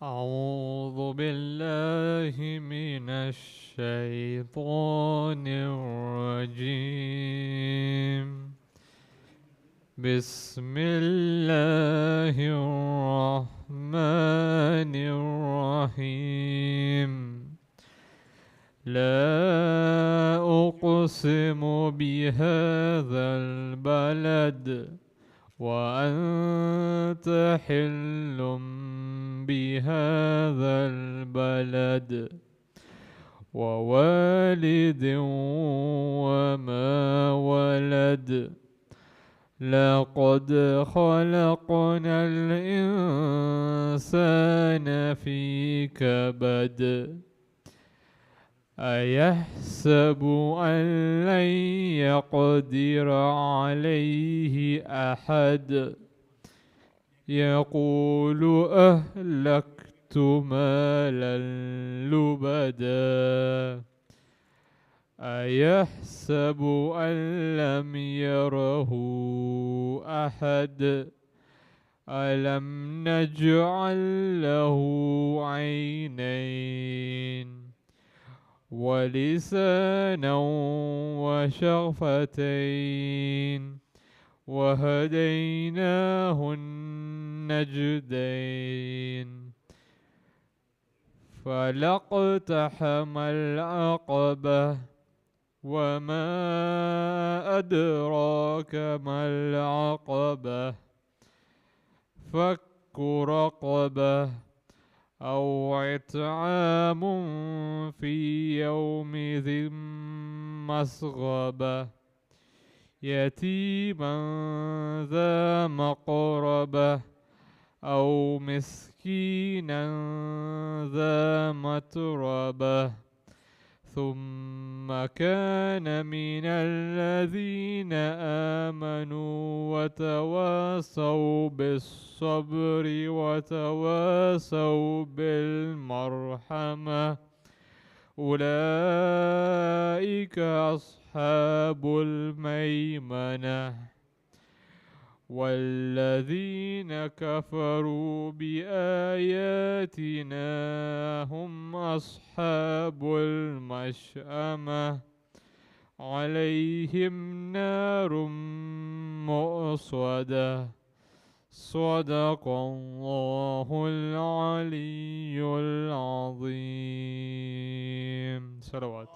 أعوذ بالله من الشيطان الرجيم. بسم الله الرحمن الرحيم. لا أقسم بهذا البلد وأنت حل بهذا البلد ووالد وما ولد. لقد خلقنا الإنسان في كبد. أيحسب أن لن يقدر عليه أحد. يقول أهلكت مالا لبدا. أيحسب أن لم يره أحد. ألم نجعل له عينين ولسانا وشفتين وهديناه النجدين. فلاقتحم العقبة وما أدراك ما العقبة. فك رقبة أو إطعام في يوم ذي مسغبة يتيما ذا مقربة أو مسكينا ذا متربة. ثم كان من الذين آمنوا وتواصوا بالصبر وتواصوا بالمرحمة. أولئك أصحاب الميمنة. والذين كفروا بآياتنا هم أصحاب المشأمة. عليهم نار مؤصدة. صدق الله العلي العظيم. صلوات.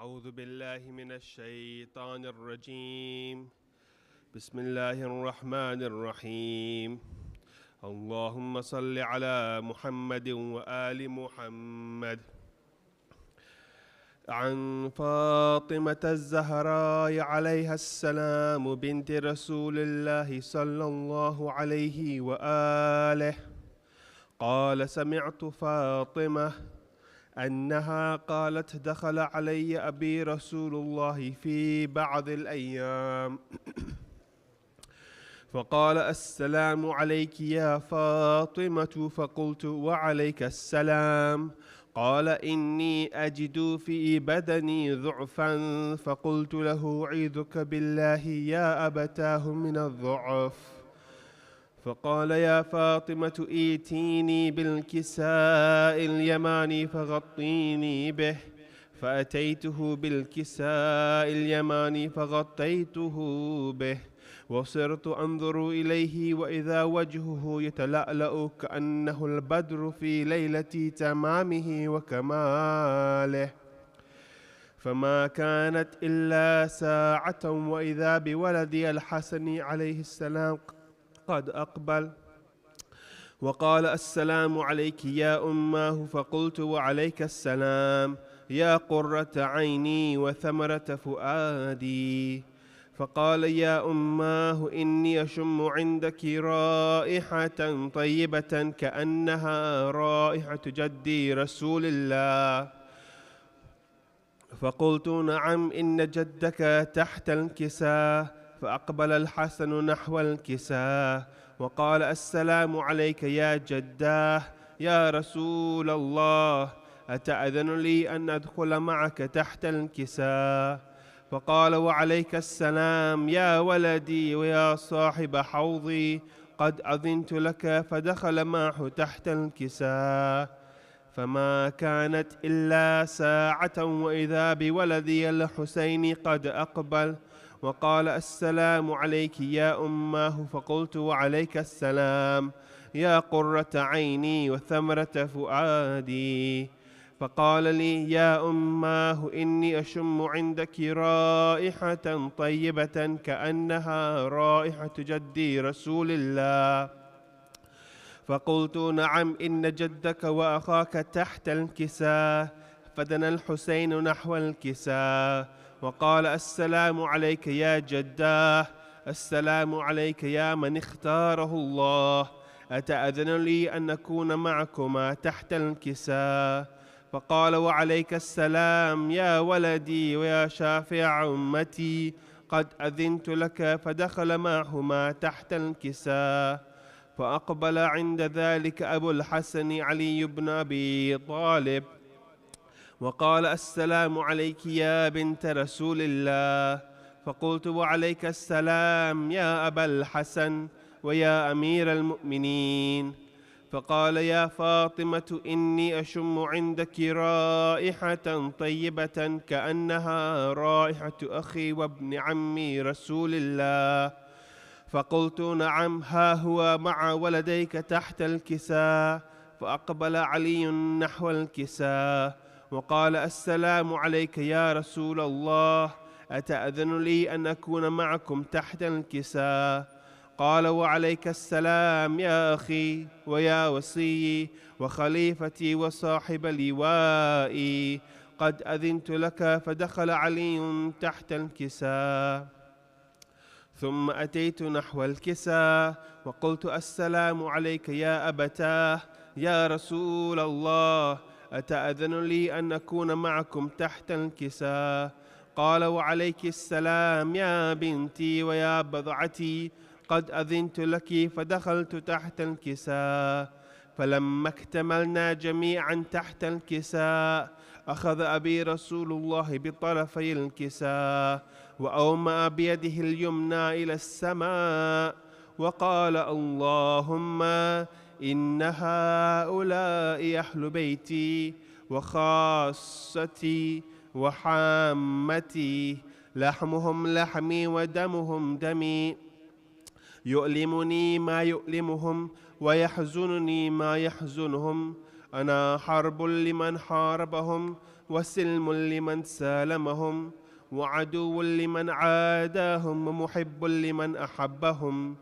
أعوذ بالله من الشيطان الرجيم. بسم الله الرحمن الرحيم. اللهم صل على محمد وآل محمد. عن فاطمة الزهراء عليها السلام بنت رسول الله صلى الله عليه وآله قال: سمعت فاطمة أنها قالت: دخل علي أبي رسول الله في بعض الأيام فقال: السلام عليك يا فاطمة. فقلت: وعليك السلام. قال: إني أجد في بدني ضعفا. فقلت له: أعيذك بالله يا أبتاه من الضعف. فقال: يا فاطمة ائتيني بالكساء اليماني فغطيني به. فأتيته بالكساء اليماني فغطيته به وصرت أنظر إليه وإذا وجهه يتلألأ كأنه البدر في ليلة تمامه وكماله. فما كانت إلا ساعة وإذا بولدي الحسن عليه السلام قد أقبل وقال: السلام عليك يا أماه. فقلت: وعليك السلام يا قرة عيني وثمرة فؤادي. فقال يا أماه إني أشم عندك رائحة طيبة كأنها رائحة جدي رسول الله. فقلت نعم إن جدك تحت الكساء. فأقبل الحسن نحو الكساء وقال السلام عليك يا جداه يا رسول الله، أتأذن لي أن أدخل معك تحت الكساء؟ فقال وعليك السلام يا ولدي ويا صاحب حوضي، قد أذنت لك. فدخل معه تحت الكساء. فما كانت إلا ساعة وإذا بولدي الحسين قد أقبل وقال السلام عليك يا أماه. فقلت وعليك السلام يا قرة عيني وثمرة فؤادي. فقال لي يا أماه إني أشم عندك رائحة طيبة كأنها رائحة جدي رسول الله. فقلت نعم إن جدك وأخاك تحت الكساء. فدنا الحسين نحو الكساء وقال السلام عليك يا جداه، السلام عليك يا من اختاره الله، أتأذن لي أن نكون معكما تحت الكساء؟ فقال وعليك السلام يا ولدي ويا شافع أمتي، قد أذنت لك. فدخل معهما تحت الكساء. فأقبل عند ذلك أبو الحسن علي بن أبي طالب وقال السلام عليك يا بنت رسول الله. فقلت وعليك السلام يا أبا الحسن ويا أمير المؤمنين. فقال يا فاطمة إني أشم عندك رائحة طيبة كأنها رائحة أخي وابن عمي رسول الله. فقلت نعم ها هو مع ولديك تحت الكساء. فأقبل علي نحو الكساء وقال السلام عليك يا رسول الله، أتأذن لي أن أكون معكم تحت الكساء؟ قال وعليك السلام يا أخي ويا وصي وخليفتي وصاحب لوائي، قد أذنت لك. فدخل علي تحت الكساء. ثم أتيت نحو الكساء وقلت السلام عليك يا أبتاه يا رسول الله، أتأذن لي أن أكون معكم تحت الكساء؟ قال وعليك السلام يا بنتي ويا بضعتي، قد أذنت لك. فدخلت تحت الكساء. فلما اكتملنا جميعا تحت الكساء أخذ أبي رسول الله بطرفي الكساء وأومأ بيده اليمنى إلى السماء وقال اللهم إن هؤلاء أهل بيتي وخاصتي وحامتي، لحمهم لحمي ودمهم دمي، يؤلمني ما يؤلمهم ويحزنني ما يحزنهم. أنا حرب لمن حاربهم وسلم لمن سالمهم، وعدو لمن عاداهم ومحب لمن أحبهم.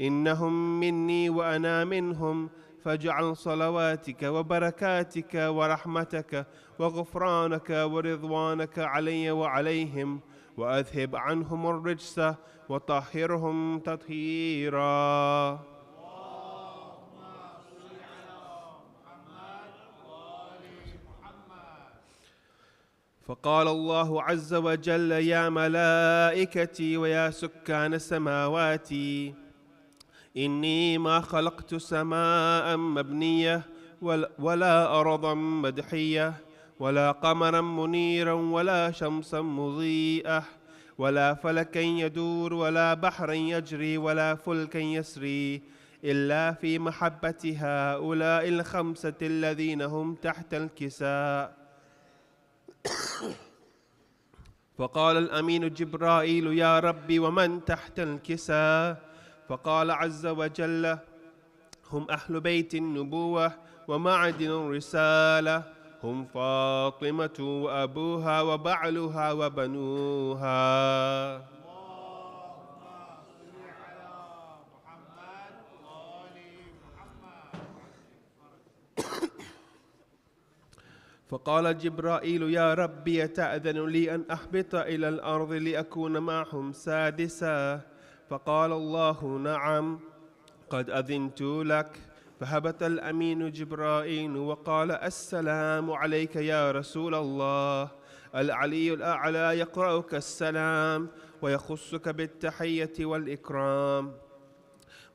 إنهم مني وأنا منهم، فاجعل صلواتك وبركاتك ورحمتك وغفرانك ورضوانك علي وعليهم، وأذهب عنهم الرجس وطهرهم تطهيرا. فقال الله عز وجل يا ملائكتي ويا سكان سماواتي، إني ما خلقت سماء مبنية ولا أرضا مدحية ولا قمرا منيرا ولا شمسا مضيئة ولا فلكا يدور ولا بحرا يجري ولا فلكا يسري إلا في محبة هؤلاء الخمسة الذين هم تحت الكساء. فقال الأمين جبرائيل يا ربي ومن تحت الكساء؟ فقال عز وجل هم أهل بيت النبوة ومعدن الرسالة، هم فاطمة وأبوها وبعلها وبنوها. فقال جبرائيل يا ربي تأذن لي أن أهبط إلى الأرض لأكون معهم سادسا؟ فقال الله نعم قد أذنت لك. فهبط الأمين جبرائيل وقال السلام عليك يا رسول الله، العلي الأعلى يقرأك السلام ويخصك بالتحية والإكرام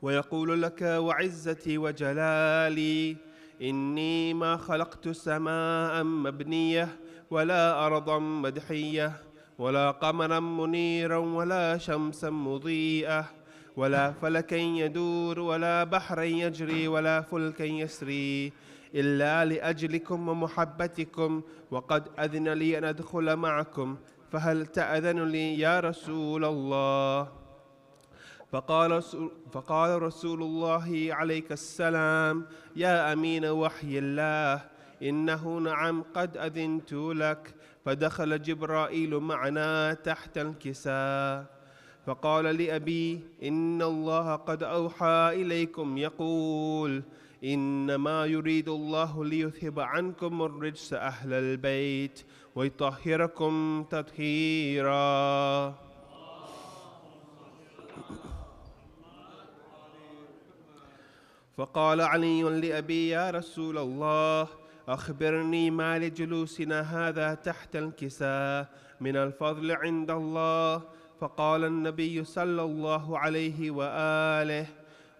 ويقول لك وعزتي وجلالي إني ما خلقت سماء مبنية ولا أرضا مدحية ولا قمرا منيرا ولا شمسا مضيئة ولا فلكا يدور ولا بحرا يجري ولا فلكا يسري إلا لأجلكم ومحبتكم، وقد أذن لي أن أدخل معكم، فهل تأذن لي يا رسول الله؟ فقال رسول الله عليك السلام يا أمين وحي الله إنه نعم قد أذنت لك. فدخل جبرائيل معنا تحت الكساء فقال لأبي إن الله قد أوحى إليكم يقول إنما يريد الله ليذهب عنكم الرجس أهل البيت ويطهركم تطهيرا. فقال علي لأبي يا رسول الله أخبرني ما لجلوسنا هذا تحت الكساء من الفضل عند الله. فقال النبي صلى الله عليه وآله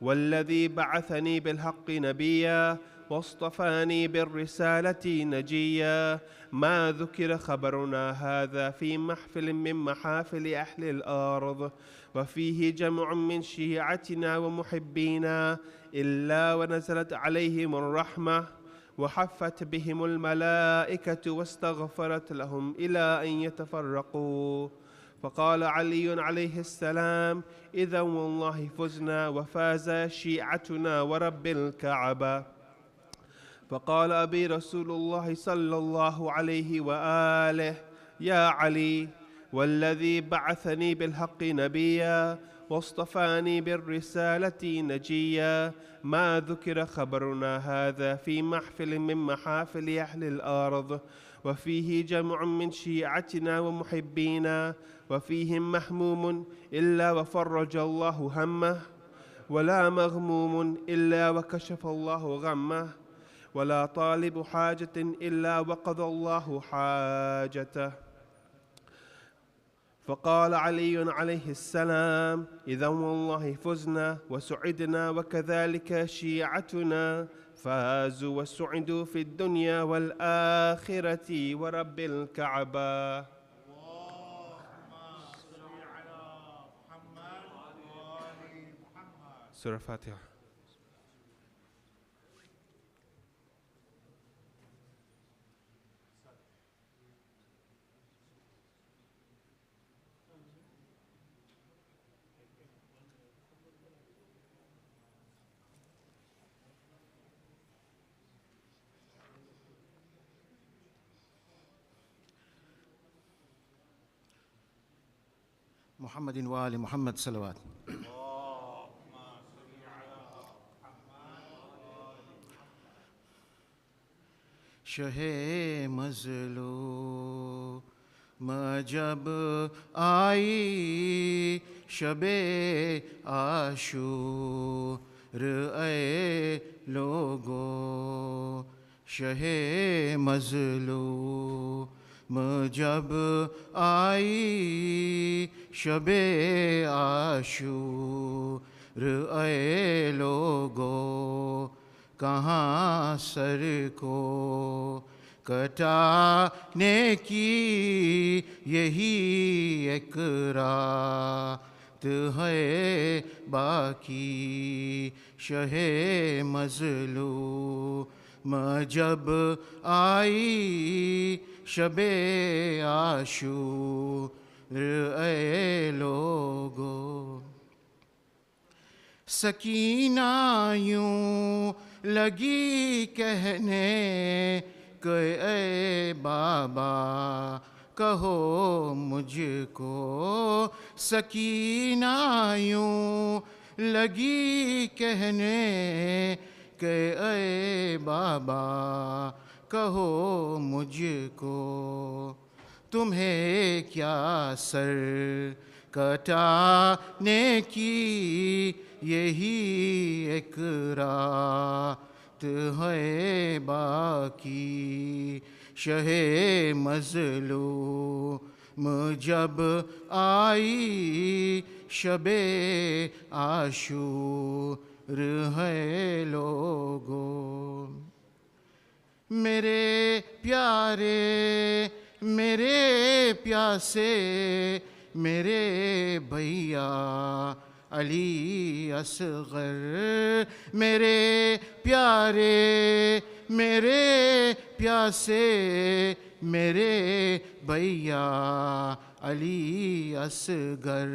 والذي بعثني بالحق نبيا واصطفاني بالرسالة نجيا ما ذكر خبرنا هذا في محفل من محافل أهل الأرض وفيه جمع من شيعتنا ومحبينا إلا ونزلت عليهم الرحمة وحفت بهم الملائكة واستغفرت لهم إلى أن يتفرقوا. فقال علي عليه السلام إذا والله فزنا وفاز شيعتنا ورب الكعبة. فقال أبي رسول الله صلى الله عليه وآله يا علي والذي بعثني بالحق نبيا واصطفاني بالرسالة نجيا ما ذكر خبرنا هذا في محفل من محافل أهل الأرض وفيه جمع من شيعتنا ومحبينا وفيهم محموم إلا وفرج الله همه ولا مغموم إلا وكشف الله غمه ولا طالب حاجة إلا وقضى الله حاجته. فقال علي عليه السلام إذا والله فزنا وسعدنا وكذلك شيعتنا فازوا وسعدوا في الدنيا والآخرة ورب الكعبة. سورة الفاتحة. محمد وآل محمد صلوات. शहे मज़लूम जब आई शबे आशूर ऐ लोगो शहे मज़लूम जब आई शबे आशूर ऐ लोगो कहाँ सर को कटाने की यही एक रात है बाकी शहे मज़लूम जब आई शबे आशूर ऐ लोगो सकीना यूं लगी कहने कि ऐ बाबा कहो मुझको सकीना यूं लगी कहने कि ऐ बाबा कहो मुझको तुम्हें क्या सर कटाने की यही एक रात है बाकी। शहे मज़लूम जब आई शबे आशूर है लोगों। मेरे प्यारे मेरे प्यासे मेरे भैया अली असगर, मेरे प्यारे मेरे प्यासे मेरे भैया अली असगर।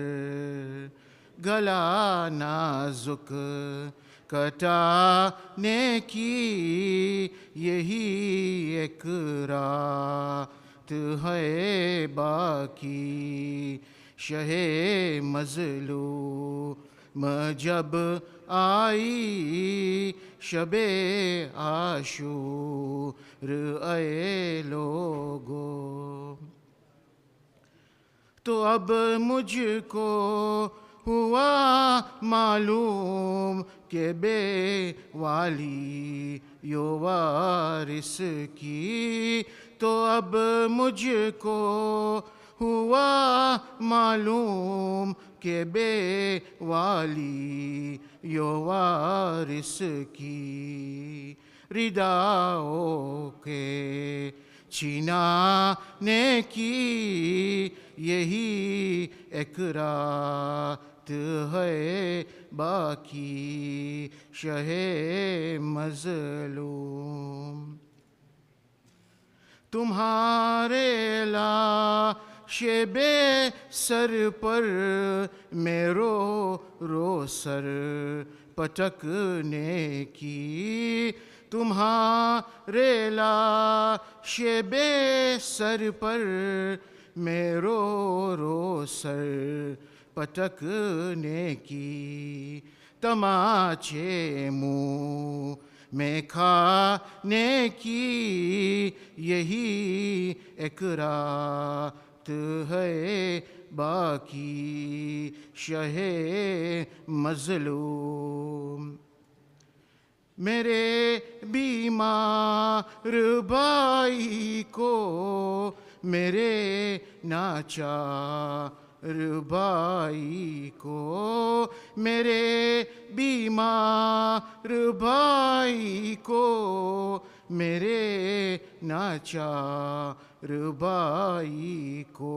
गला नाजुक कटाने की यही एक रात है बाकी। शहे मज़लूम जब आई शबे आशूर ए लोगों। तो अब मुझको हुआ मालूम के बे वाली यो वारिस की। तो अब मुझको हुआ मालूम के बे वाली यो वारिस की। रिदाओं के छीनाने की यही एक रात है बाकी। शहे मज़लूम तुम्हारे लाशे बे सर पर मेरो रो सर पटकने की। तुम्हारे लाशे बे सर पर मेरो रो सर पटकने की। तमाचे मुँह में खाने की यही एक रात है बाकी। शहे मज़लूम मेरे बीमार भाई को मेरे नाचार भाई को मेरे बीमार भाई को मेरे नाचार भाई को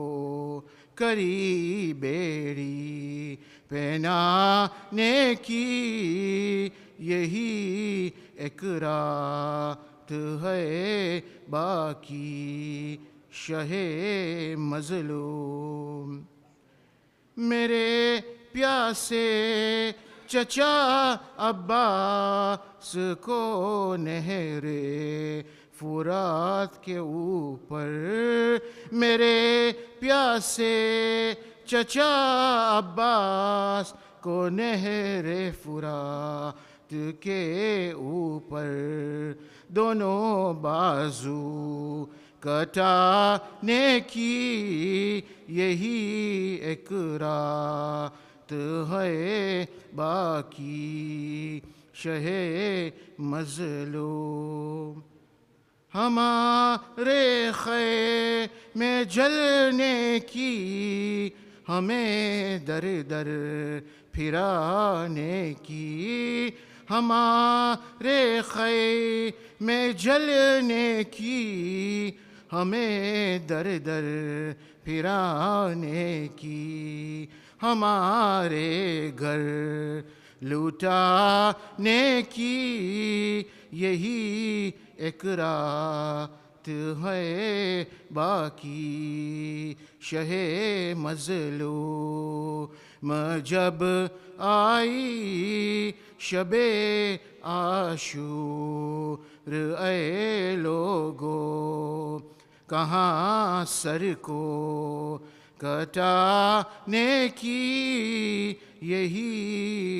करी बेड़ी पहनाने की यही एक रात है बाकी। शहे मज़लूम मेरे प्यासे चचा अब्बास को नहरे फुरात के ऊपर। मेरे प्यासे चचा अब्बास को नहरे फुरात के ऊपर। दोनों बाजू कटाने की यही एक रात है बाकी। शहे मज़लूम हमारे ख़ैमे जलने की हमें दर दर फिराने की। हमारे ख़ैमे जलने की हमें दर दर फिराने की। हमारे घर लुटाने की यही एक रात है बाकी। शहे मज़लूम जब आई शबे आशूर ए लोगों। कहाँ सर को कटाने की यही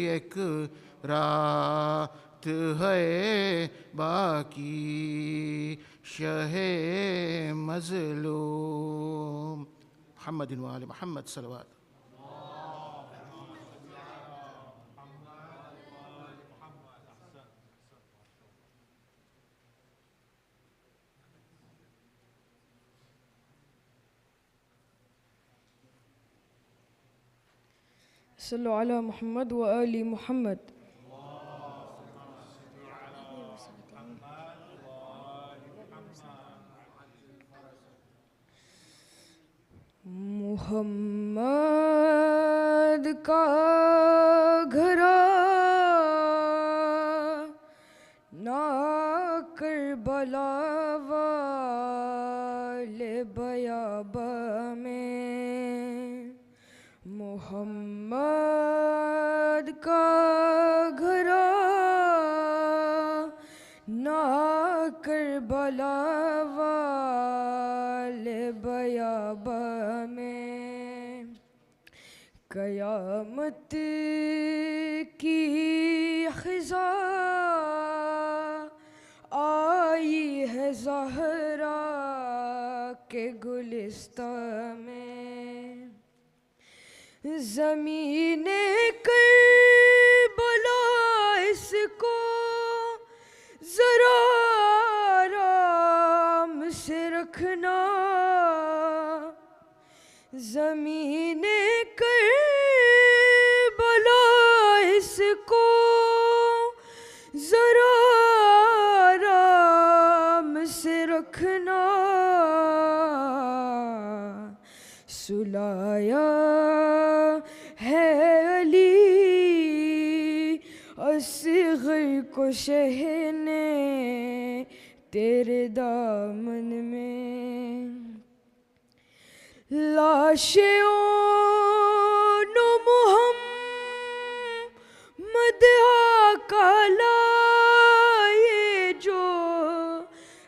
एक रात है बाकी। शहे मज़लूम मुहम्मद व आले मुहम्मद सल्लल्लाहु अलैहि सल्लु अला मुहम्मद व आली मुहम्मद। मुहम्मद का घरा ना करबला वाले बयाबा में, मुहम्मद का घरा ना करबला वाले बयाबा में, क़यामत की ख़िज़ा आई है ज़हरा के गुलिस्तां में। ज़मीने करबला इसको ज़रा आराम से रखना, ज़मीने करबला इसको ज़रा आराम से रखना। सुलाया है अली असग़र को शह ने तेरे दामन में। लाशें नो मुहम्मद आका लाए जो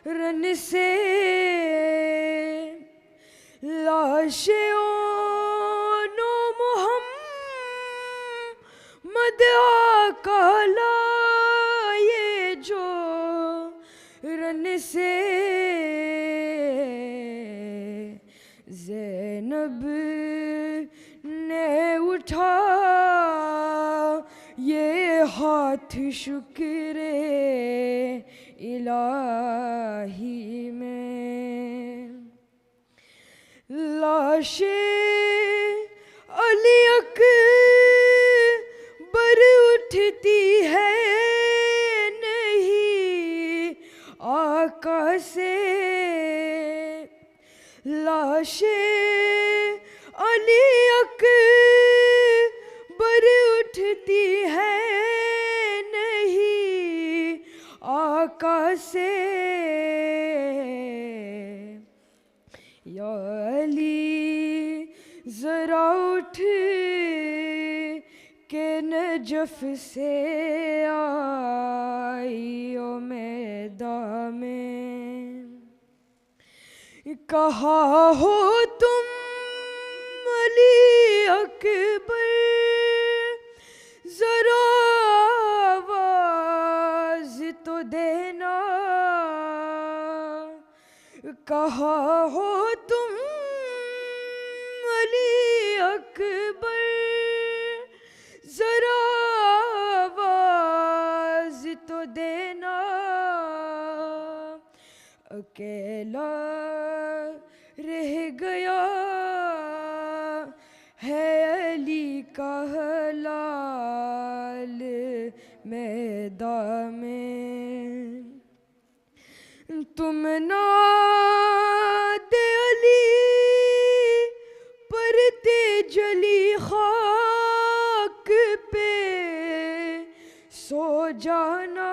रन से, लाशें नो मुहम्मद आका लाए जो रन से। ज़ैनब ने उठा ये हाथ शुक्रे इलाही में। लाशे अली अकबर उठती है नहीं आका से, लाशे अली अकबर उठती है नहीं आका से। या अली ज़रा उठ के नजफ़ से आइयो मैदान में। कहा हो तुम अली अकबर ज़रा आवाज़ तो देना, कहा हो तुम अली अकबर ज़रा आवाज़ तो देना। अकेला रह गया है अली का हलाल मैदान में। तुम ना दे अली पर तेजली खाक पे सो जाना।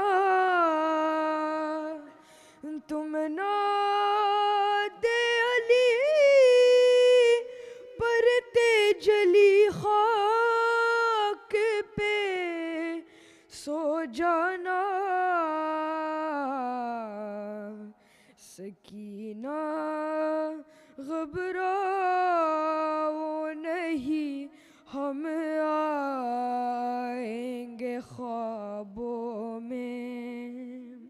तुम ना दे अली पर तेजली खाक पे सो जाना। सकीना घबराओ नहीं हम आएंगे ख्वाबों में।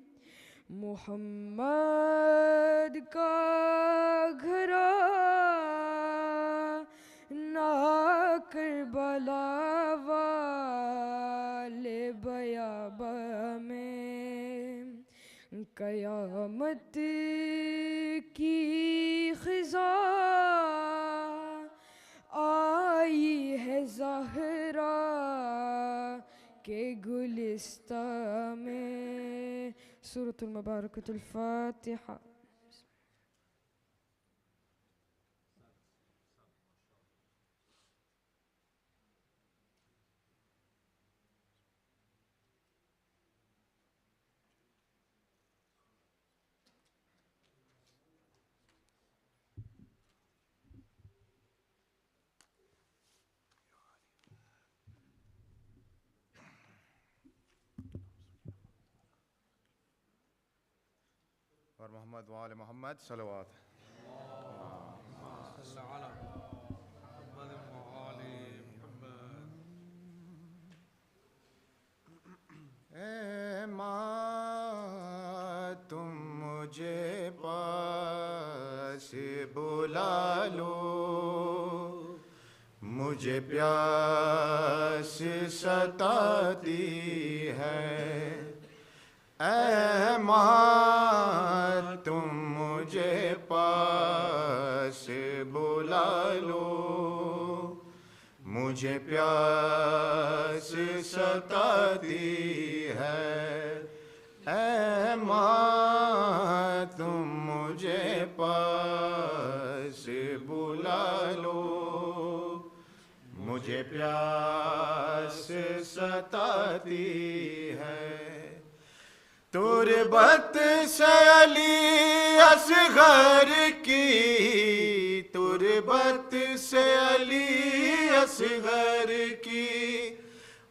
मुहम्मद का घराना करबला वाले बयाबा में कयामत की ख़िज़ा आई है ज़हरा के गुलिस्ता में। सूरतुल मुबारकतुल फ़ातिहा। और मोहम्मद वाले मोहम्मद सलवात। ए माँ तुम मुझे पास बुला लो, मुझे प्यास सताती है। ऐ माँ तुम मुझे पास बुला लो, मुझे प्यास सताती है। ऐ माँ तुम मुझे पास बुला लो, मुझे प्यास सताती है। तुरबत से अली असगर की, तुरबत से अली असगर की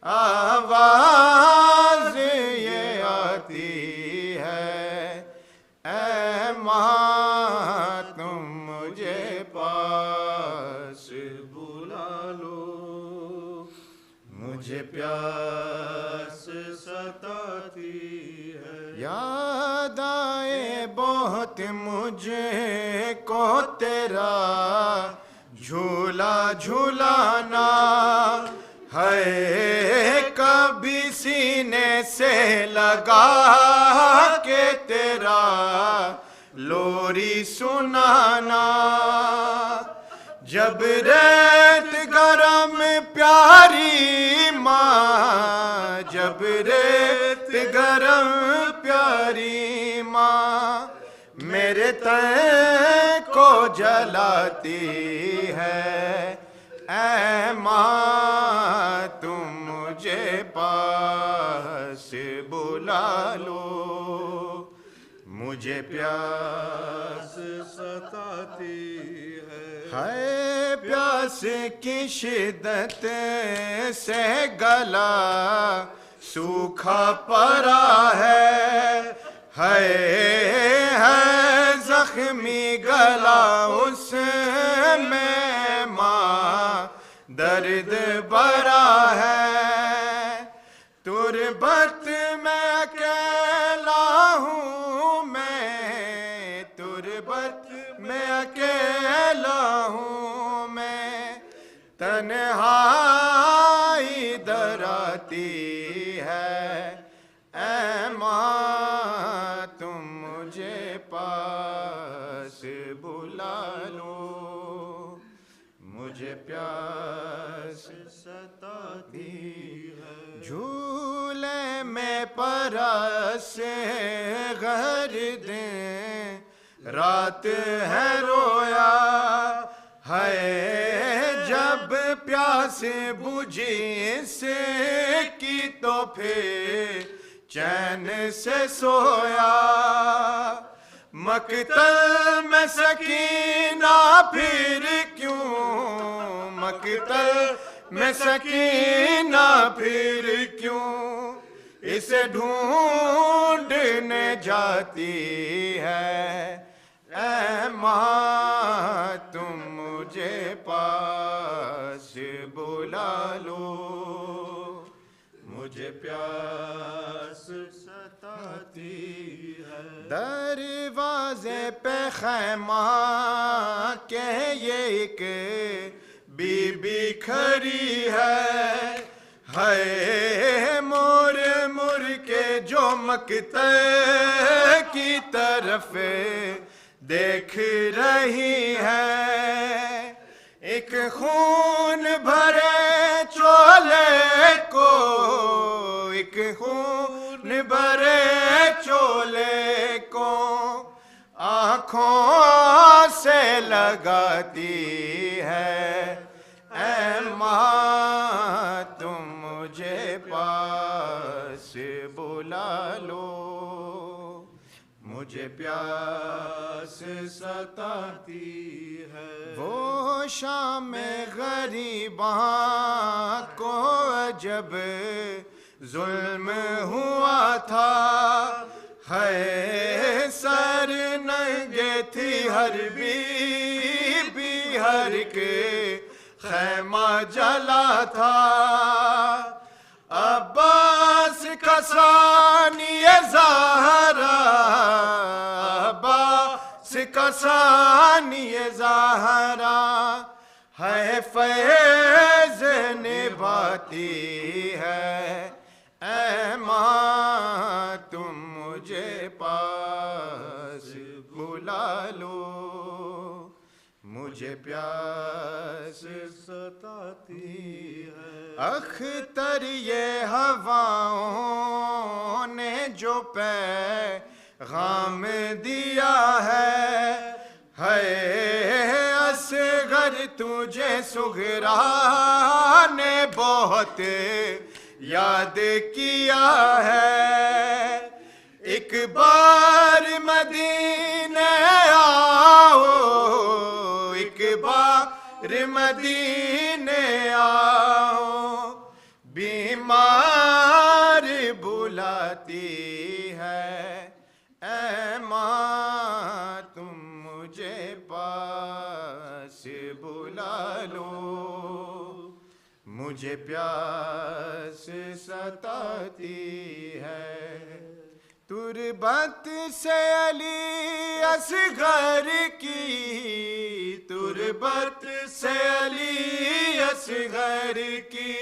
आवाज ये आती है। ऐ माँ तुम मुझे पास बुला लो, मुझे प्यास सताती है। याद आए बहुत मुझे को तेरा झूला झूलाना है, कभी सीने से लगा के तेरा लोरी सुनाना। जब रेत गरम प्यारी माँ, जब रेत गरम प्यारी माँ मेरे तन को जलाती है। ऐ माँ तुम मुझे पास बुला लो, मुझे प्यास सताती है। प्यास की शिद्दत से गला सूखा पड़ा है जख्मी गला उसमें माँ दर्द भरा है। तुरबत में अकेला हूँ मैं, तुरबत में अकेला हूँ मैं, तन्हाई दराती है। ऐ माँ तुम मुझे पास बुला लो, मुझे प्यास सताती है। झूले में परस घर दिन रात है रोया है, जब प्यास बुझी इसकी तो फिर चैन से सोया। मकतल में सकीना फिर क्यों, मकतल में सकीना फिर क्यों इसे ढूंढने जाती है। ऐ माँ तुम मुझे पास बुला लो, मुझे प्यास सताती है। दरवाजे पे खैमा के ये एक बीबी खड़ी है मोर मुर के जो मकते की तरफ देख रही है। एक खून भरे चोले को, एक खून भरे चोले को आँखों से लगाती है। ऐ माँ तुम मुझे पास बुला लो, मुझे प्यास सताती है। वो शाम गरीबा को जब जुल्म हुआ था, है सर नंगे थी हर बीबी, हर के खैमा जला था। अब्बास का सानिए ज़हरा, अब्बास का सानिए ज़हरा है फैज़ निभाती है। ऐ माँ तुम मुझे पास बुला लो, मुझे प्यास सताती है। अख्तर ये हवाओं ने जो पैगाम दिया है असगर तुझे सुगरा ने बहुत याद किया है। एक बार मदीने आओ, एक बार मदीने आओ, बीमार बुलाती है। ऐ माँ तुम मुझे पास बुला लो, मुझे प्यास सताती है। तुरबत से अली असगर की, तुरबत से अली असगर की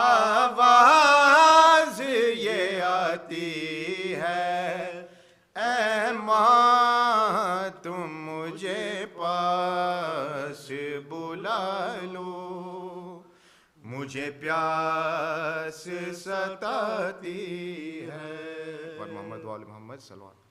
आवाज ये आती है। ऐ माँ तुम मुझे पास बुला लो, मुझे प्यास सताती है। और मोहम्मद वाले मोहम्मद सल्लल्लाहु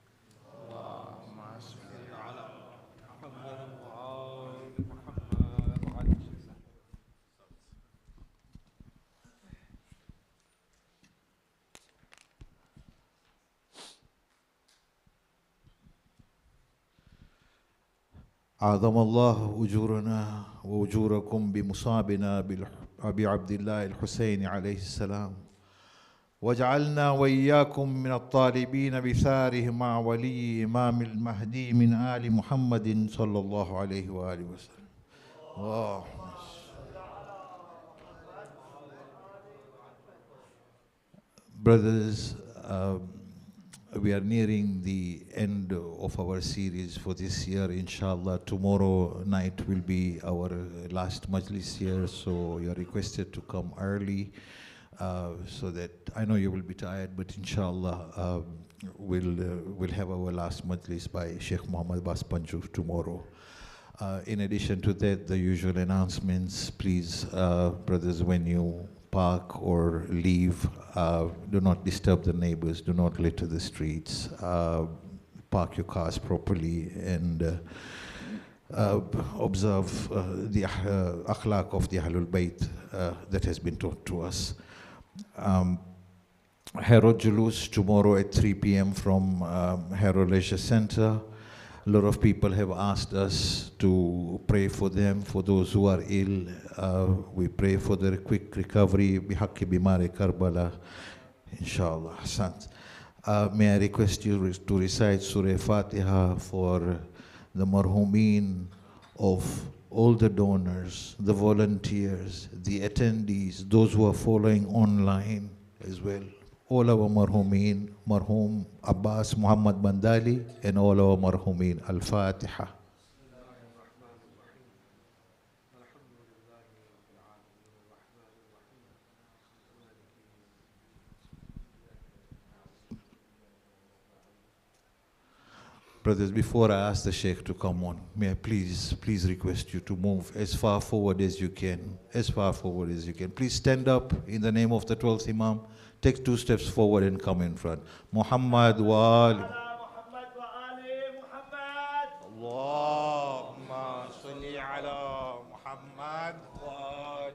أعظم الله أجورنا وأجوركم بمصابنا بأبي عبد الله الحسين عليه السلام، واجعلنا وإياكم من الطالبين بثاره مع ولي إمام المهدي من آل محمد صلى الله عليه وآله وسلم. Brothers, we are nearing the end of our series for this year. Inshallah, tomorrow night will be our last majlis here, so you are requested to come early so that I know you will be tired, but inshallah we'll have our last majlis by Shaykh Muhammad Abbas Panju tomorrow. In addition to that, the usual announcements, please, brothers, when you park or leave, do not disturb the neighbors, do not litter the streets, park your cars properly, and observe the akhlaq of the Ahlul Bayt that has been taught to us. Harrow Julus tomorrow at 3 p.m. from Harrow Leisure Center. A lot of people have asked us to pray for them, for those who are ill. We pray for their quick recovery. Bihaqqi bimari Karbala, inshallah. Hassan. May I request you to recite Surah Fatiha for the marhumeen of all the donors, the volunteers, the attendees, those who are following online as well. all our marhumin, marhum Abbas Muhammad Bandali, and all our marhumin. Al-Fatiha. Brothers, before I ask the Shaykh to come on, may I please request you to move as far forward as you can, as far forward as you can. Please stand up in the name of the 12th Imam. Take 2 steps forward and come in front. Muhammad wa ali. اللهم صل على محمد وآل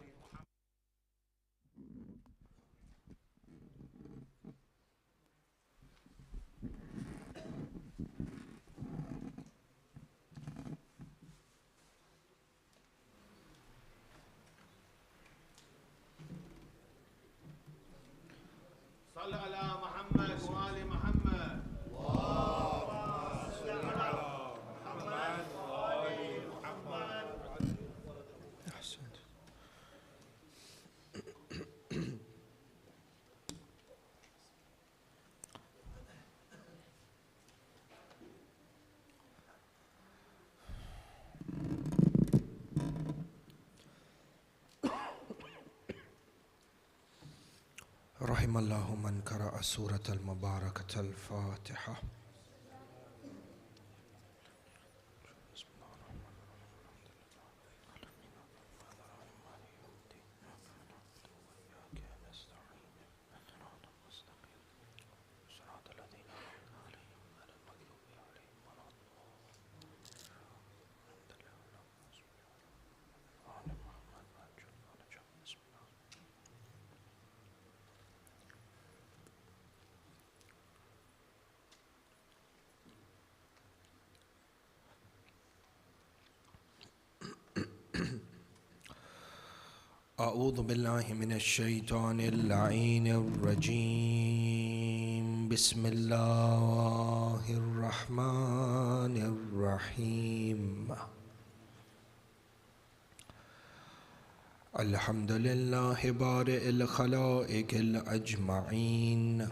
صل على محمد وآل محمد. رحم الله من قرأ سورة المباركة الفاتحة. أعوذ بالله من الشيطان اللعين الرجيم. بسم الله الرحمن الرحيم. الحمد لله بارئ الخلائق الأجمعين،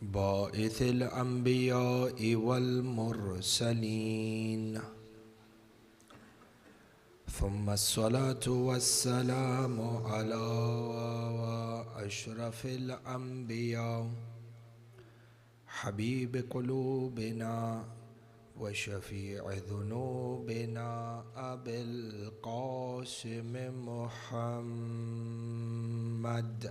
باعث الأنبياء والمرسلين، ثم الصلاة والسلام على أشرف الأنبياء، حبيب قلوبنا وشفيع ذنوبنا، أبي القاسم محمد.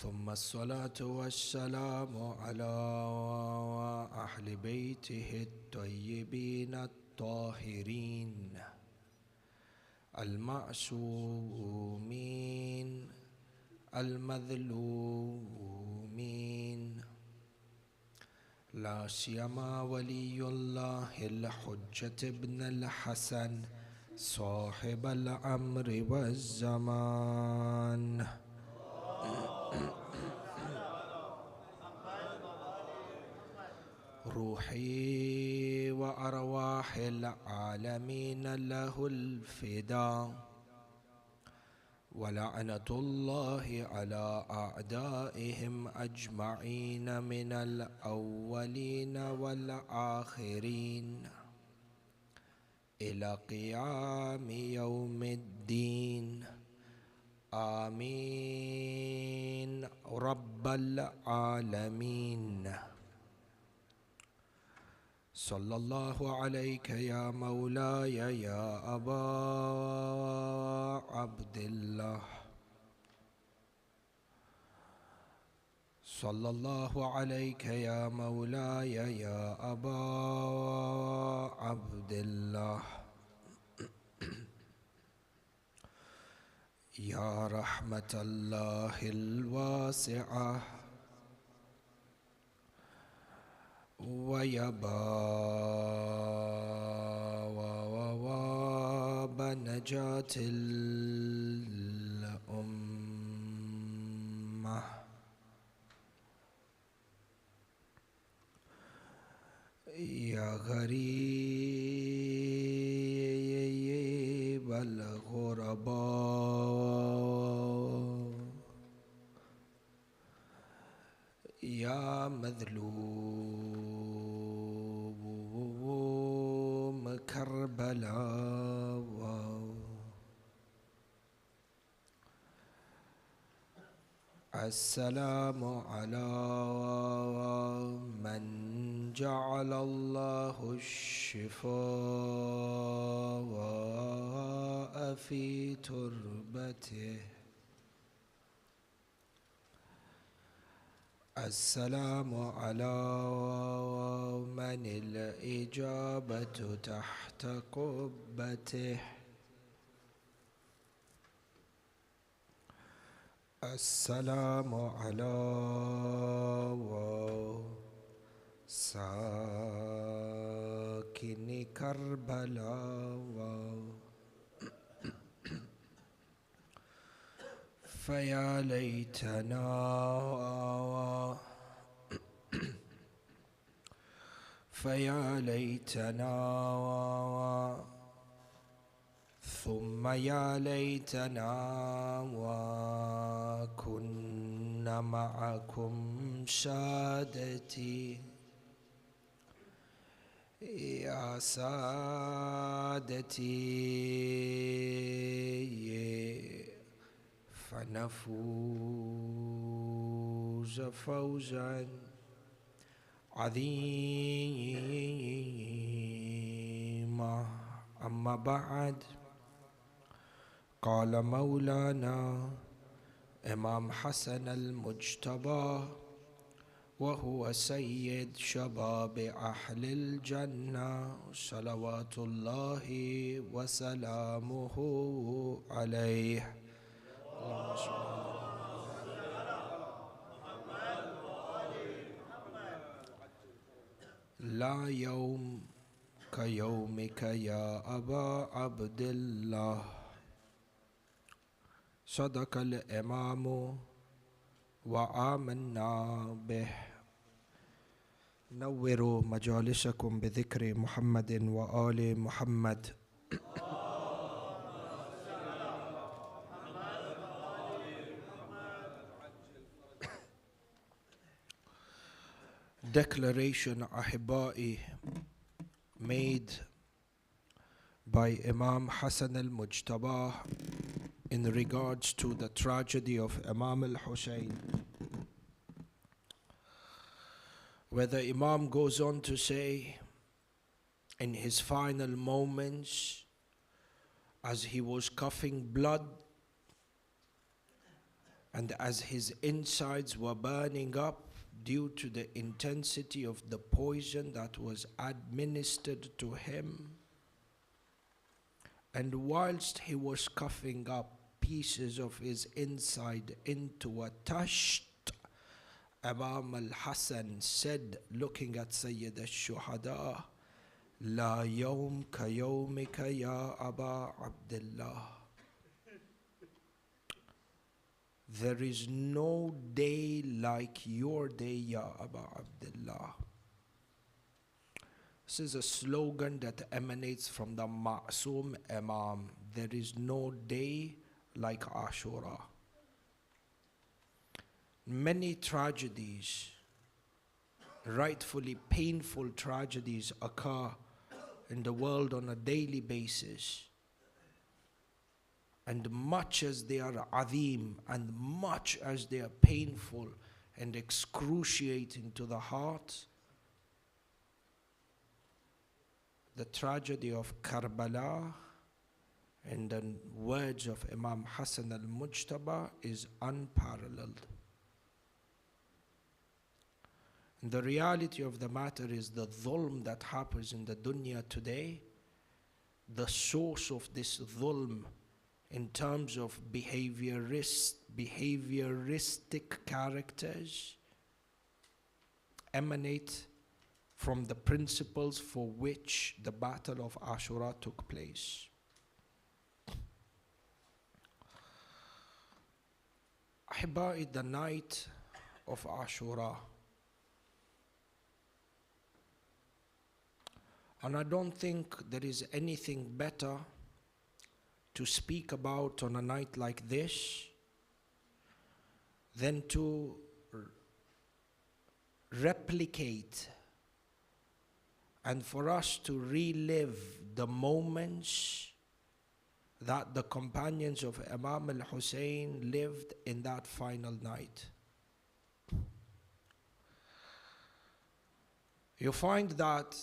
ثم الصلاة والسلام على أهل بيته الطيبين الطاهرين المعصومين المظلومين، لا سيما ولي الله الحجة ابن الحسن صاحب الأمر والزمان. روحي وأرواح العالمين له الفداء، ولعنة الله على أعدائهم أجمعين من الأولين والآخرين إلى قيام يوم الدين. آمين رب العالمين. صلى الله عليك يا مولاي يا أبا عبد الله، صلى الله عليك يا مولاي يا أبا عبد الله. يا رحمة الله الواسعة ويا باب نجاة الأمة، يا غريب كربلاء يا مظلوم كربلاء السلام على من جعل الله الشفاء في تربته السلام على من الإجابة تحت قبته السلام على ساكن كربلاء فيا ليتنا ثم يا ليتنا وكنا معكم سادتي يا سادتي فنفوز فوزا عظيما أما بعد قال مولانا إمام حسن المجتبى وهو سيد شباب أهل الجنة صلوات الله وسلامه عليه اللهم صل لا يوم كيومك يا أبا عبد الله صدق الإمام وآمنا به نوروا مجالسكم بذكر محمد وآل محمد Declaration أحبائي made by Imam Hassan al-Mujtabah in regards to the tragedy of Imam al-Hussein, where the Imam goes on to say in his final moments, as he was coughing blood and as his insides were burning up due to the intensity of the poison that was administered to him, and whilst he was coughing up pieces of his inside into a tasht, Imam al-Hassan said, looking at Sayyid al-Shuhada, La yawm ka yawmika ya Aba Abdullah. There is no day like your day, Ya Aba Abdullah. This is a slogan that emanates from the Ma'soom Imam. There is no day like Ashurah. Many tragedies, rightfully painful tragedies, occur in the world on a daily basis. And much as they are azim, and much as they are painful and excruciating to the heart, the tragedy of Karbala, in the words of Imam Hassan al-Mujtaba, is unparalleled. And the reality of the matter is the dhulm that happens in the dunya today, the source of this dhulm in terms of behavioristic characters emanate from the principles for which the Battle of Ashurah took place. Ahibba'i, the night of Ashurah. And I don't think there is anything better to speak about on a night like this than to replicate and for us to relive the moments that the companions of Imam al-Hussein lived in that final night. You find that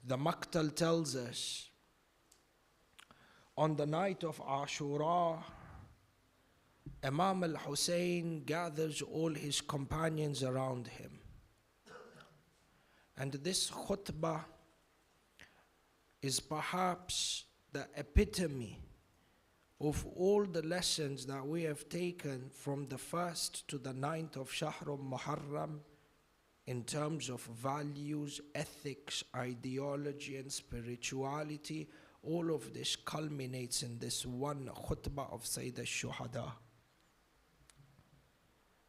the Maqtal tells us on the night of Ashurah, Imam al-Hussein gathers all his companions around him. And this khutbah is perhaps the epitome of all the lessons that we have taken from the 1st to the 9th of Shahr Muharram in terms of values, ethics, ideology and spirituality. All of this culminates in this one khutbah of Sayyid al-Shuhada.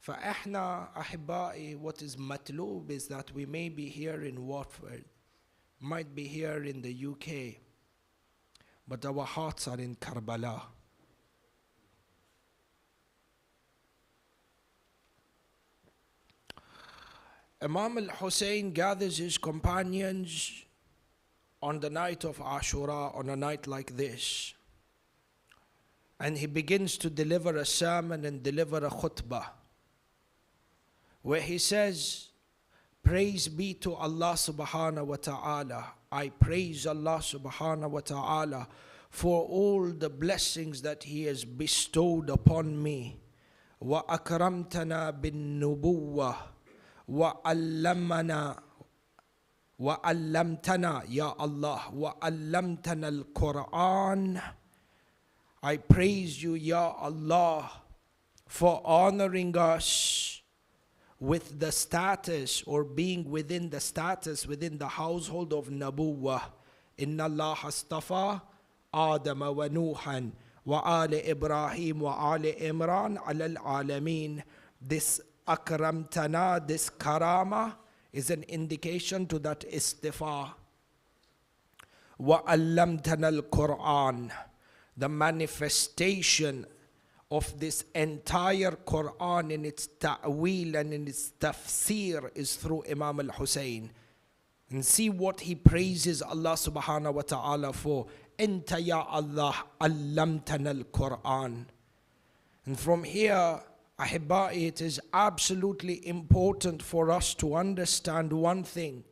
فإحنا أحبائي, what is matloob is that we may be here in Watford, might be here in the UK, but our hearts are in Karbala. Imam al-Hussein gathers his companions on the night of Ashura, on a night like this, and he begins to deliver a sermon and deliver a khutbah, where he says, praise be to Allah subhanahu wa ta'ala. I praise Allah subhanahu wa ta'ala for all the blessings that He has bestowed upon me. Wa akramtana bin nubuwwah wa allamana wa allamtana, ya Allah, wa allamtana al-Quran. I praise you, ya Allah, for honoring us with the status, or being within the status, within the household of Nabuwwah. Inna Allah astafa Adam wa Nuhan wa Ali Ibrahim wa Ali Imran ala al-alameen. This akramtana, this karama, is an indication to that istifa. Wa allamtana al-Quran, the manifestation of this entire Quran in its ta'wil and in its tafsir is through Imam al-Hussein. And see what he praises Allah subhanahu wa ta'ala for. Anta ya Allah allamtana al-Quran. And from here, ahibba'i, it is absolutely important for us to understand one thing.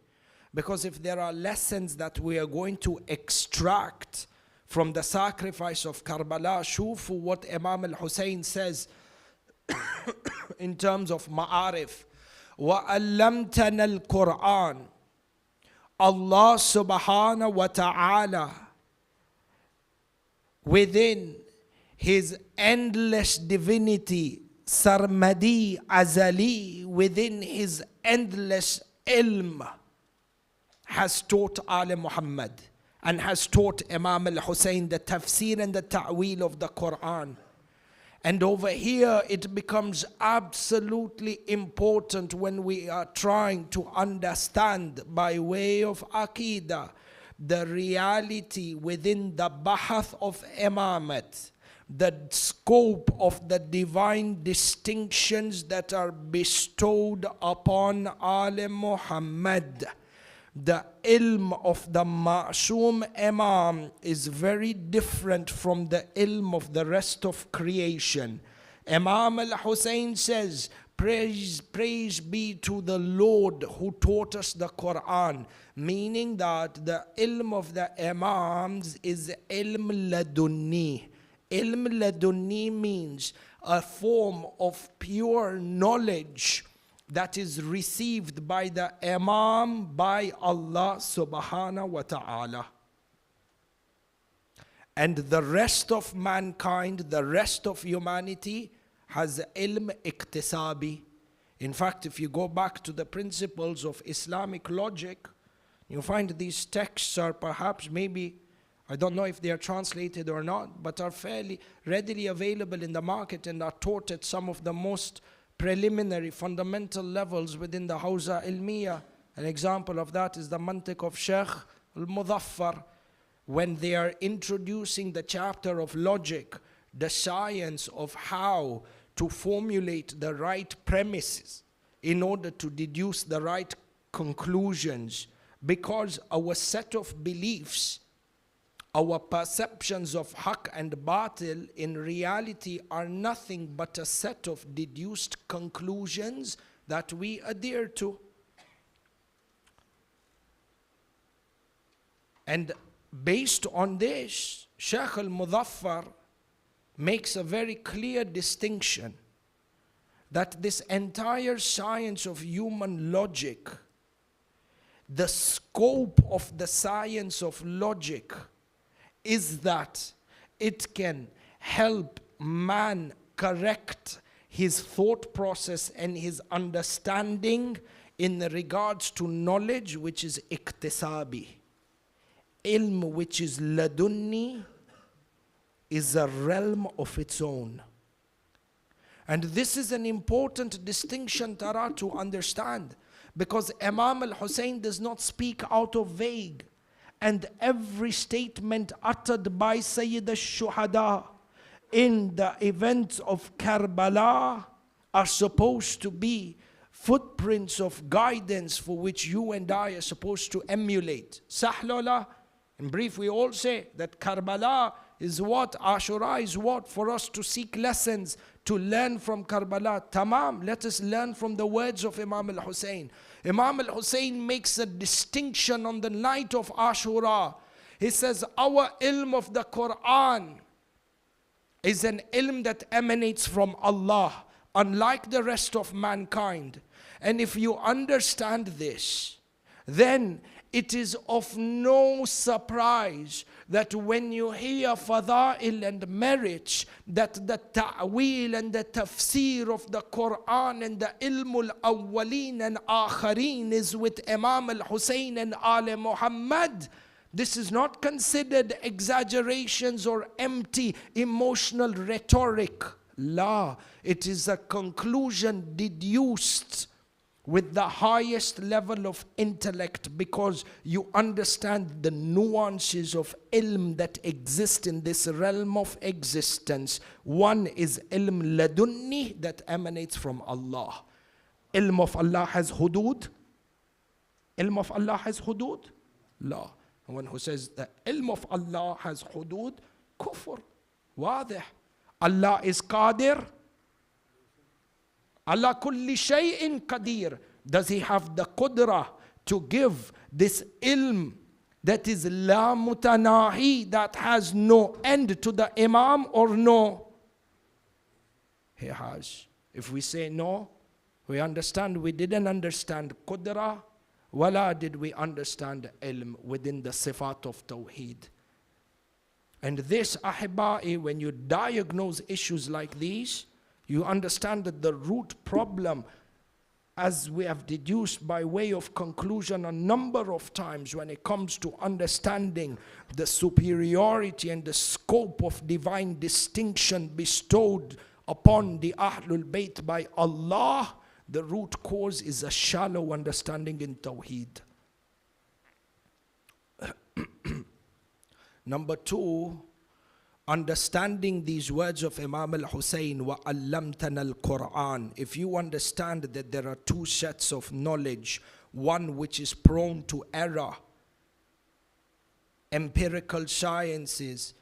Because if there are lessons that we are going to extract from the sacrifice of Karbala, shufu what Imam al-Hussein says in terms of ma'arif. وَأَلَّمْتَنَا الْقُرْآنِ, Allah subhanahu wa ta'ala, within His endless divinity, Sarmadi Azali, within His endless ilm, has taught Ali Muhammad and has taught Imam al-Hussein the tafsir and the ta'wil of the Quran. And over here it becomes absolutely important when we are trying to understand by way of Aqidah the reality within the bahath of Imamat, the scope of the divine distinctions that are bestowed upon Ali Muhammad. The ilm of the Ma'soom Imam is very different from the ilm of the rest of creation. Imam al-Hussein says, praise be to the Lord who taught us the Quran. Meaning that the ilm of the Imams is ilm ladunni. Ilm ladunni means a form of pure knowledge that is received by the Imam by Allah subhanahu wa ta'ala. And the rest of mankind, the rest of humanity has ilm iktisabi. In fact, if you go back to the principles of Islamic logic, you find these texts are perhaps maybe, I don't know if they are translated or not, but are fairly readily available in the market and are taught at some of the most preliminary fundamental levels within the Hawza Ilmiya. An example of that is the Mantiq of Shaykh al-Muzaffar, when they are introducing the chapter of logic, the science of how to formulate the right premises in order to deduce the right conclusions, because our set of beliefs, our perceptions of haq and batil in reality are nothing but a set of deduced conclusions that we adhere to. And based on this, Shaykh al-Muzaffar makes a very clear distinction that this entire science of human logic, the scope of the science of logic is that it can help man correct his thought process and his understanding in regards to knowledge which is iktisabi. Ilm which is ladunni is a realm of its own. And this is an important distinction, Tara, to understand, because Imam al-Hussein does not speak out of vague. And every statement uttered by Sayyid al-Shuhada in the events of Karbala are supposed to be footprints of guidance for which you and I are supposed to emulate. Sahlola, in brief, we all say that Karbala is what? Ashurah is what? For us to seek lessons, to learn from Karbala. Tamam, let us learn from the words of Imam al-Hussein. Imam al-Hussein makes a distinction on the night of Ashurah. He says, our ilm of the Quran is an ilm that emanates from Allah, unlike the rest of mankind. And if you understand this, then it is of no surprise that when you hear fada'il and merits, that the ta'wil and the tafsir of the Quran and the ilmul awwaleen and akhareen is with Imam al-Hussein and Ali Muhammad. This is not considered exaggerations or empty emotional rhetoric. La, it is a conclusion deduced with the highest level of intellect, because you understand the nuances of ilm that exist in this realm of existence. One is ilm ladunni, that emanates from Allah. Ilm of Allah has hudud. Ilm of Allah has hudud? La. One who says the ilm of Allah has hudud, kufr. Wadih. Allah is qadir. Allah kulli shay'in qadir. Does he have the qudra to give this ilm that is la mutanahi, that has no end to the Imam, or no? He has. If we say no, we understand we didn't understand qudra, wala did we understand ilm within the sifat of tawheed. And this, ahibai, when you diagnose issues like these, you understand that the root problem, as we have deduced by way of conclusion a number of times when it comes to understanding the superiority and the scope of divine distinction bestowed upon the Ahlul Bayt by Allah, the root cause is a shallow understanding in Tawheed. Number two, understanding these words of Imam al-Hussein, وَعَلَّمْتَنَا al-Quran. If you understand that there are two sets of knowledge, one which is prone to error, empirical sciences,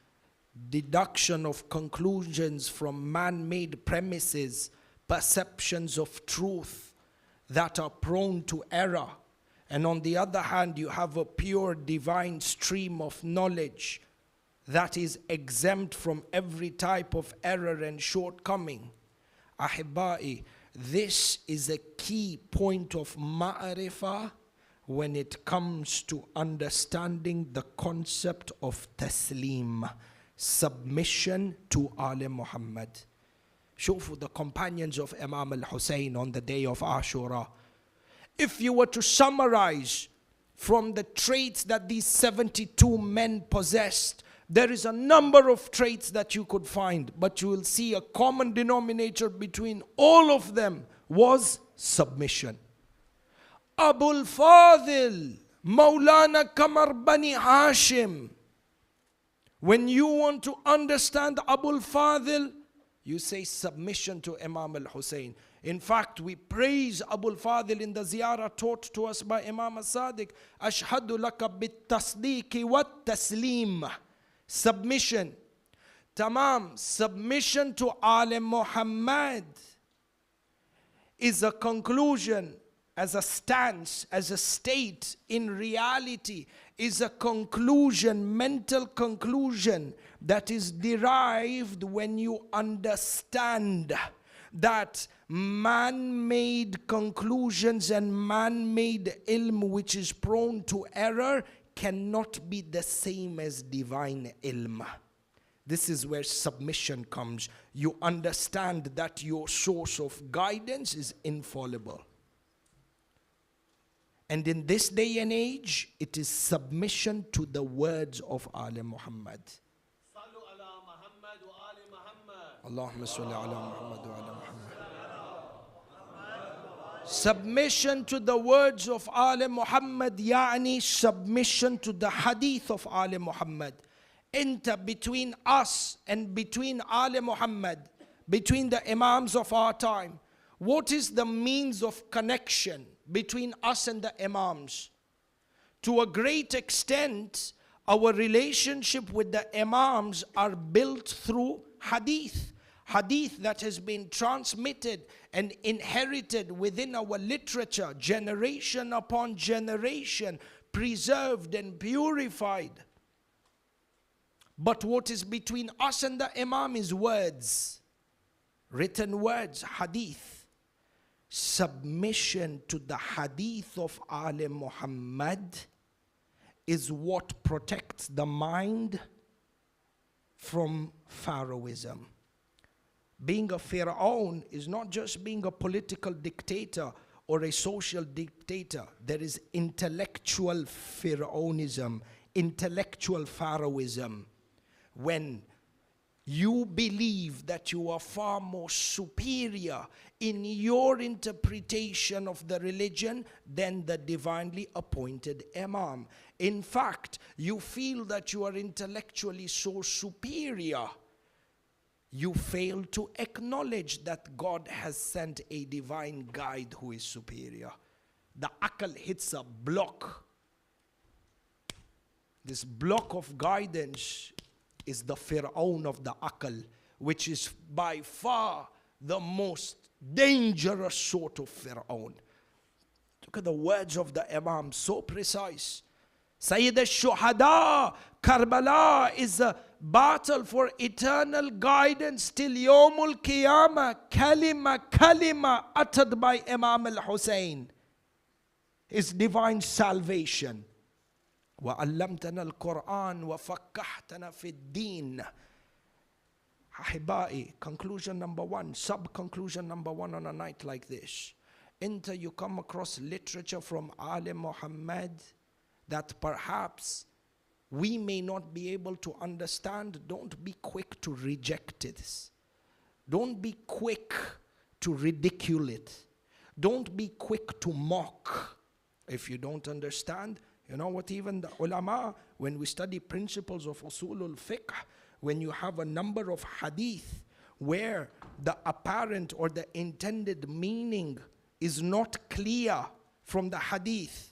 deduction of conclusions from man-made premises, perceptions of truth that are prone to error. And on the other hand, you have a pure divine stream of knowledge that is exempt from every type of error and shortcoming. Ahibai, this is a key point of ma'arifah when it comes to understanding the concept of taslim, submission to Ali Muhammad. Shufu, the companions of Imam al-Hussein on the day of Ashurah. If you were to summarize from the traits that these 72 men possessed, there is a number of traits that you could find, but you will see a common denominator between all of them was submission. Abul Fadil, Maulana Kamar Bani Hashim, When you want to understand Abul Fadil, you say submission to Imam al-Hussein. In fact, we praise Abul Fadil in the ziyarah taught to us by Imam al-Sadiq. Ashhadu laka bit-tasdiqi wat-taslim. Submission. Tamam. Submission to Ali Muhammad is a conclusion, as a stance, as a state, in reality, is a conclusion, mental conclusion, that is derived when you understand that man-made conclusions and man-made ilm which is prone to error cannot be the same as divine ilm. This is where submission comes. You understand that your source of guidance is infallible. And in this day and age, it is submission to the words of Ali Muhammad. Allahumma salli ala Muhammad wa ala Muhammad. Submission to the words of Ali Muhammad, yani submission to the hadith of Ali Muhammad. Enter between us and between Ali Muhammad, between the Imams of our time. What is the means of connection between us and the Imams? To a great extent, our relationship with the Imams are built through hadith. Hadith that has been transmitted and inherited within our literature, generation upon generation, preserved and purified. But what is between us and the Imam is words, written words, hadith. Submission to the hadith of Ali Muhammad is what protects the mind from Pharaohism. Being a Fir'aun is not just being a political dictator or a social dictator. There is intellectual Fir'aunism, intellectual Pharaohism. When you believe that you are far more superior in your interpretation of the religion than the divinely appointed Imam. In fact, you feel that you are intellectually so superior, you fail to acknowledge that God has sent a divine guide who is superior. The akal hits a block. This block of guidance is the Fir'aun of the akal, which is by far the most dangerous sort of Fir'aun. Look at the words of the Imam, so precise. Sayyid al-Shuhada, Karbala is a battle for eternal guidance till Yawmul Qiyamah, kalima uttered by Imam al-Hussein. His divine salvation. وَعَلَّمْتَنَا الْقُرْآنَ وَفَقَّحْتَنَا فِي الدِّينِ. Ahibai, conclusion number one, sub-conclusion number one on a night like this. Enter, you come across literature from Ali Muhammad that perhaps we may not be able to understand. Don't be quick to reject it. Don't be quick to ridicule it. Don't be quick to mock. If you don't understand, you know what, even the ulama, when we study principles of usulul fiqh, when you have a number of hadith where the apparent or the intended meaning is not clear from the hadith,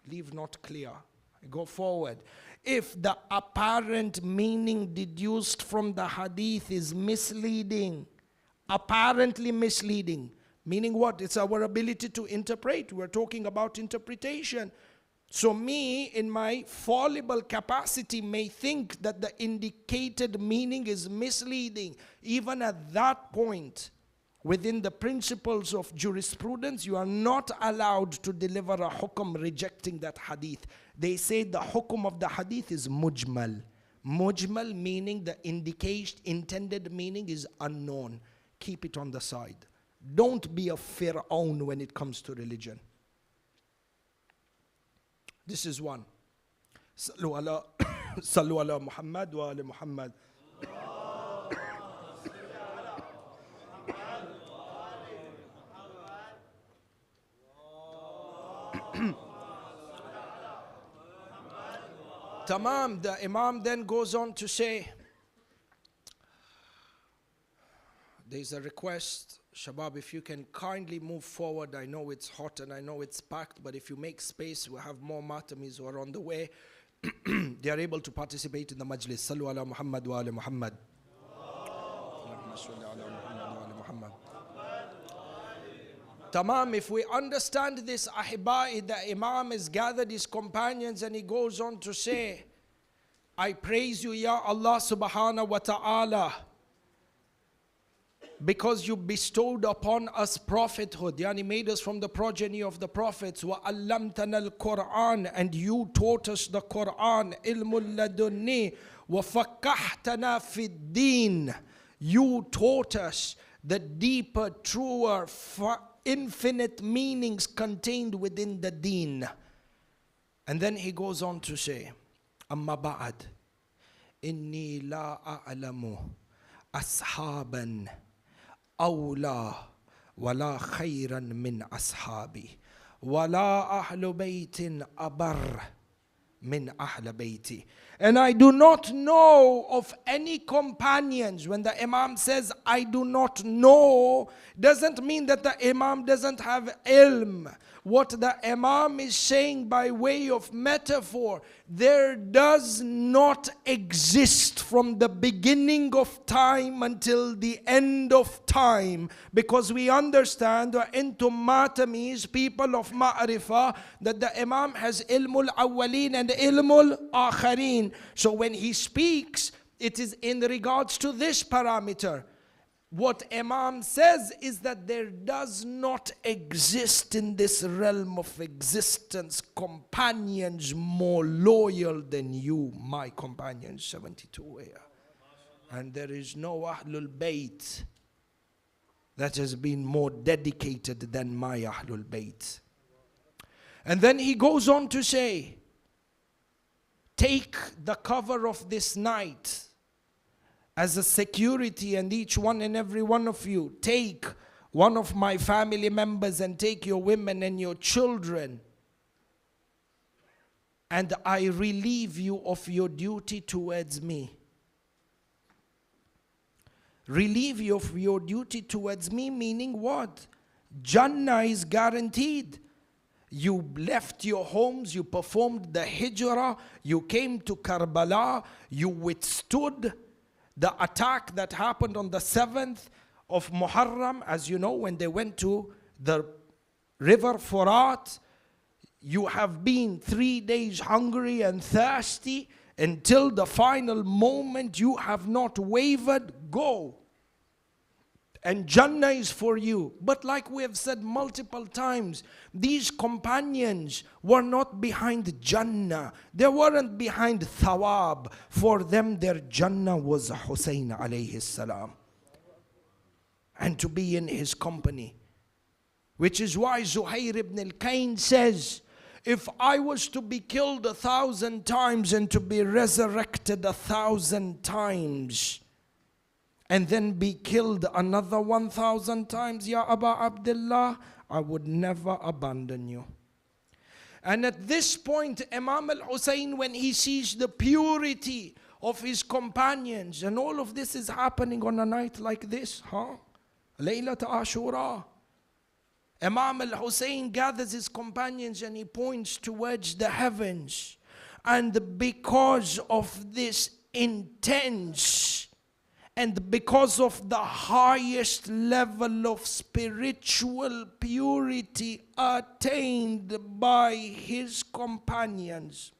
leave not clear, go forward. If the apparent meaning deduced from the hadith is misleading, apparently misleading, meaning what? It's our ability to interpret. We're talking about interpretation. So me, in my fallible capacity, may think that the indicated meaning is misleading. Even at that point, within the principles of jurisprudence, you are not allowed to deliver a hukum rejecting that hadith. They say the hukum of the hadith is mujmal. Mujmal meaning the intended meaning is unknown. Keep it on the side. Don't be a Fir'aun when it comes to religion. This is one. Sallu ala Muhammad wa ala Muhammad. Tamam, the Imam then goes on to say, there's a request, Shabab, if you can kindly move forward. I know it's hot and I know it's packed, but if you make space, we'll have more matamis who are on the way. They are able to participate in the majlis. Sallu ala Muhammad wa ala Muhammad. Tamam, if we understand this, Ahibai, the Imam has gathered his companions and he goes on to say, I praise you, Ya Allah subhanahu wa ta'ala, because you bestowed upon us prophethood, yani made us from the progeny of the prophets, wa allamtana al-Quran, and you taught us the Quran, ilmul ladunni, wa fakkahtana fid din, you taught us the deeper, truer, infinite meanings contained within the deen. And then he goes on to say, Amma ba'ad, inni la a'lamu ashaban awla wala khayran min ashabi wala ahlu baytin abar min ahla bayti. And I do not know of any companions. When the Imam says, I do not know, doesn't mean that the Imam doesn't have ilm. What the Imam is saying by way of metaphor, there does not exist from the beginning of time until the end of time. Because we understand, into matamis, people of ma'rifah, that the Imam has ilmul awwaleen and ilmul akhareen. So when he speaks, it is in regards to this parameter. What Imam says is that there does not exist in this realm of existence companions more loyal than you, my companions, 72 here. And there is no Ahlul Bayt that has been more dedicated than my Ahlul Bayt. And then he goes on to say, take the cover of this night as a security, and each one and every one of you take one of my family members and take your women and your children, and I relieve you of your duty towards me. Relieve you of your duty towards me, meaning what? Jannah is guaranteed. You left your homes, you performed the hijrah, you came to Karbala, you withstood the attack that happened on the 7th of Muharram, as you know, when they went to the river Furat. You have been 3 days hungry and thirsty until the final moment. You have not wavered. Go. And Jannah is for you. But like we have said multiple times, these companions were not behind Jannah. They weren't behind Thawab. For them, their Jannah was Hussein alayhi salam. And to be in his company. Which is why Zuhair ibn al-Kain says, if I was to be killed 1,000 times and to be resurrected 1,000 times, and then be killed another 1,000 times, Ya Aba Abdullah, I would never abandon you. And at this point, Imam al-Hussein, when he sees the purity of his companions, and all of this is happening on a night like this, Laylat Ashurah. Imam al-Hussein gathers his companions and he points towards the heavens. And because of this intense, and because of the highest level of spiritual purity attained by his companions,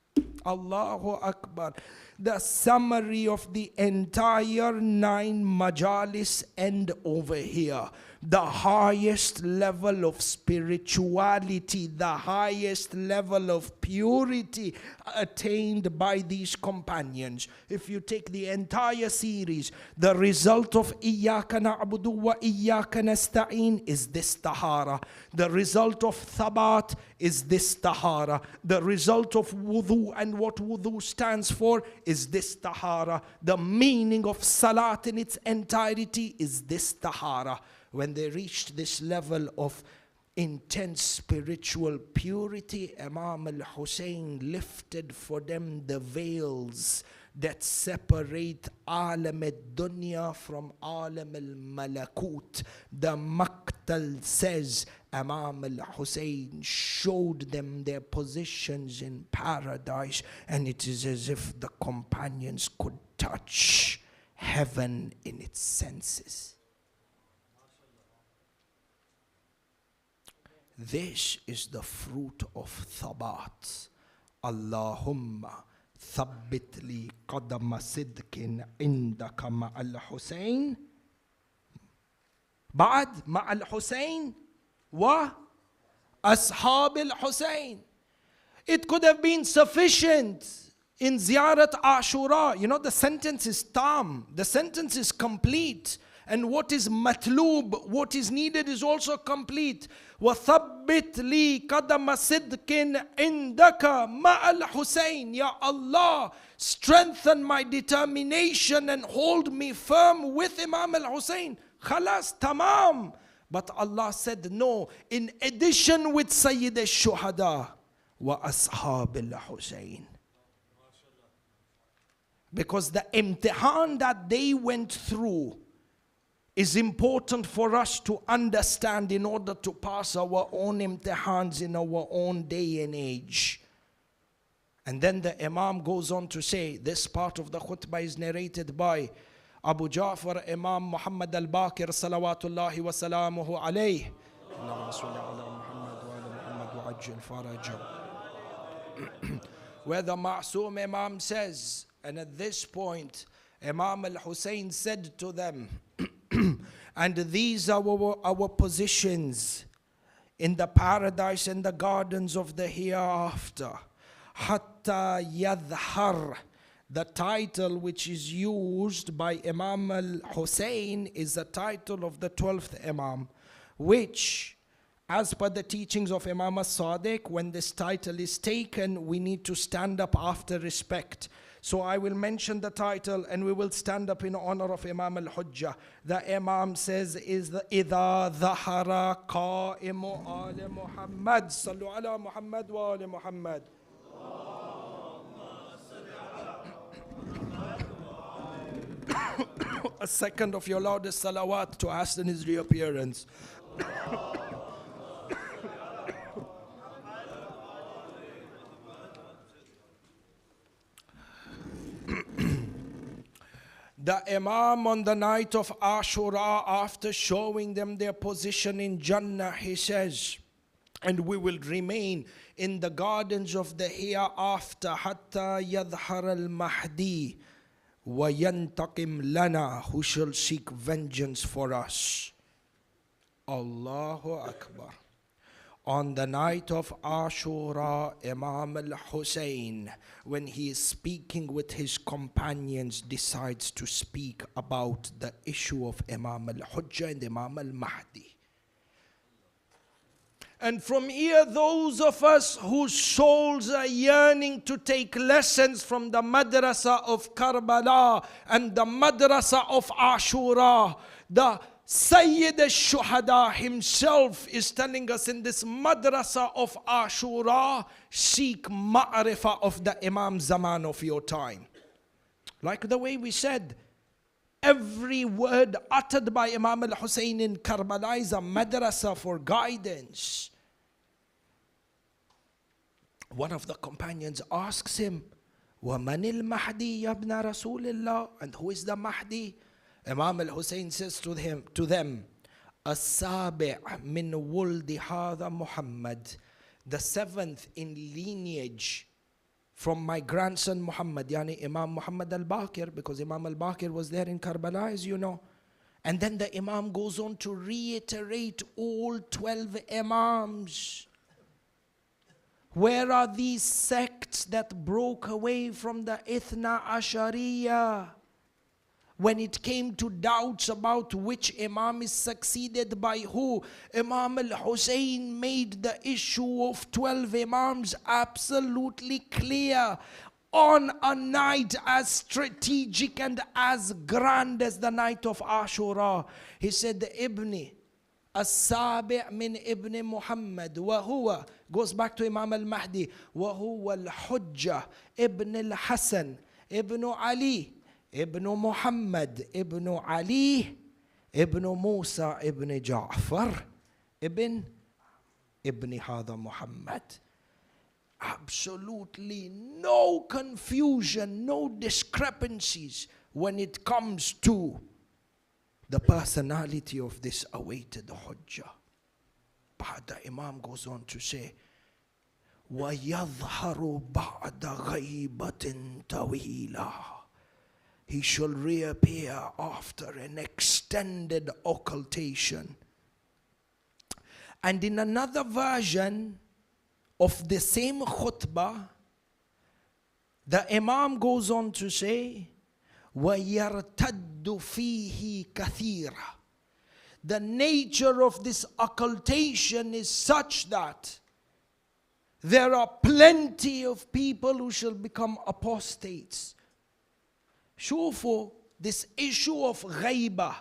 Allahu Akbar, the summary of the entire 9 majalis end over here. The highest level of spirituality, the highest level of purity attained by these companions. If you take the entire series, the result of Iyyaka na'budu wa Iyyaka nasta'in is this tahara. The result of thabat is this tahara. The result of wudu and what wudu stands for is this tahara. The meaning of salat in its entirety is this tahara. When they reached this level of intense spiritual purity, Imam al-Hussein lifted for them the veils that separate Alam al-Dunya from Alam al-Malakut. The Maqtal says Imam al-Hussein showed them their positions in paradise, and it is as if the companions could touch heaven in its senses. This is the fruit of thabat. Allahumma thabbit li qadama sidkin indaka ma'al Hussein. Ba'ad ma'al Hussein wa ashab al-Hussein. It could have been sufficient in ziyarat Ashurah. You know, the sentence is tam, the sentence is complete. And what is matloob, what is needed is also complete. وَثَبِّتْ لِي قَدَمَ صِدْقٍ عِنْدَكَ مَعَ الْحُسَيْنِ. Ya Allah, strengthen my determination and hold me firm with Imam al-Hussein. Khalas, tamam. But Allah said no, in addition with Sayyid al-Shuhada wa ashab al-Hussein. Because the imtihan that they went through is important for us to understand in order to pass our own imtihans in our own day and age. And then the Imam goes on to say, this part of the khutbah is narrated by Abu Ja'far Imam Muhammad al-Baqir salawatullahi wa salamuhu alayhi. Allahumma salli ala Muhammad wa ala Muhammad wa ajil farajah. Where the Ma'soom Imam says, and at this point Imam al-Hussein said to them, and these are our positions in the paradise and the gardens of the hereafter. Hatta yadhhar. The title which is used by Imam al-Hussein is the title of the 12th Imam, which, as per the teachings of Imam al-Sadiq, when this title is taken, we need to stand up after respect. So I will mention the title and we will stand up in honor of Imam al-Hujjah. The Imam says, is the إِذَا ظَهَرَ قَائِمُ آلِ Muhammad. Sallu ala Muhammad wa ali Muhammad. A second of your loudest salawat to hasten his reappearance. The Imam on the night of Ashurah, after showing them their position in Jannah, he says, and we will remain in the gardens of the hereafter hatta yadhhar al-Mahdi wa yantaqim lana, who shall seek vengeance for us. Allahu Akbar. On the night of Ashura, Imam al-Hussein, when he is speaking with his companions, decides to speak about the issue of Imam al-Hujjah and Imam al-Mahdi. And from here, those of us whose souls are yearning to take lessons from the madrasa of Karbala and the madrasa of Ashura, the Sayyid al-Shuhada himself is telling us in this madrasa of Ashura, seek ma'rifah of the Imam Zaman of your time. Like the way we said, every word uttered by Imam al-Hussein in Karbala is a madrasa for guidance. One of the companions asks him, وَمَنِ الْمَحْدِي يَا ابْنَ رَسُولِ اللَّهِ? And who is the Mahdi? Imam al-Hussein says to them, السابع من ولد هذا Muhammad, the seventh in lineage from my grandson Muhammad, yani Imam Muhammad al-Baqir, because Imam al-Baqir was there in Karbala, as you know. And then the Imam goes on to reiterate all 12 Imams. Where are these sects that broke away from the Ithna Ashariya? When it came to doubts about which Imam is succeeded by who, Imam al-Hussein made the issue of 12 Imams absolutely clear on a night as strategic and as grand as the night of Ashura. He said, Ibni, السابع من ابن محمد وهو goes back to Imam al-Mahdi وهو الحجة ابن الحسن ابن علي ابن محمد ابن علي ابن موسى ابن جعفر ابن هذا محمد. Absolutely no confusion, no discrepancies when it comes to the personality of this awaited Hujjah. But the Imam goes on to say, وَيَظْهَرُ بَعْدَ غَيْبَةٍ طَوِيلًا. He shall reappear after an extended occultation. And in another version of the same khutbah, the Imam goes on to say, وَيَرْتَدُّ فِيهِ كَثِيرًا. The nature of this occultation is such that there are plenty of people who shall become apostates. Shufu, this issue of ghaibah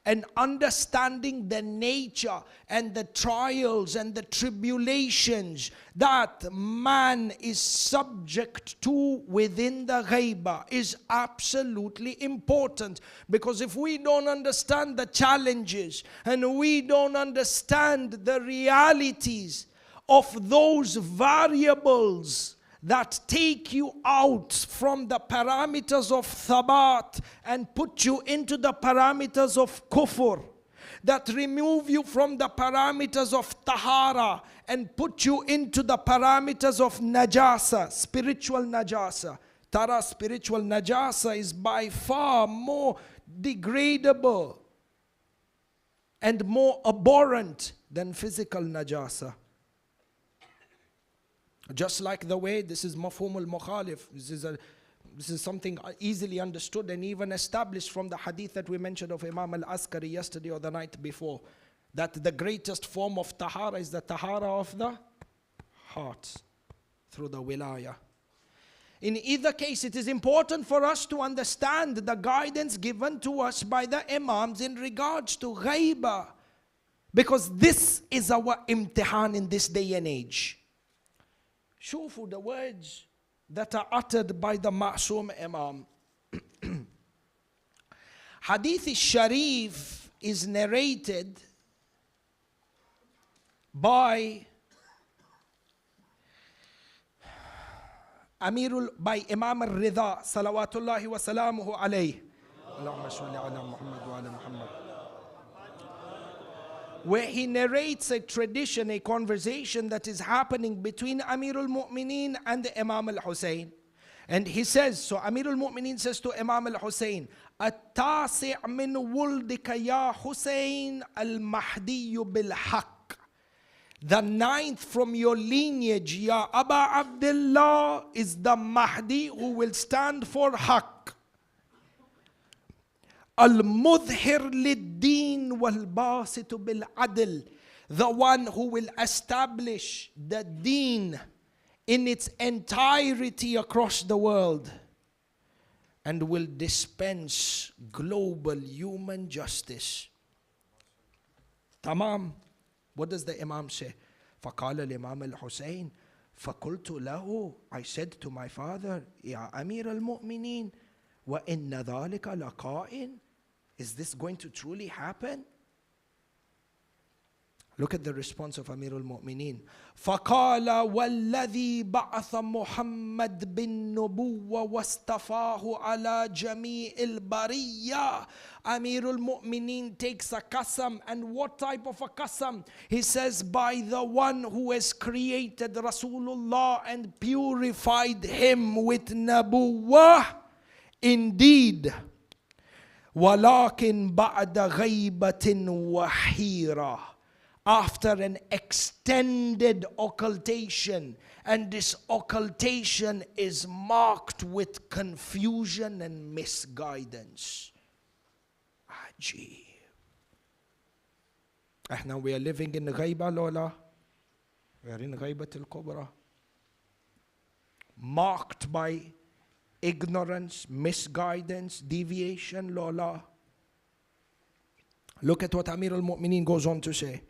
and understanding the nature and the trials and the tribulations that man is subject to within the ghaibah is absolutely important. Because if we don't understand the challenges and we don't understand the realities of those variables that take you out from the parameters of thabat and put you into the parameters of kufr, that remove you from the parameters of tahara and put you into the parameters of najasa, spiritual najasa. Tara, spiritual najasa is by far more degradable and more abhorrent than physical najasa. Just like the way, this is mafhum al-mukhalif, this is something easily understood and even established from the hadith that we mentioned of Imam al-Asghari yesterday or the night before, that the greatest form of tahara is the tahara of the heart through the wilaya. In either case, it is important for us to understand the guidance given to us by the Imams in regards to ghaibah, because this is our imtihan in this day and age. Shufu, the words that are uttered by the Ma'soom Imam. Hadith Sharif is narrated by by Imam al-Ridha, salawatullahi wa salamuhu alayhi. Allahumma salli ala Muhammad wa ala Muhammad. Where he narrates a tradition, a conversation that is happening between Amirul Mu'mineen and the Imam al-Hussein. And he says, so Amirul Mu'mineen says to Imam al-Hussein, التاسع من ولدك يا حسين المهدي بالحق. The ninth from your lineage, Ya Aba Abdullah, is the Mahdi who will stand for Haqq. Al-Mudhir lid-Din wal-Basitu bil-Adl. The one who will establish the Deen in its entirety across the world and will dispense global human justice. Tamam. What does the Imam say? فَقَالَ الْإِمَامُ الْحُسَيْنِ فَقُلْتُ لَهُ, I said to my father, يَا أَمِيرَ الْمُؤْمِنِينَ وَإِنَّ ذَلِكَ لَقَائِنْ. Is this going to truly happen? Look at the response of Amir al-Mu'mineen. فَقَالَ وَالَّذِي بَعَثَ مُحَمَّدْ بِالنُّبُوَّةِ وَاسْتَفَاهُ عَلَى جَمِيعِ الْبَرِيَّةِ. Amir al-Mu'mineen takes a qasam. And what type of a qasam? He says, by the one who has created Rasulullah and purified him with nabuwwah. Indeed, وَلَكِنْ بَعْدَ غَيْبَةٍ وَحِيرَةٍ. After an extended occultation, and this occultation is marked with confusion and misguidance. Ajib. Now we are living in Ghaiba Lola. We are in Ghaibat al-Kubra. Marked by ignorance, misguidance, deviation, Lola. Look at what Amir al-Mu'mineen goes on to say.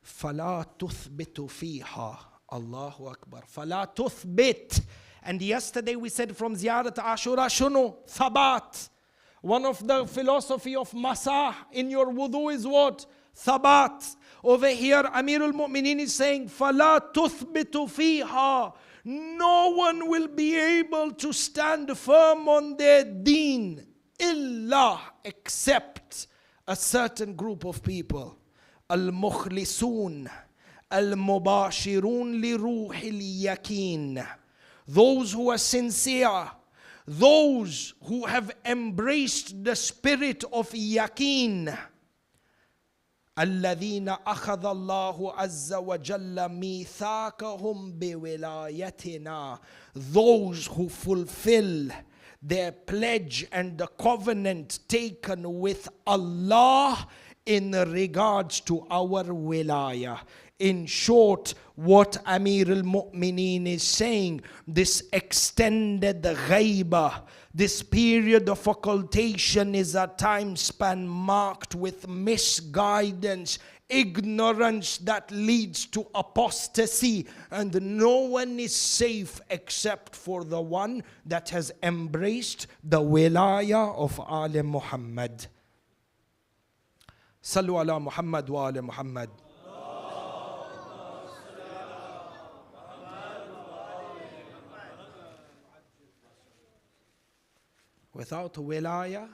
فَلَا تُثْبِتُ فِيهَا Allahu Akbar. فَلَا تُثْبِت. And yesterday we said from Ziyarat Ashurah, Shunu, Thabat. One of the philosophy of Masah in your wudu is what? Thabat. Over here, Amir al-Mu'mineen is saying, فَلَا تُثْبِتُ فِيهَا. No one will be able to stand firm on their deen, illa, except a certain group of people. Al-Mukhlisun, Al-Mubashirun li Ruhil Yakin. Those who are sincere, those who have embraced the spirit of Yaqeen. الذين أخذ الله عز وجل ميثاقهم بولايتنا. Those who fulfill their pledge and the covenant taken with Allah in regards to our wilaya. In short, what Amir al-Mu'mineen is saying, this extended ghaiba, this period of occultation is a time span marked with misguidance, ignorance that leads to apostasy, and no one is safe except for the one that has embraced the wilaya of Ali Muhammad. Sallu ala Muhammad wa ali Muhammad. Without wilaya,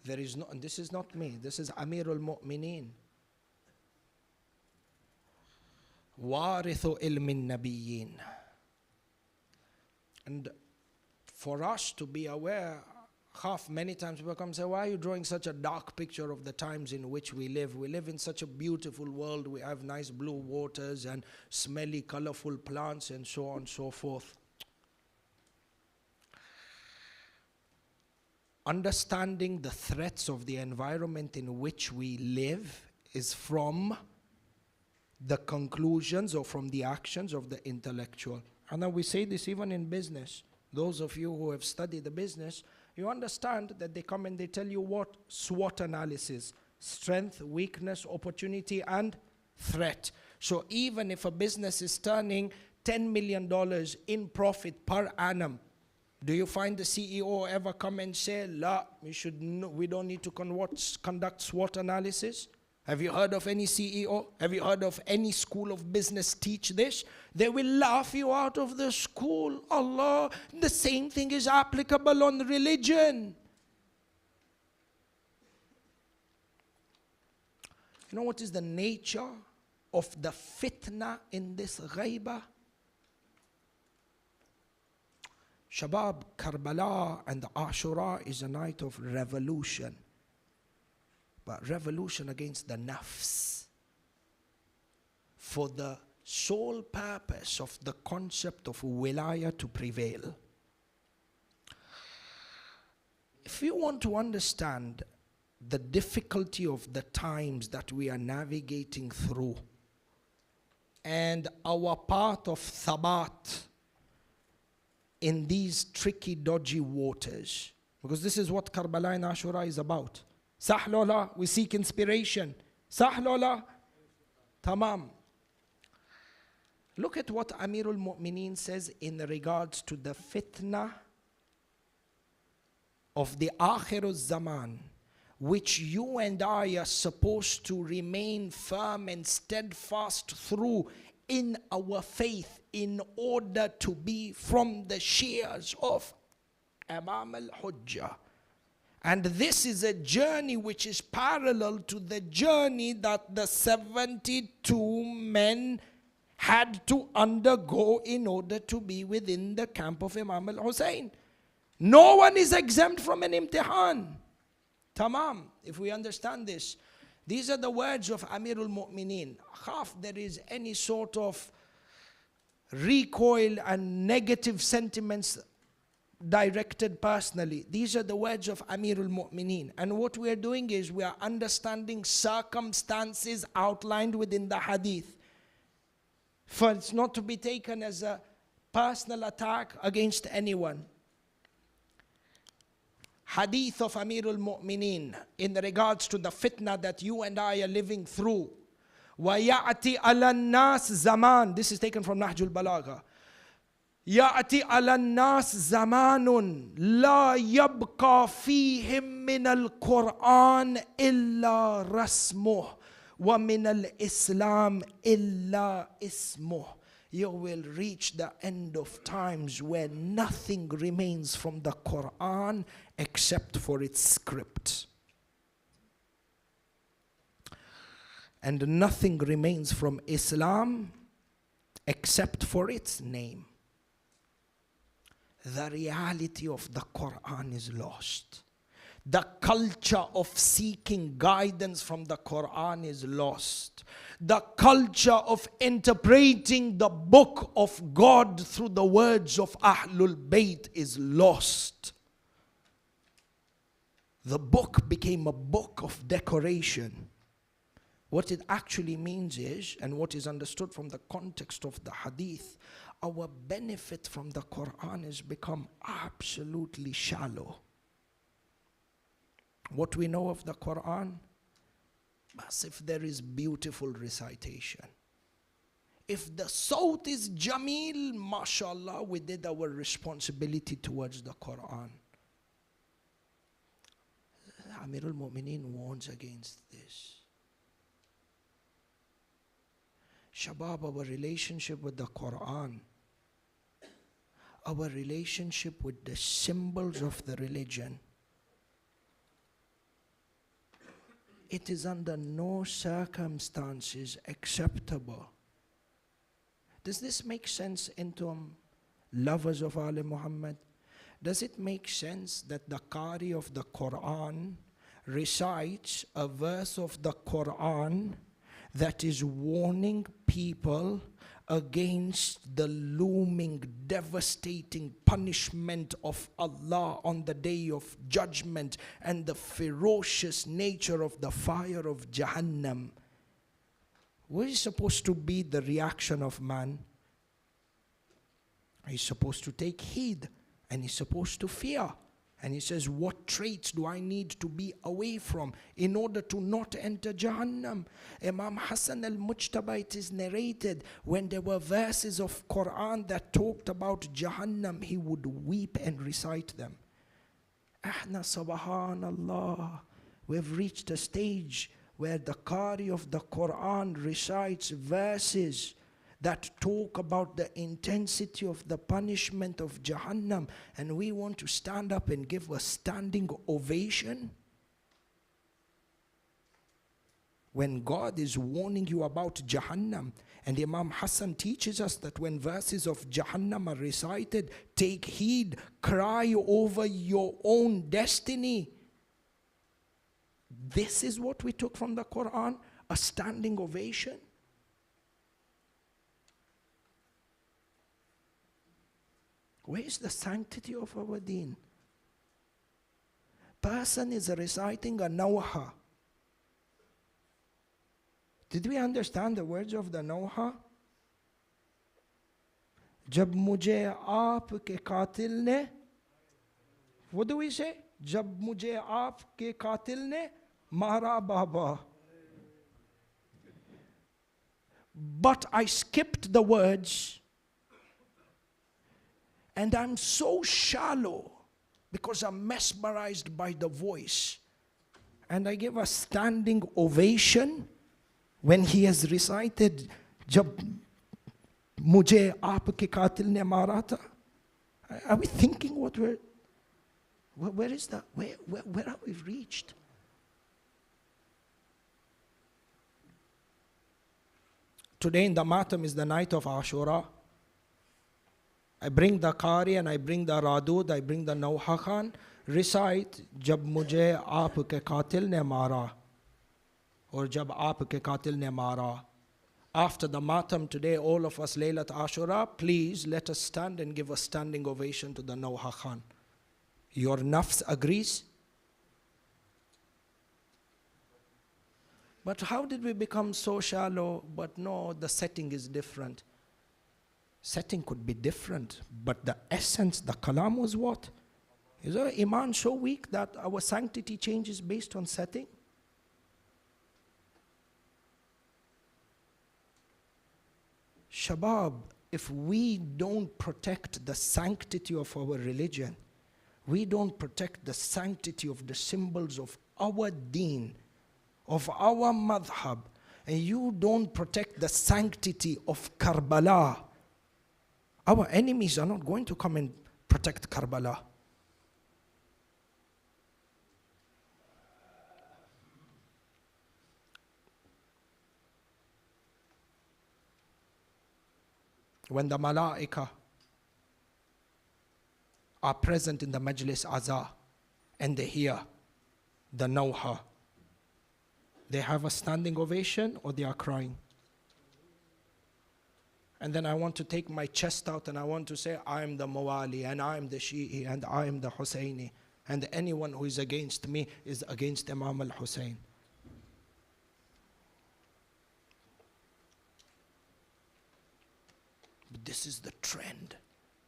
there is no, and this is not me, this is Amir al-Mu'mineen. Warithu ilmin nabiyyin. And for us to be aware, many times people come and say, why are you drawing such a dark picture of the times in which we live? We live in such a beautiful world. We have nice blue waters and smelly, colorful plants and so on and so forth. Understanding the threats of the environment in which we live is from the conclusions or from the actions of the intellectual. And then we say this even in business. Those of you who have studied the business, you understand that they come and they tell you what? SWOT analysis. Strength, weakness, opportunity, and threat. So even if a business is turning $10 million in profit per annum, do you find the CEO ever come and say, La, we don't need to conduct SWOT analysis? Have you heard of any CEO? Have you heard of any school of business teach this? They will laugh you out of the school. Allah, the same thing is applicable on religion. You know what is the nature of the fitna in this ghaiba? Shabab, Karbala and Ashurah is a night of revolution. But revolution against the nafs. For the sole purpose of the concept of wilaya to prevail. If you want to understand the difficulty of the times that we are navigating through and our path of thabat in these tricky, dodgy waters, because this is what Karbala and Ashurah is about. Sahlola, we seek inspiration. Sahlola, tamam. Look at what Amir al-Mu'mineen says in regards to the fitna of the Akhir zaman, which you and I are supposed to remain firm and steadfast through in our faith in order to be from the shears of Imam al-Hujjah. And this is a journey which is parallel to the journey that the 72 men had to undergo in order to be within the camp of Imam al-Hussein. No one is exempt from an imtihan. Tamam, if we understand this. These are the words of Amir al-Mu'mineen. Half there is any sort of recoil and negative sentiments directed personally. These are the words of Amir al-Mu'mineen. And what we are doing is we are understanding circumstances outlined within the hadith. For it's not to be taken as a personal attack against anyone. hadith of Amirul Mu'mineen in regards to the fitna that you and I are living through. وَيَأْتِ عَلَى النَّاسِ زَمَانٌ. This is taken from Nahjul Balagha. يأتي على الناس زمان لا يبقى فيهم من القرآن إلا رسمه ومن الإسلام إلا اسمه. You will reach the end of times where nothing remains from the Quran except for its script. And nothing remains from Islam except for its name. The reality of the Quran is lost. The culture of seeking guidance from the Quran is lost. The culture of interpreting the book of God through the words of Ahlul Bayt is lost. The book became a book of decoration. What it actually means is, and what is understood from the context of the hadith, our benefit from the Quran has become absolutely shallow. What we know of the Quran, as if there is beautiful recitation. If the Sawt is Jameel, mashallah, we did our responsibility towards the Quran. Amirul Mu'mineen warns against this. Shabab, our relationship with the Quran, our relationship with the symbols of the religion, it is under no circumstances acceptable. Does this make sense into lovers of Ali Muhammad? Does it make sense that the Qari of the Quran recites a verse of the Quran that is warning people against the looming, devastating punishment of Allah on the day of judgment and the ferocious nature of the fire of Jahannam? What is supposed to be the reaction of man? He's supposed to take heed and he's supposed to fear. And he says, what traits do I need to be away from in order to not enter Jahannam? Imam Hassan al-Mujtaba, it is narrated, when there were verses of Quran that talked about Jahannam, he would weep and recite them. Ahna subhanallah. We've reached a stage where the Qari of the Quran recites verses that talk about the intensity of the punishment of Jahannam, and we want to stand up and give a standing ovation when God is warning you about Jahannam. And Imam Hassan teaches us that when verses of Jahannam are recited, take heed, cry over your own destiny. This is what we took from the Quran, a standing ovation. Where is the sanctity of our deen? Person is reciting a nawha. Did we understand the words of the nawha? Jab mujhe aap ke qatil ne, what do we say? Jab mujhe aap ke qatil ne mara baba. But I skipped the words. And I'm so shallow because I'm mesmerized by the voice. And I give a standing ovation when he has recited, Jab mujhe aapke qatil ne mara tha. Are we thinking where is that? Where have we reached? Today in the Matam is the night of Ashurah. I bring the Qari and I bring the Radud, I bring the Nawha Khan, recite Jab mujhe aapke qatil ne mara, or Jab aapke qatil ne mara. After the Matam today, all of us Laylat Ashura, please let us stand and give a standing ovation to the Nawha Khan. Your nafs agrees? But how did we become so shallow? But no, the setting is different. Setting could be different, but the essence, the kalam was what? Is our iman so weak that our sanctity changes based on setting? Shabab, if we don't protect the sanctity of our religion, we don't protect the sanctity of the symbols of our deen, of our madhab, and you don't protect the sanctity of Karbala, our enemies are not going to come and protect Karbala. When the malaika are present in the Majlis Azah and they hear the Nawha, they have a standing ovation or they are crying? And then I want to take my chest out and I want to say, I am the Mawali and I am the Shi'i and I am the Husayni, and anyone who is against me is against Imam al-Hussein. But this is the trend.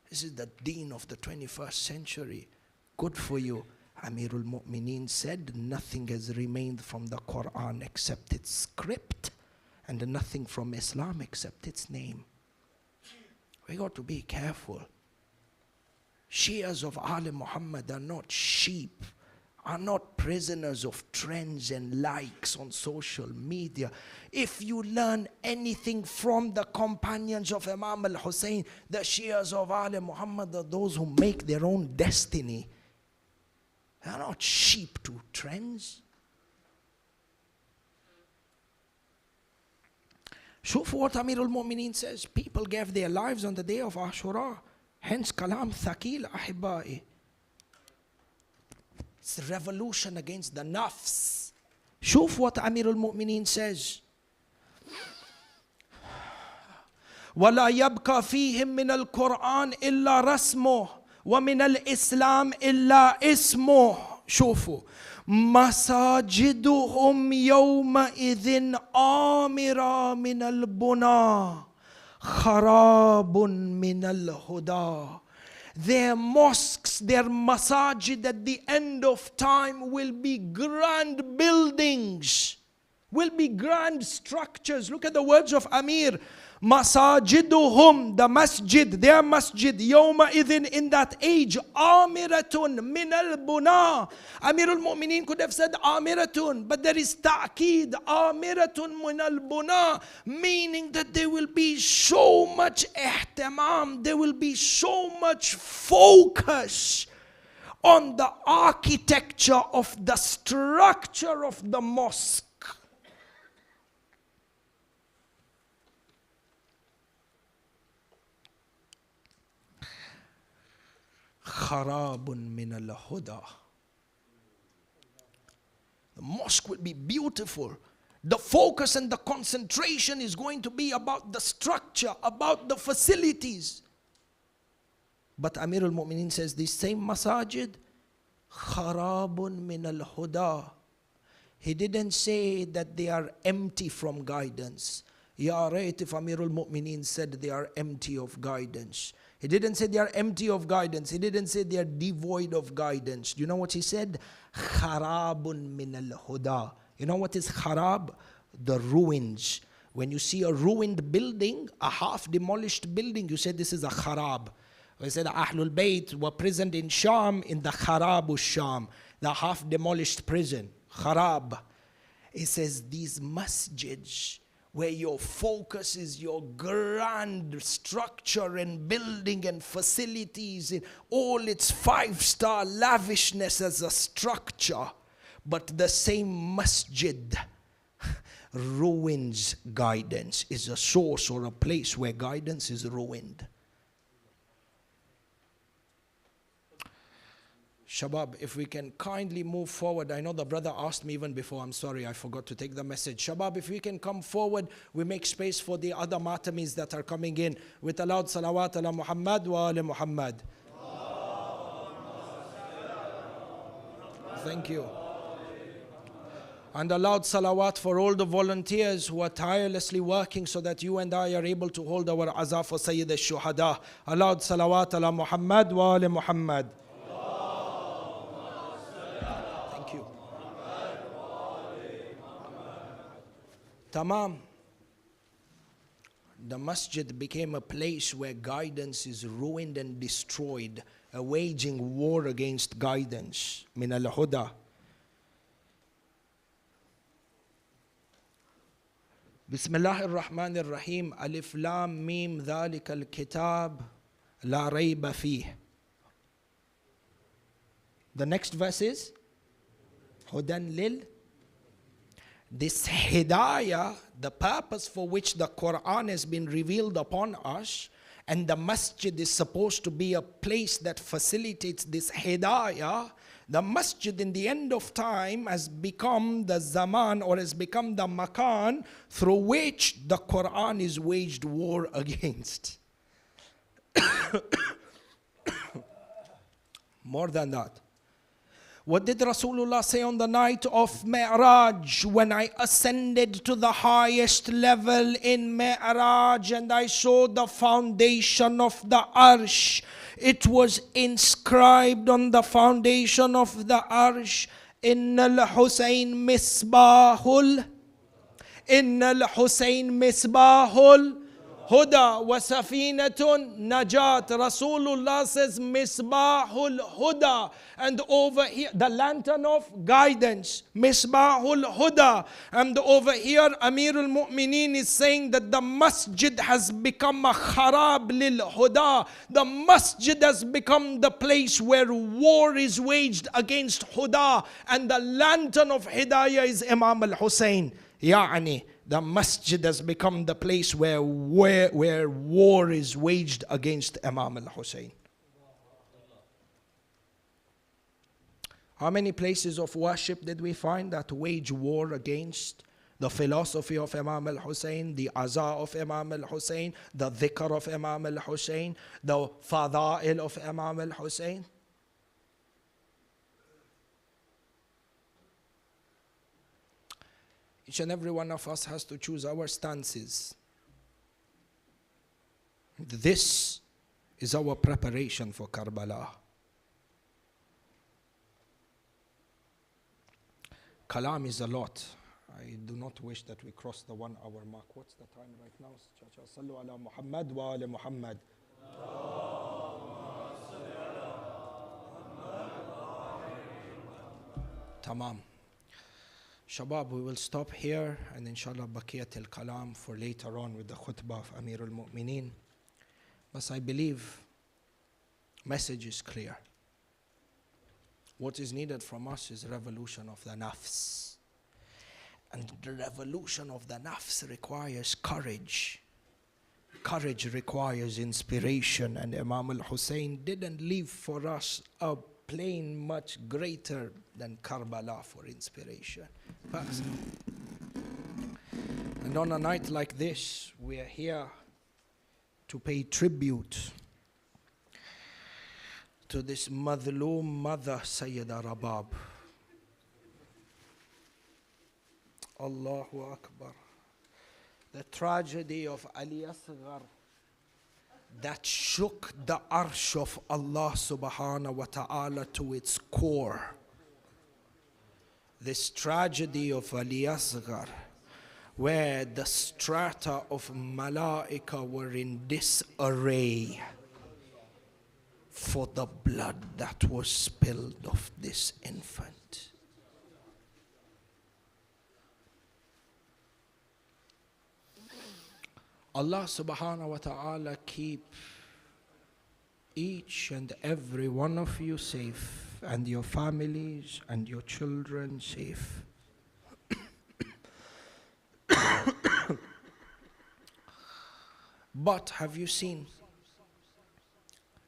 This is the deen of the 21st century. Good for you. Amirul Mu'mineen said, nothing has remained from the Quran except its script, and nothing from Islam except its name. We got to be careful. Shias of Ali Muhammad are not sheep, are not prisoners of trends and likes on social media. If you learn anything from the companions of Imam al-Hussein, the Shias of Ali Muhammad are those who make their own destiny. They are not sheep to trends. Shuf what Amirul Mu'mineen says. People gave their lives on the day of Ashurah. Hence kalam thaqil ahibba'i. It's a revolution against the nafs. Shuf what Amirul Mu'mineen says. وَلَا يَبْقَى فِيهِمْ مِنَ الْقُرْآنِ إِلَّا رَسْمُهُ وَمِنَ الْإِسْلَامِ إِلَّا إِسْمُهُ. شوفوا مساجدهم يومئذ آمرة من البنى خراب من الهدى. Their mosques, their masajid at the end of time will be grand buildings, will be grand structures. Look at the words of Amir. Masajiduhum, the masjid, their masjid, yawma idhin, in that age, amiratun min al-buna. Amirul Mu'mineen could have said amiratun, but there is ta'keed, amiratun min al-buna, meaning that there will be so much ihtimam, there will be so much focus on the architecture of the structure of the mosque. Kharabun min al-huda. The mosque will be beautiful. The focus and the concentration is going to be about the structure, about the facilities. But Amirul Mu'mineen says this same masajid, kharabun min al-huda. He didn't say that they are empty from guidance. Ya right, if Amirul Mu'mineen said they are empty of guidance. He didn't say they are empty of guidance. He didn't say they are devoid of guidance. Do you know what he said? Kharabun min al-huda. You know what is kharab? The ruins. When you see a ruined building, a half-demolished building, you say this is a kharab. We said Ahlul Bayt were present in Sham, in the Kharabu Sham, the half-demolished prison. Kharab. He says these masjids, where your focus is your grand structure and building and facilities in all its 5-star lavishness as a structure, but the same masjid ruins guidance, is a source or a place where guidance is ruined. Shabab, if we can kindly move forward. I know the brother asked me even before. I'm sorry, I forgot to take the message. Shabab, if we can come forward, we make space for the other matamis that are coming in with a loud salawat ala Muhammad wa ala Muhammad. Thank you. And a loud salawat for all the volunteers who are tirelessly working so that you and I are able to hold our azah for Sayyid al-Shuhada. A loud salawat ala Muhammad wa ala Muhammad. Tamam. The masjid became a place where guidance is ruined and destroyed, a waging war against guidance. Min al-huda. Bismillah ar-Rahman ar-Rahim. Alif Lam Mim Dhalika al-Kitab La Rayba Fih. The next verse is Hudan Lil. This hidayah, the purpose for which the Quran has been revealed upon us, and the masjid is supposed to be a place that facilitates this hidayah. The masjid in the end of time has become the zaman, or has become the makan through which the Quran is waged war against. More than that. What did Rasulullah say on the night of Mi'raj? When I ascended to the highest level in Mi'raj and I saw the foundation of the Arsh, it was inscribed on the foundation of the Arsh, Innal Husayn Misbahul, Innal Husayn Misbahul Huda wa Safinatun Najat. Rasulullah says Misbahul Huda, and over here the lantern of guidance, Misbahul Huda. And over here Amirul Mu'mineen is saying that the masjid has become a kharab lil huda. The masjid has become the place where war is waged against huda, and the lantern of hidayah is Imam al-Hussein. Yani the masjid has become the place where war is waged against Imam al-Hussein. How many places of worship did we find that wage war against the philosophy of Imam al-Hussein, the aza of Imam al-Hussein, the dhikr of Imam al-Hussein, the fada'il of Imam al-Hussein? Each and every one of us has to choose our stances. This is our preparation for Karbala. Kalam is a lot. I do not wish that we cross the 1 hour mark. What's the time right now? Sallu ala Muhammad wa ala Muhammad. Tamam. Shabab, we will stop here, and inshallah Baqiyat al-Kalam for later on with the khutbah of Amir al-Mu'mineen. But I believe message is clear. What is needed from us is revolution of the nafs. And the revolution of the nafs requires courage. Courage requires inspiration, and Imam al-Hussein didn't leave for us a plane much greater than Karbala for inspiration. And on a night like this, we are here to pay tribute to this madhloom mother, Sayyida Rabab. Allahu Akbar. The tragedy of Ali Asghar that shook the arsh of Allah subhanahu wa ta'ala to its core. This tragedy of Ali Asghar, where the strata of malaika were in disarray for the blood that was spilled of this infant. Allah subhanahu wa ta'ala keep each and every one of you safe, and your families and your children safe. But have you seen,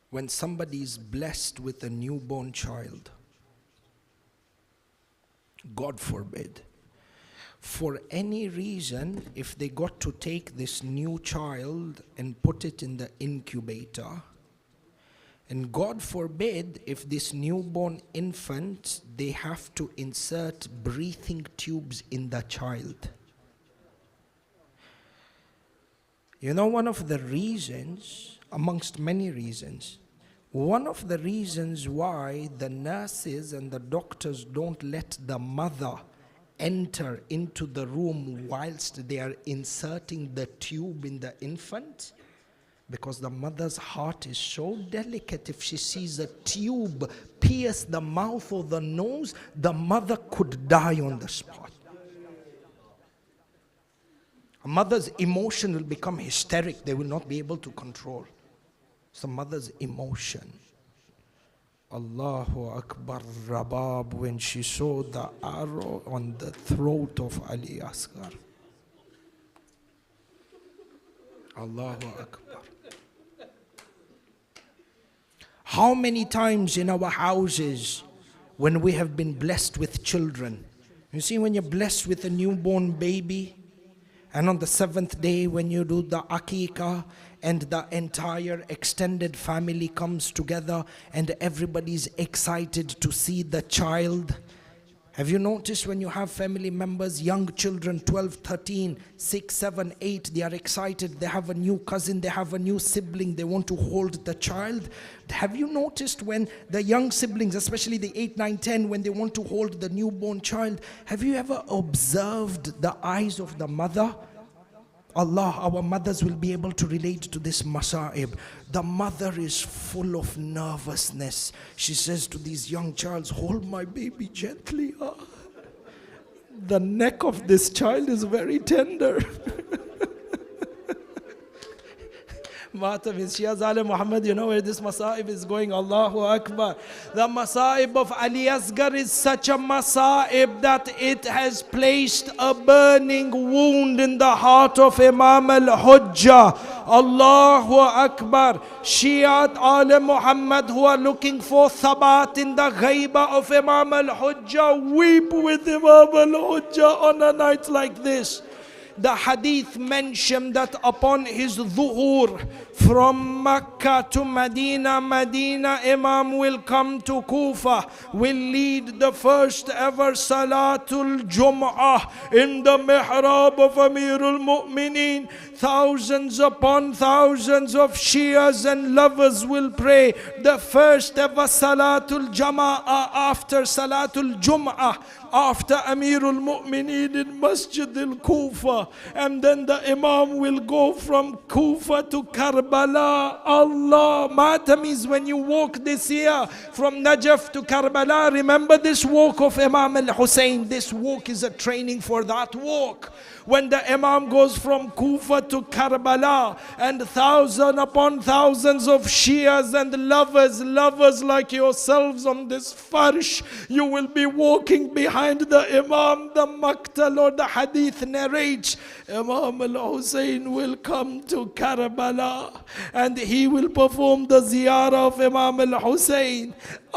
when somebody is blessed with a newborn child, God forbid, for any reason, if they got to take this new child and put it in the incubator, and God forbid, if this newborn infant, they have to insert breathing tubes in the child. You know, one of the reasons, amongst many reasons, one of the reasons why the nurses and the doctors don't let the mother enter into the room whilst they are inserting the tube in the infant? Because the mother's heart is so delicate. If she sees a tube pierce the mouth or the nose, the mother could die on the spot. A mother's emotion will become hysteric. They will not be able to control. It's the mother's emotion. Allahu Akbar. Rabab, when she saw the arrow on the throat of Ali Asghar. Allahu Akbar. How many times in our houses when we have been blessed with children, you see, when you're blessed with a newborn baby, and on the 7th day when you do the akikah and the entire extended family comes together and everybody's excited to see the child. Have you noticed when you have family members, young children, 12, 13, 6, 7, 8, they are excited, they have a new cousin, they have a new sibling, they want to hold the child. Have you noticed when the young siblings, especially the 8, 9, 10, when they want to hold the newborn child, have you ever observed the eyes of the mother? Allah, our mothers will be able to relate to this masa'ib. The mother is full of nervousness. She says to these young childs, hold my baby gently. The neck of this child is very tender. Matam is Shia Zalim Muhammad, you know where this masa'ib is going. Allahu Akbar. The masa'ib of Ali Asghar is such a masa'ib that it has placed a burning wound in the heart of Imam al-Hujjah. Allahu Akbar. Shiat Ali Muhammad who are looking for thabat in the ghaiba of Imam al-Hujjah weep with Imam al-Hujjah on a night like this. The hadith mentioned that upon his dhuhur from Mecca to Medina, Imam will come to Kufa, will lead the first ever Salatul Jum'ah in the mihrab of Amirul Mu'mineen. Thousands upon thousands of Shias and lovers will pray the first ever Salatul Jama'ah after Salatul Jum'ah, after Amirul Mu'mineen in Masjid al-Kufa. And then the Imam will go from Kufa to Karbala. Allah, Matam is when you walk this year from Najaf to Karbala, remember this walk of Imam al-Hussein. This walk is a training for that walk. When the Imam goes from Kufa to Karbala, and thousands upon thousands of Shias and lovers like yourselves on this farsh, you will be walking behind the Imam. The Maqtal or the Hadith narrates, Imam al-Hussein will come to Karbala and he will perform the ziyarah of Imam al-Hussein.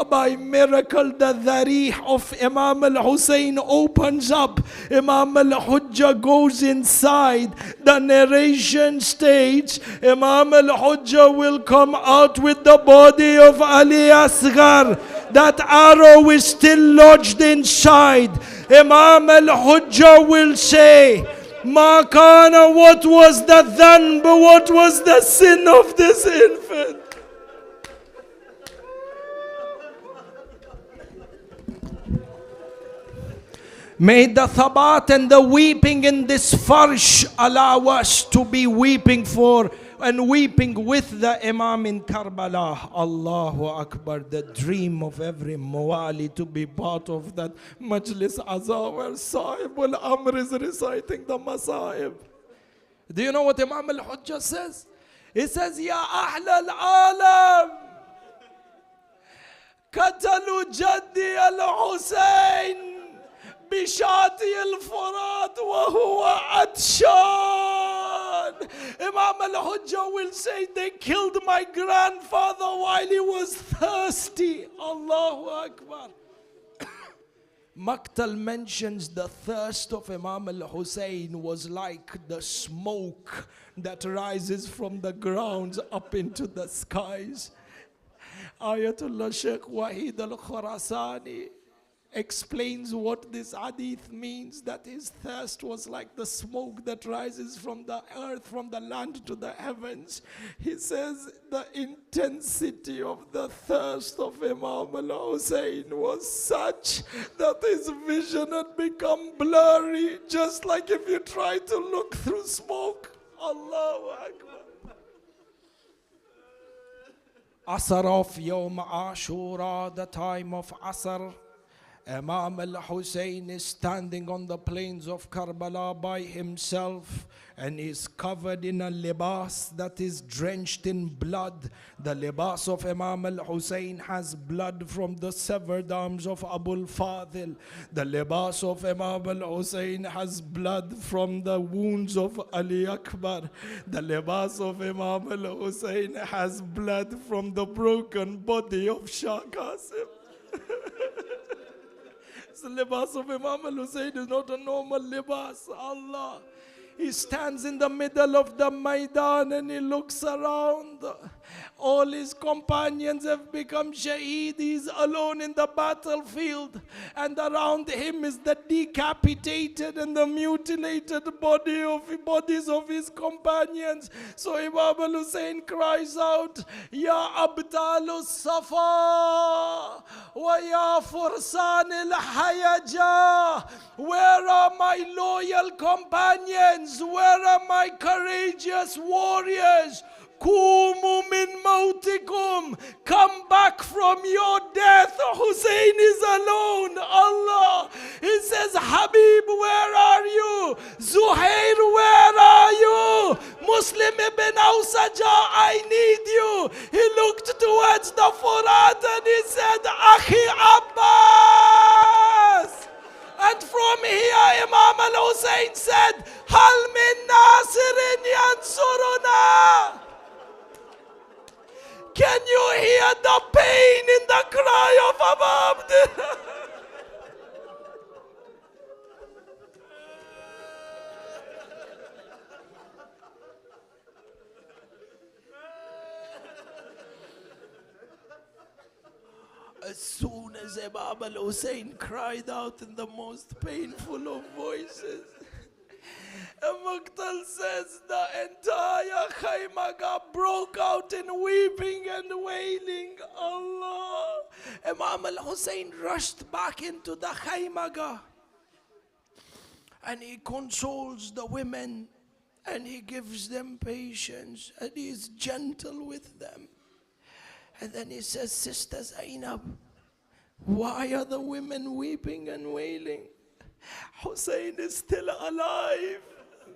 By miracle, the dharih of Imam al-Hussein opens up. Imam al-Hujjah goes inside. The narration states, Imam al-Hujjah will come out with the body of Ali Asghar. That arrow is still lodged inside. Imam al-Hujjah will say, Ma kana, what was the dhanb, what was the sin of this infant? May the thabat and the weeping in this farsh allow us to be weeping for and weeping with the Imam in Karbala. Allahu Akbar. The dream of every Mawali to be part of that Majlis Azza where Sahib al-Amr is reciting the Masa'ib. Do you know what Imam al-Hujjah says? He says, Ya Ahl al-Alam, Qatalu Jaddi al-Husayn Bishati al-Furat wa huwa atshan. Imam al-Hujjah will say, they killed my grandfather while he was thirsty. Allahu Akbar. Maqtal mentions the thirst of Imam al-Hussein was like the smoke that rises from the grounds up into the skies. Ayatollah Shaykh Wahid al-Khurasani, explains what this hadith means, that his thirst was like the smoke that rises from the earth, from the land to the heavens. He says the intensity of the thirst of Imam al-Hussein was such that his vision had become blurry, just like if you try to look through smoke. Allahu Akbar. Asr of Yawm Ashurah, the time of Asr. Imam al-Hussein is standing on the plains of Karbala by himself, and is covered in a libas that is drenched in blood. The libas of Imam al-Hussein has blood from the severed arms of Abu Fadil. The libas of Imam al-Hussein has blood from the wounds of Ali Akbar. The libas of Imam al-Hussein has blood from the broken body of Shah Qasim. The libas of Imam al-Hussein is not a normal libas. Allah. He stands in the middle of the Maidan and he looks around. All his companions have become shaheed. He's alone in the battlefield. And around him is the decapitated and the mutilated bodies of his companions. So Imam al-Hussein cries out, Ya Abdal al-Safa wa ya Fursan al-Hayaja. Where are my loyal companions? Where are my courageous warriors? Kumu min mautikum. Come back from your death. Hussein is alone. Allah. He says, Habib, where are you? Zuhair, where are you? Muslim ibn Awsaja, I need you. He looked towards the Furat and he said, Akhi Abbas. And from here, Imam al-Hussein said, Hal min nasirin yansuruna. Can you hear the pain in the cry of Abu Abdullah? As soon as Imam al-Hussein cried out in the most painful of voices, Muqtal says the entire Khaymaga broke out in weeping and wailing. Allah. Imam al-Hussein rushed back into the Khaymaga and he consoles the women and he gives them patience and he is gentle with them. And then he says, Sister Zainab, why are the women weeping and wailing? Hussein is still alive.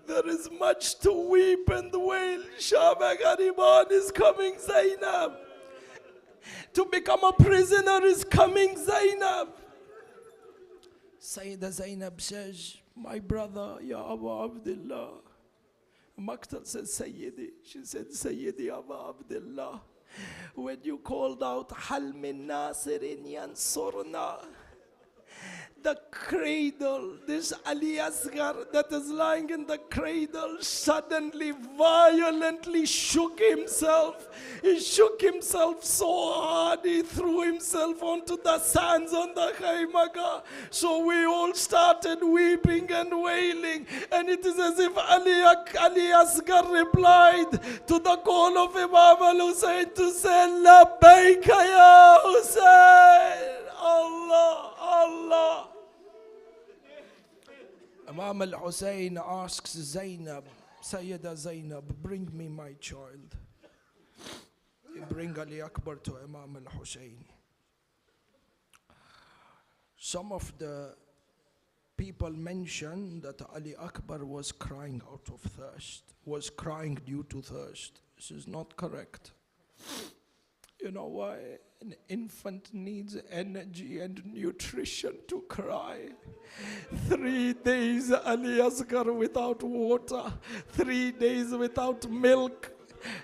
There is much to weep and wail. Shaba Gariban is coming, Zainab. To become a prisoner is coming, Zainab. Sayyidah Zainab says, my brother, Ya Abu Abdullah. Muqtal says, Sayyidi. She said, Sayyidi Abu Abdullah. When you called out, Hal min nasirin yansurna, the cradle, this Ali Asghar that is lying in the cradle suddenly violently shook himself. He shook himself so hard, he threw himself onto the sands on the Khaymaga. So we all started weeping and wailing. And it is as if Ali Asghar replied to the call of Imam al-Hussein to say, Labbaika ya Hussein. Allah, Allah. Imam al-Hussein asks Zainab, Sayyida Zainab, bring me my child. They bring Ali Akbar to Imam al-Hussein. Some of the people mention that Ali Akbar was crying out of thirst, was crying due to thirst. This is not correct. You know why? An infant needs energy and nutrition to cry. 3 days Ali Asghar without water, 3 days without milk.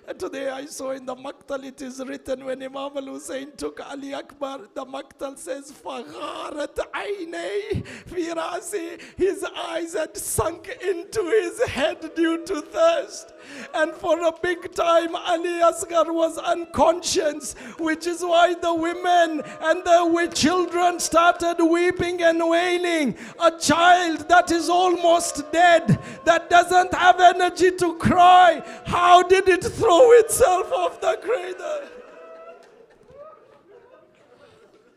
And today I saw in the Maqtal it is written when Imam al-Hussein took Ali Akbar, the Maqtal says, فَغَارَتْ عَيْنَيْهِ فِي رَأْسِهِ. His eyes had sunk into his head due to thirst. And for a big time Ali Asghar was unconscious, which is why the women and the children started weeping and wailing. A child that is almost dead, that doesn't have energy to cry, how did it throw itself off the cradle?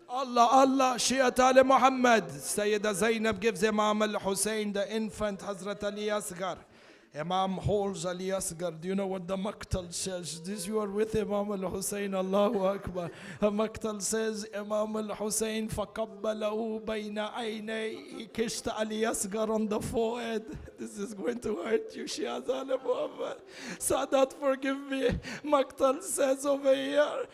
Allah, Allah, Shiat Ali Muhammad. Sayyida Zainab gives Imam al-Hussein, the infant Hazrat Ali Asghar. Imam holds Ali Asghar. Do you know what the Maqtal says? This you are with Imam al-Hussein, Allahu Akbar. The Maqtal says, Imam al-Hussein فَقَبَّلَهُ بَيْنَ عَيْنَيْهِ. He kissed Ali Asghar on the forehead. This is going to hurt you, Shia Ali Muhammad. Sadat, forgive me. Maqtal says over here,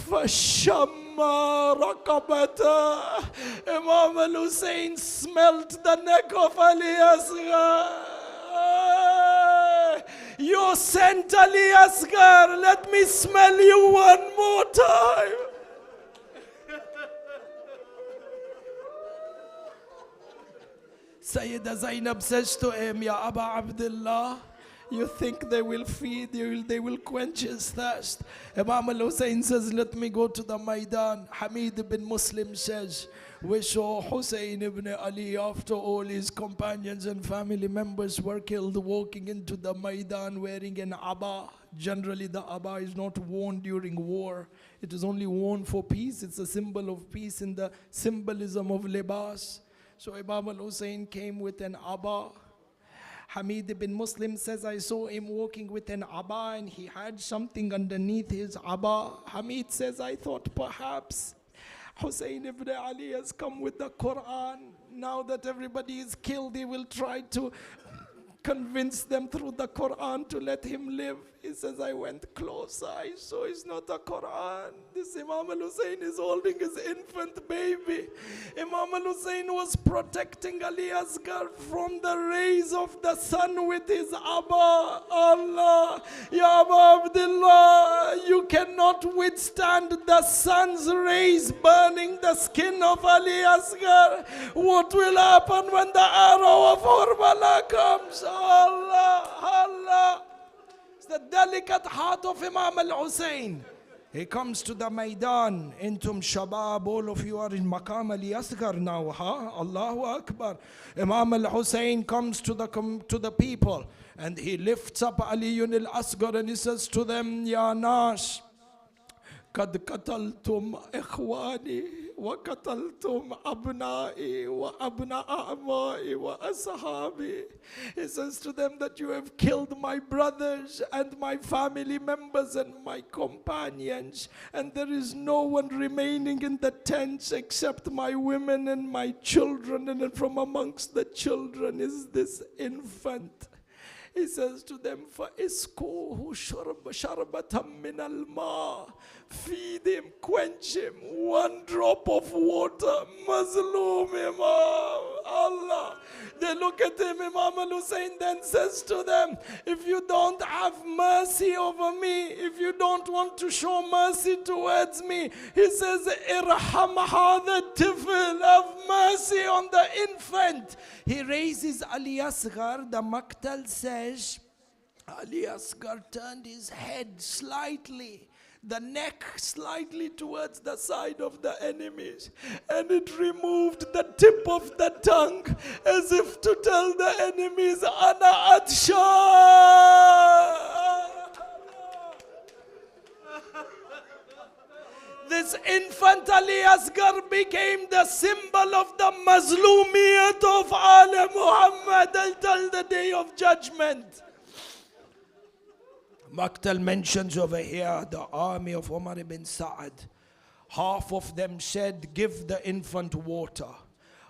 فَشَمَّا رَقَبَتَهُ. Imam al-Hussein smelt the neck of Ali Asghar. You sent Ali Asghar, let me smell you one more time. Sayyida Zainab says to him, Ya Aba Abdullah, you think they will feed you, they will quench his thirst. Imam al-Hussein says, let me go to the Maidan. Hamid ibn Muslim says, we saw Hussein ibn Ali after all his companions and family members were killed, walking into the Maidan wearing an abba. Generally the abba is not worn during war. It is only worn for peace. It's a symbol of peace in the symbolism of libas. So Imam al-Hussein came with an abba. Hamid ibn Muslim says, I saw him walking with an abba and he had something underneath his abba. Hamid says, I thought perhaps Hussein ibn Ali has come with the Quran. Now that everybody is killed, he will try to convince them through the Quran to let him live. He says, I went closer, I saw it's not a Quran. This Imam al-Hussein is holding his infant baby. Imam al-Hussein was protecting Ali Asghar from the rays of the sun with his Abba. Allah, Ya Aba Abdullah, you cannot withstand the sun's rays burning the skin of Ali Asghar. What will happen when the arrow of Karbala comes? Allah, Allah. The delicate heart of Imam al-Hussein. He comes to the Maidan. Intum Shabab, all of you are in Maqam Ali Asghar now, huh? Allahu Akbar. Imam al-Hussein comes to the people and he lifts up Ali al-Asghar and he says to them, Ya Nas, قد قتلتم إخواني وقتلتم أبنائي وأبناء أعمائي وأصحابي. He says to them that you have killed my brothers and my family members and my companions, and there is no one remaining in the tents except my women and my children, and from amongst the children is this infant. He says to them, فَإِسْكُوهُ شَرْبَةً مِّنَ الْمَاءِ. Feed him, quench him, one drop of water. Mazloom Imam, Allah. They look at him, Imam al-Hussein then says to them, if you don't have mercy over me, if you don't want to show mercy towards me, he says, Irham hadha tifl, have mercy on the infant. He raises Ali Asghar, the Maqtal says, Ali Asghar turned his head slightly, the neck slightly towards the side of the enemies, and it removed the tip of the tongue as if to tell the enemies, Ana Atsha. This infant Ali Asghar became the symbol of the Mazlumiyat of Ali Muhammad until the day of judgment. Maqtal mentions over here the army of Umar ibn Sa'ad. Half of them said, give the infant water.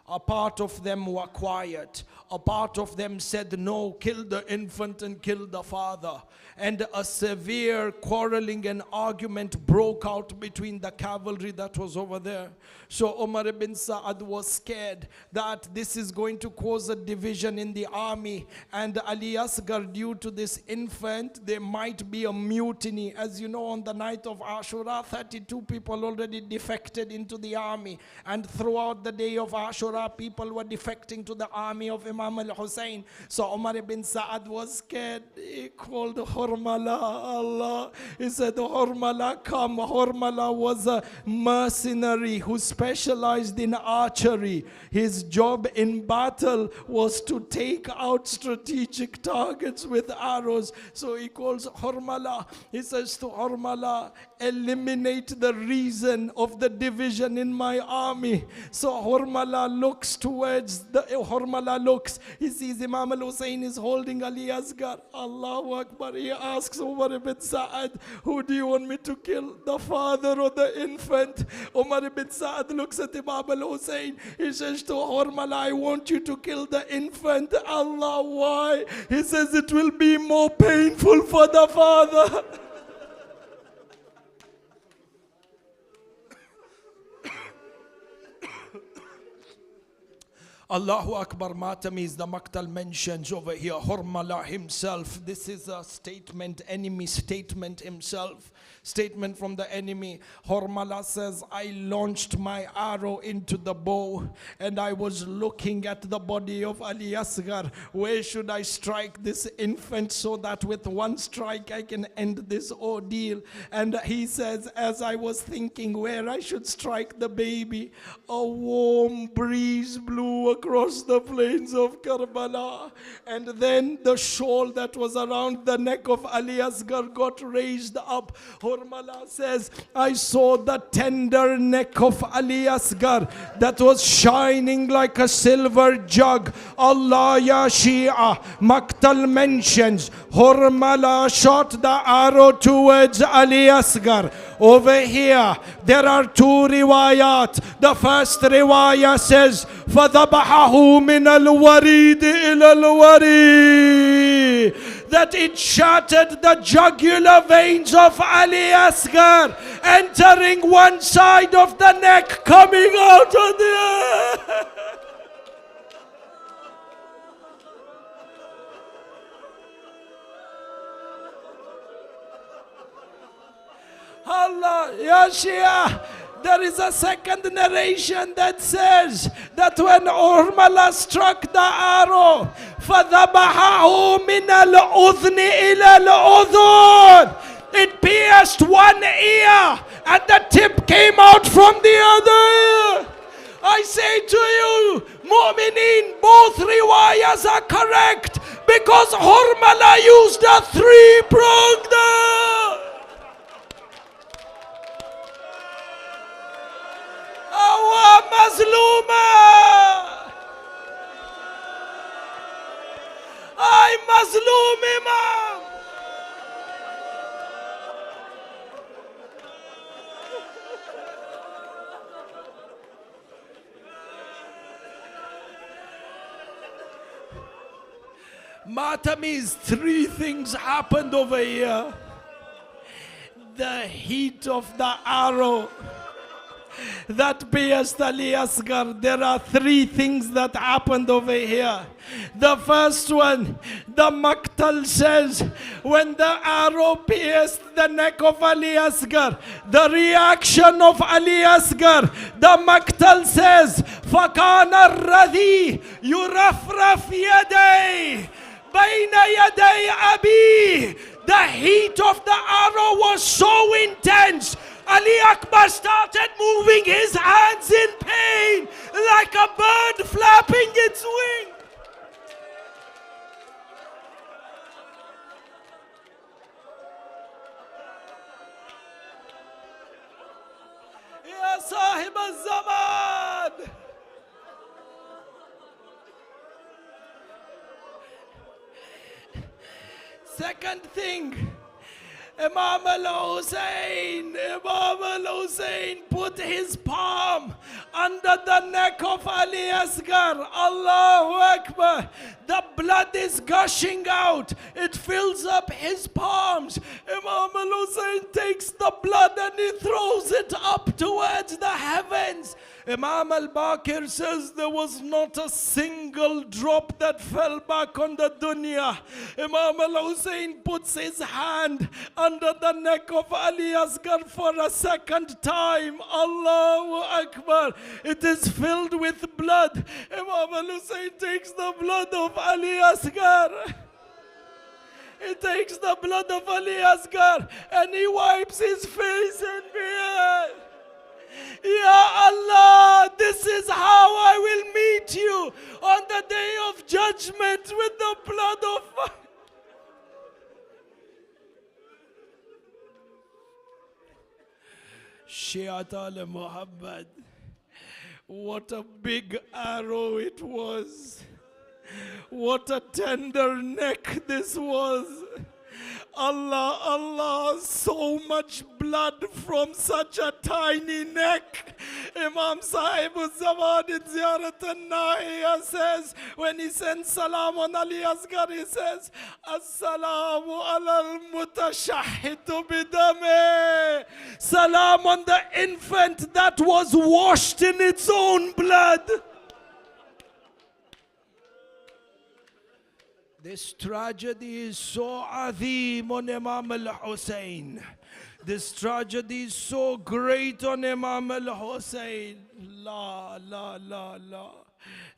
A part of them were quiet. A part of them said, no, kill the infant and kill the father. And a severe quarreling and argument broke out between the cavalry that was over there. So Umar ibn Sa'ad was scared that this is going to cause a division in the army. And Ali Asghar, due to this infant, there might be a mutiny. As you know, on the night of Ashurah, 32 people already defected into the army. And throughout the day of Ashurah, people were defecting to the army of Imam al-Hussein. So Umar ibn Sa'ad was scared. He called Hurmala, Allah. He said, Hurmala, come. Hurmala was a mercenary who specialized in archery. His job in battle was to take out strategic targets with arrows. So he calls Hurmala. He says to Hurmala, eliminate the reason of the division in my army. So Hurmala looks towards Hurmala looks. He sees Imam al-Hussein is holding Ali Asghar. Allahu Akbar. He asks Umar ibn Sa'ad, who do you want me to kill, the father or the infant? Umar ibn Sa'ad looks at Imam al-Hussein. He says to Hurmala, I want you to kill the infant. Allah, why? He says it will be more painful for the father. Allahu Akbar. Matamis, the Maktal mentions over here, Hurmala himself. This is a statement, enemy statement himself. Statement from the enemy. Hurmala says, I launched my arrow into the bow and I was looking at the body of Ali Asghar. Where should I strike this infant so that with one strike I can end this ordeal? And he says, as I was thinking where I should strike the baby, a warm breeze blew across the plains of Karbala. And then the shawl that was around the neck of Ali Asghar got raised up. Hurmala says, I saw the tender neck of Ali Asghar that was shining like a silver jug. Allah ya Shia. Maktal mentions Hurmala shot the arrow towards Ali Asghar. Over here, there are two riwayat. The first riwayah says, فَذَبَحَهُ مِنَ الْوَرِيدِ إِلَى الْوَرِيدِ, that it shattered the jugular veins of Ali Asghar, entering one side of the neck, coming out of the other. Allah, Ya Shia. There is a second narration that says that when Hurmala struck the arrow, فَذَبَحَهُ مِنَ الْأُذْنِ إِلَى الْأُذُنِ, it pierced one ear and the tip came out from the other ear. I say to you, Mu'mineen, both riwayas are correct because Hurmala used a three-pronged Mazluma. I Mazlum Imam. Matamis, three things happened over here. The heat of the arrow that pierced Ali Asghar. There are three things that happened over here. The first one, the Maktal says, when the arrow pierced the neck of Ali Asghar, the reaction of Ali Asghar, the Maktal says, فَكَانَ الرَّذِي يُرَفْرَفْ يَدَيْهِ بَيْنَ يَدَيْ أَبِيهِ. The heat of the arrow was so intense, Ali Akbar started moving his hands in pain like a bird flapping its wing. Ya Sahib al-Zaman. Second thing, Imam al-Hussein put his palm under the neck of Ali Asghar. Allahu Akbar. The blood is gushing out. It fills up his palms. Imam al-Hussein takes the blood and he throws it up towards the heavens. Imam al-Baqir says there was not a single drop that fell back on the dunya. Imam al-Hussein puts his hand under the neck of Ali Asghar for a second time. Allahu Akbar. It is filled with blood. Imam al-Hussein takes the blood of Ali Asghar. He takes the blood of Ali Asghar and he wipes his face and beard. Ya Allah, this is how I will meet you on the day of judgment with the blood of... Shiat al Muhammad. What a big arrow it was. What a tender neck this was. Allah, Allah, so much blood from such a tiny neck. Imam Sahib al-Zaman in Ziyarat al-Nahiya says, when he sends salam on Ali Asghar, he says, As-salamu ala al-mutashahhitu bidame. Salam on the infant that was washed in its own blood. This tragedy is so azim on Imam al-Hussein. This tragedy is so great on Imam al-Hussein. La, la, la, la.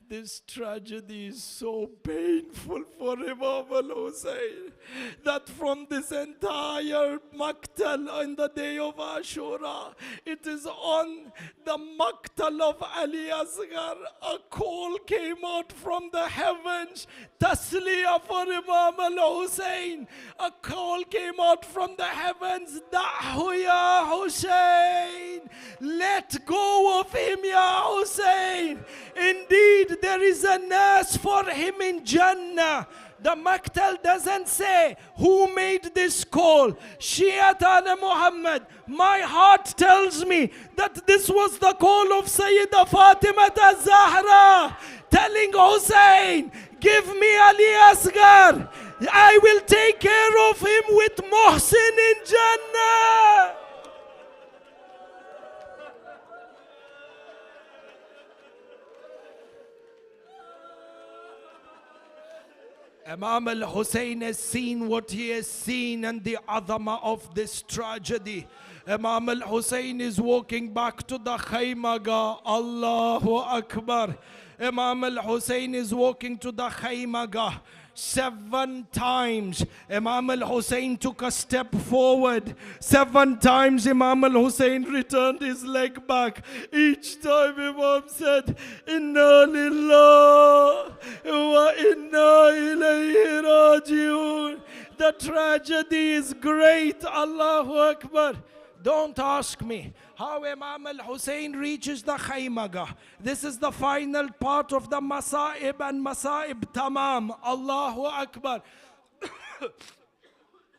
This tragedy is so painful for Imam al-Hussein that from this entire Maqtal on the day of Ashurah, it is on the Maqtal of Ali Asghar, a call came out from the heavens, Tasliya for Imam al-Hussein. A call came out from the heavens, Da'hu ya Hussein, let go of him ya Hussein. Indeed, there is a nurse for him in Jannah. The Maqtal doesn't say who made this call. Shiat al Muhammad. My heart tells me that this was the call of Sayyidah Fatima al-Zahra, telling Hussein, give me Ali Asghar. I will take care of him with Muhsin in Jannah. Imam al-Hussein has seen what he has seen and the azama of this tragedy. Imam al-Hussein is walking back to the Khaymaga. Allahu Akbar. Imam al-Hussein is walking to the Khaymaga. 7 times Imam al-Hussein took a step forward. 7 times Imam al-Hussein returned his leg back. Each time Imam said, Inna lillah wa inna ilayhi rajiun. The tragedy is great. Allahu Akbar. Don't ask me how Imam al-Hussein reaches the Khaymaga. This is the final part of the Masa'ib and Masa'ib Tamam. Allahu Akbar.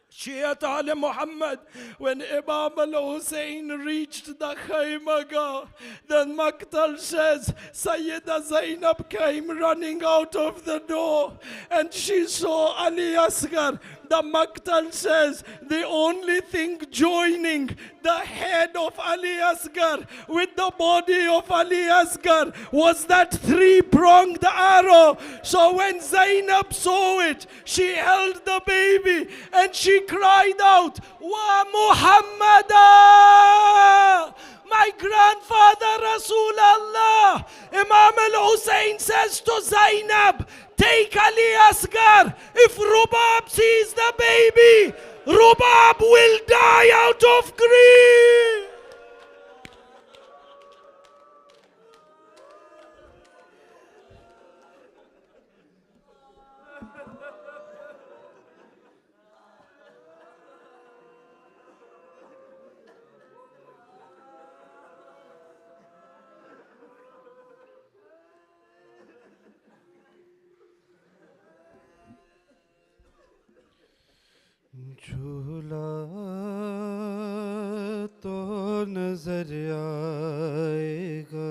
Shiat al Muhammad, when Imam al-Hussein reached the Khaymaga, then Maqtal says, Sayyida Zainab came running out of the door and she saw Ali Asghar. The Maqtal says, the only thing joining the head of Ali Asghar with the body of Ali Asghar was that 3-pronged arrow. So when Zainab saw it, she held the baby and she cried out, Wa Muhammada! My grandfather Rasulallah. Imam al-Hussein says to Zainab, take Ali Asghar. If Rubab sees the baby, Rubab will die out of grief. झूला नजर आएगा,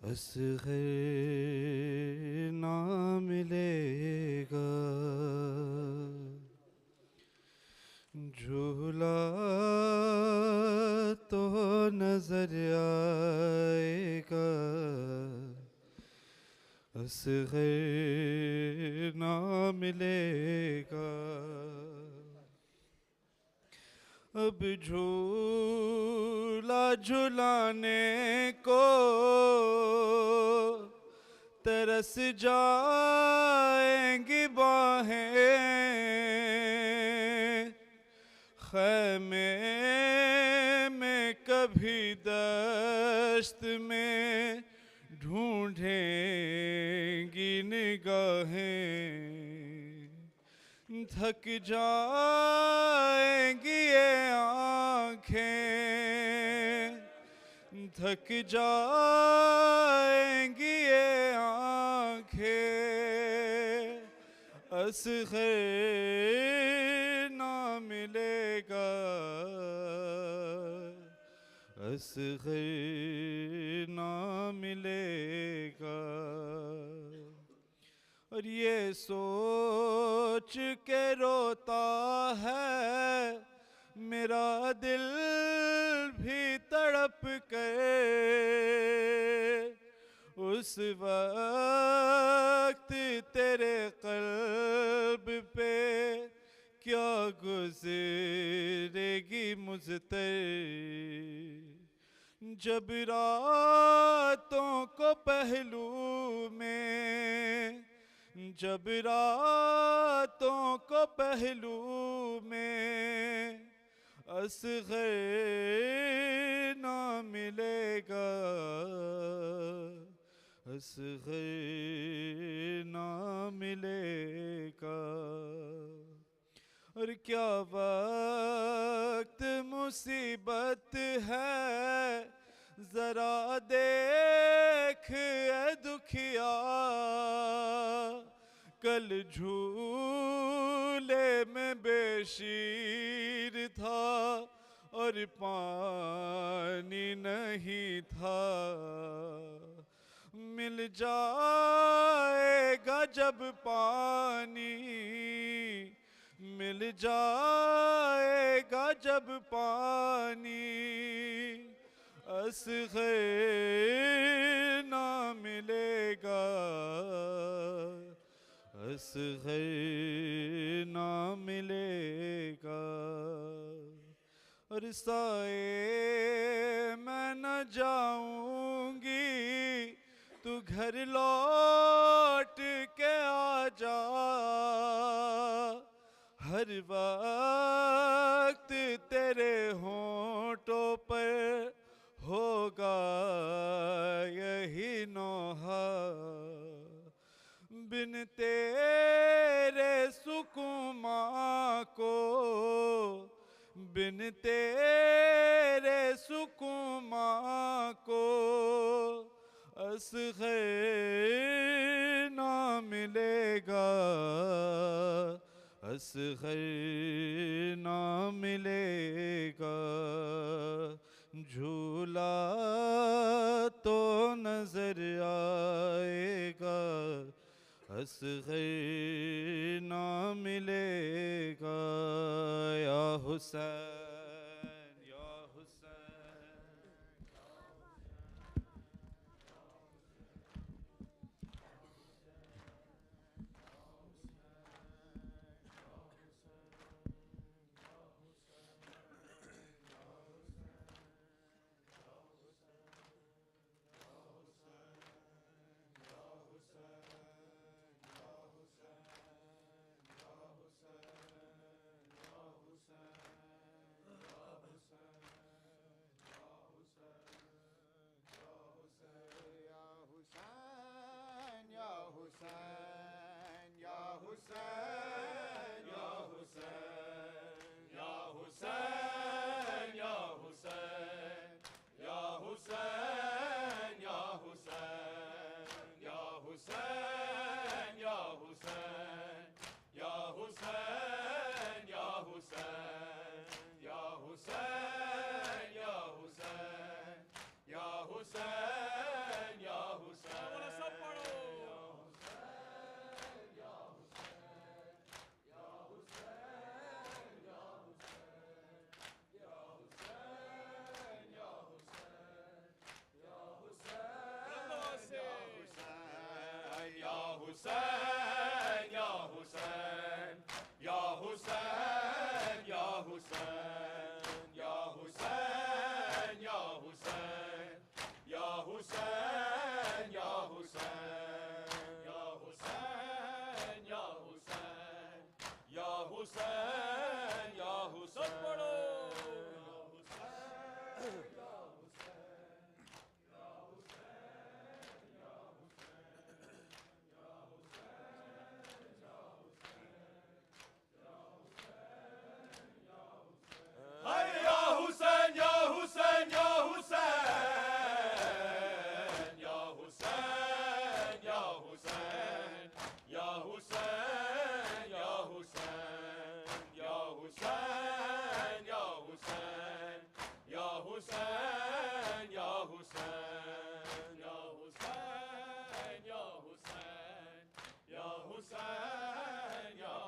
असग़र ना मिलेगा, झूला तो नजर आएगा, असग़र ना मिलेगा। अब झूला झुलाने को तरस जाएंगी बाहें, ख़ैमे में कभी दश्त में ढूंढेंगी निगाहें, थक जाएंगी ये आँखें, थक जाएंगी ये आँखें, असग़र ना मिलेगा, असग़र ना मिलेगा। और ये सोच के रोता है मेरा दिल भी तड़प कर, उस वक्त तेरे क़ल्ब पे क्या गुज़रेगी मुझतर, जब रातों को पहलू में, जब रातों को पहलू में असग़र ना मिलेगा, असग़र ना मिलेगा। और क्या वक्त मुसीबत है ज़रा देख ए दुखिया, कल झूले में बेशीर था और पानी नहीं था, मिल जाएगा जब पानी, मिल जाएगा जब पानी, असग़र ना मिलेगा, असग़र ना मिलेगा। और साए मैं न जाऊंगी, तू घर लौट के आ जा, हर वक्त तेरे होंठों पर होगा यही नौहा, बिन तेरे सुकुमा को, बिन तेरे सुकुमा को असग़र ना मिलेगा, असग़र ना मिलेगा, झूला तो नजर आएगा, असग़र ना मिलेगा। या हुसैन, या हुसैन, हुसैन या हुसैन पढ़ो या हुसैन या हुसैन या हुसैन या हुसैन या हुसैन या हुसैन या हुसैन या हुसैन या हुसैन या हुसैन या हुसैन या हुसैन या हुसैन या हुसैन या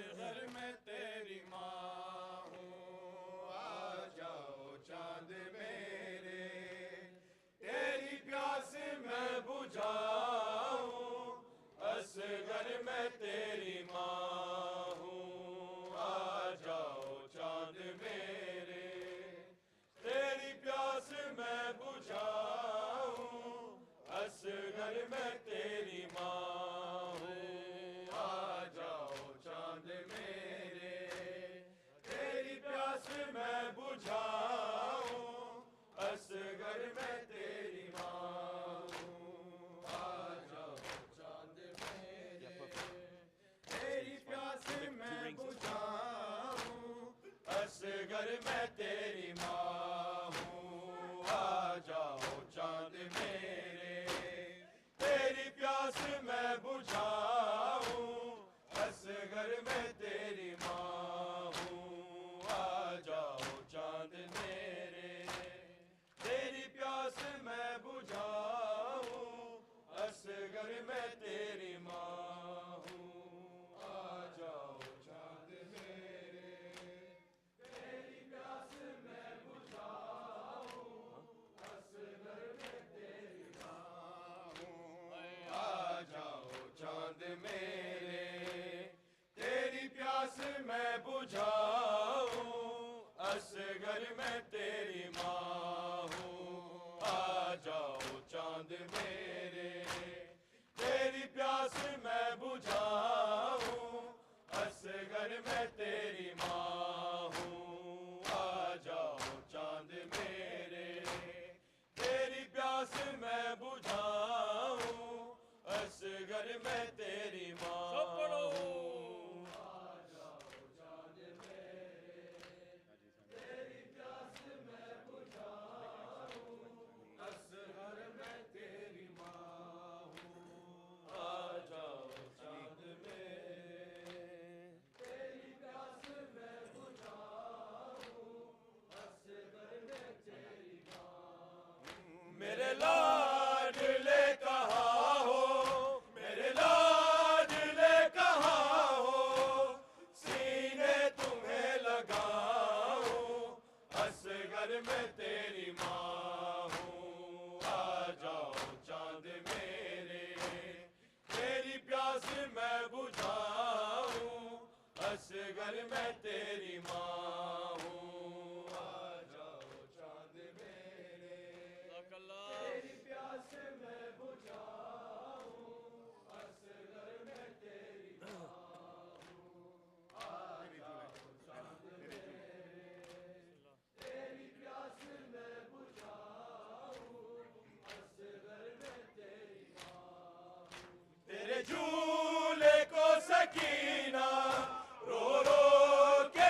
असगर मैं तेरी माँ हूँ आ जाओ चांद मेरे तेरी प्यास मैं बुझाऊं असगर मैं तेरी माँ हूँ आ जाओ चांद मेरे तेरी प्यास मैं बुझाऊं असगर मैं तेरी माँ हूँ आ जाओ चांद मेरे तेरी प्यास मैं बुझाऊं असगर मैं तेरी माँ हूँ आ जाओ चांद मेरे तेरी प्यास मैं बुझाऊं असगर मैं तेरी माँ हूँ आ जाओ चांद मेरे तेरी प्यास मैं बुझाऊं असगर मैं तेरी माँ हूँ आ जाओ चांद मेरे तेरी प्यास मैं बुझाऊं असगर मैं तेरी माँ हूँ आ जाओ चांद मेरे तेरी प्यास मैं बुझाऊं असगर मैं तेरी माँ हूँ आ जाओ चांद मेरे तेरी प्यास मैं बुझाऊं असगर मैं तेरी माँ हूँ आ जाओ चांद मेरे तेरी प्यास मैं बुझाऊं असगर मैं तेरी माँ हूँ आ जाओ चांद मेरे तेरी प्यास मैं बुझाऊं असगर मैं तेरी माँ हूँ आ जाओ चांद मेरे तेरी प्यास मैं बुझाऊं असगर मैं तेरी माँ मेरे लाडले कहाँ हो मेरे लाडले कहाँ हो सीने तुम्हें लगाऊं असगर मैं तेरी माँ हूँ आ जाओ चांद मेरे तेरी प्यास मैं बुझाऊं असगर मैं तेरी माँ हूँ आ जाओ चांद मेरे तेरी प्यास मैं बुझाऊं असगर मैं तेरी माँ हूँ आ जाओ चांद मेरे तेरी प्यास मैं बुझाऊं असगर मैं तेरी माँ हूँ तेरे झूले को सकीना रो रो के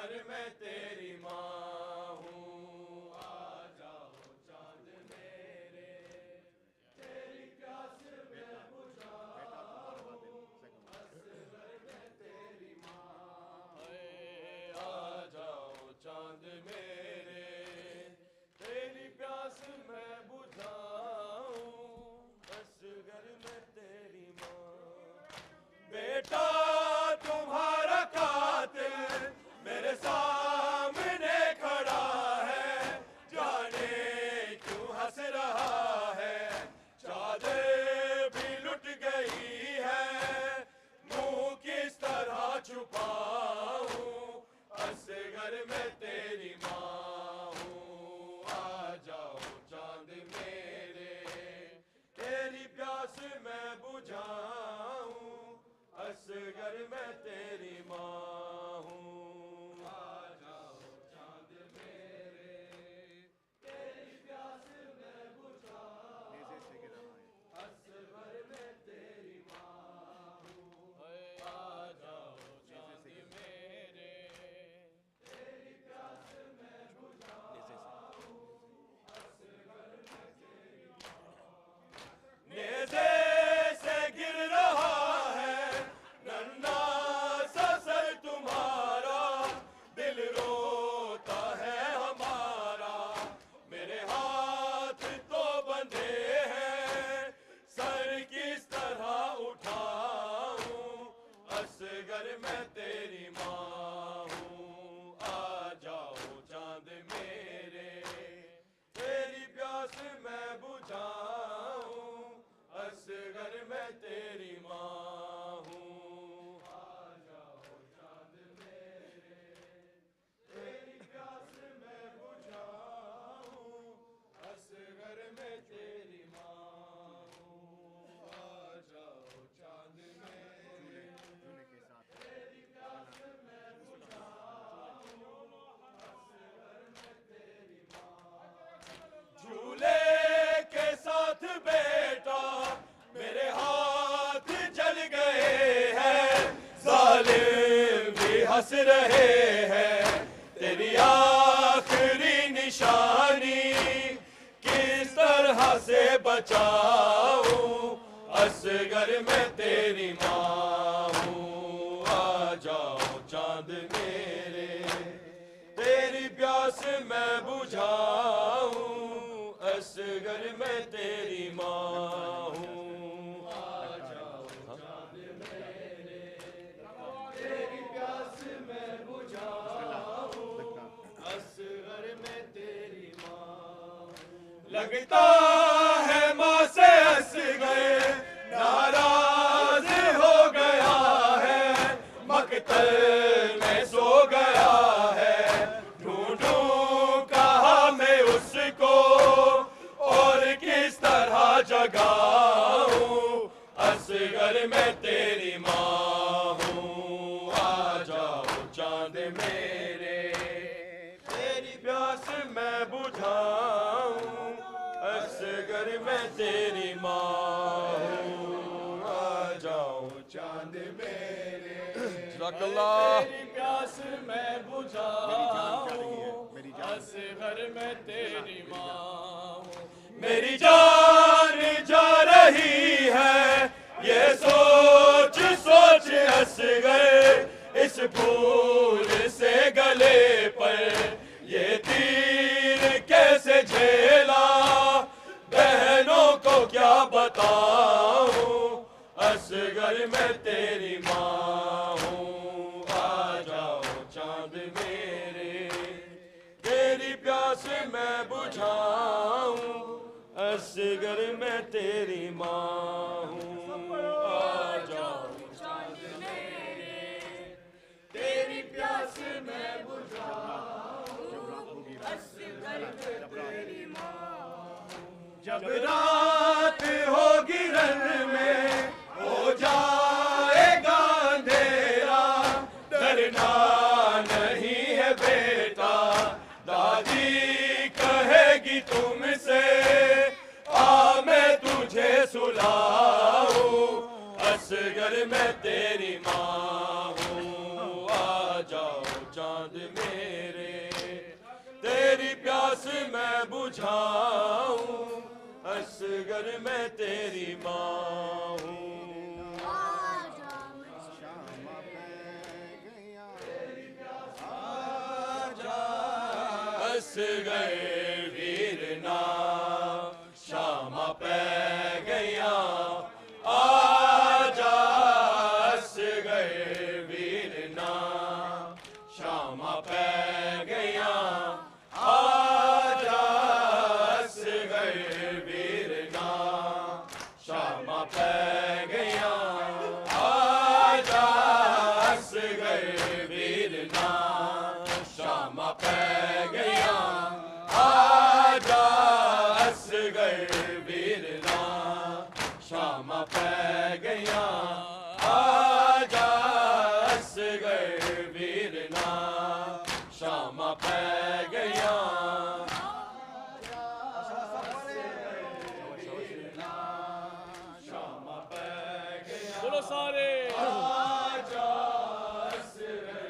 असगर मैं तेरी माँ हूँ, आ जाओ चांद मेरे, तेरी प्यास मैं बुझाऊं, असगर मैं तेरी माँ, आ जाओ चांद मेरे, तेरी प्यास मैं बुझाऊं, असगर मैं तेरी माँ। बेटा तुम्हारा कातिल मेरे सामने खड़ा है, जाने क्यों हंस रहा है, चादर भी लुट गई है, मुंह किस तरह छुपाऊं, असगर मैं तेरी माँ हूँ, आ जाओ चांद मेरे, तेरी प्यास मैं बुझाऊं, असगर मैं तेरी माँ हूँ, आ जाओ चांद मेरे, तेरी प्यास मैं बुझाऊं, असगर मैं तेरी माँ हूँ, आ जाओ चांद मेरे, तेरी प्यास मैं बुझाऊं, असगर मैं तेरी माँ। नेज़े से गिर रहा है नन्हा सा सर तुम्हारा, दिल रोता है हमारा, मेरे हाथ तो बंधे हैं, सर किस तरह उठाऊं, असगर मैं तेरी माँ हूँ, आ जाओ चांद मेरे, तेरी प्यास मैं बुझाऊं, असगर मैं तेरी माँ हूँ, आ जाओ चांद मेरे, तेरी प्यास मैं बुझाऊं, असगर मैं तेरी माँ हूँ, आ जाओ चांद मेरे, तेरी प्यास मैं बुझाऊं, असगर मैं तेरी माँ। झूले के साथ बेटा मेरे हाथ जल गए हैं, जालिम भी हंस रहे हैं, तेरी आखिरी निशानी किस तरह से बचाऊं, असगर मैं तेरी माँ हूँ, आ जाओ चांद मेरे, तेरी प्यास मैं बुझाऊं, असगर मैं तेरी माँ हूँ, आ जाओ चांद मेरे, तेरी प्यास मैं बुझाऊं, असगर मैं तेरी माँ हूँ। लगता है माँ से असगर नाराज हो गया है, मकतल में सो गया है, ढूंढूं कहाँ मैं उसको और किस तरह जगाऊं, असगर मैं तेरी माँ हूँ, आ जाओ चांद मेरे, तेरी प्यास मैं बुझाऊं, असगर मैं तेरी माँ हूँ, आ जाओ चांद मेरे, तेरी प्यास मैं बुझाऊं, असगर मैं तेरी माँ हूँ। मेरी जान जा रही है ये सोच सोच असगर, इस फूल से गले पर ये तीर कैसे झेला, बहनों को क्या बताऊं, असगर मैं तेरी माँ हूँ, आ जाओ चांद मेरे, तेरी प्यास मैं बुझाऊं, असगर मैं तेरी माँ हूँ, आ जाओ चांद मेरे, तेरी प्यास मैं बुझाऊं, असगर मैं तेरी माँ हूँ। जब रात होगी रन में हो जाएगा अंधेरा, डरना नहीं है बेटा, दादी कहेगी तुमसे, आ मैं तुझे सुलाऊं, असगर मैं तेरी माँ हूँ, आ जाओ चांद में जाऊं, असगर मैं तेरी माँ हूँ। असगर वीरना शामा पै गया, आजा असगर वीरना शामा पै गया, आजा असगर वीरना शामा पै गया, आजा असगर वीरना शामा पै गया, आजा असगर वीरना शामा पै गया, आजा असगर वीरना शामा पै गया, शामा पै गया। बोलो सारे आजा असगर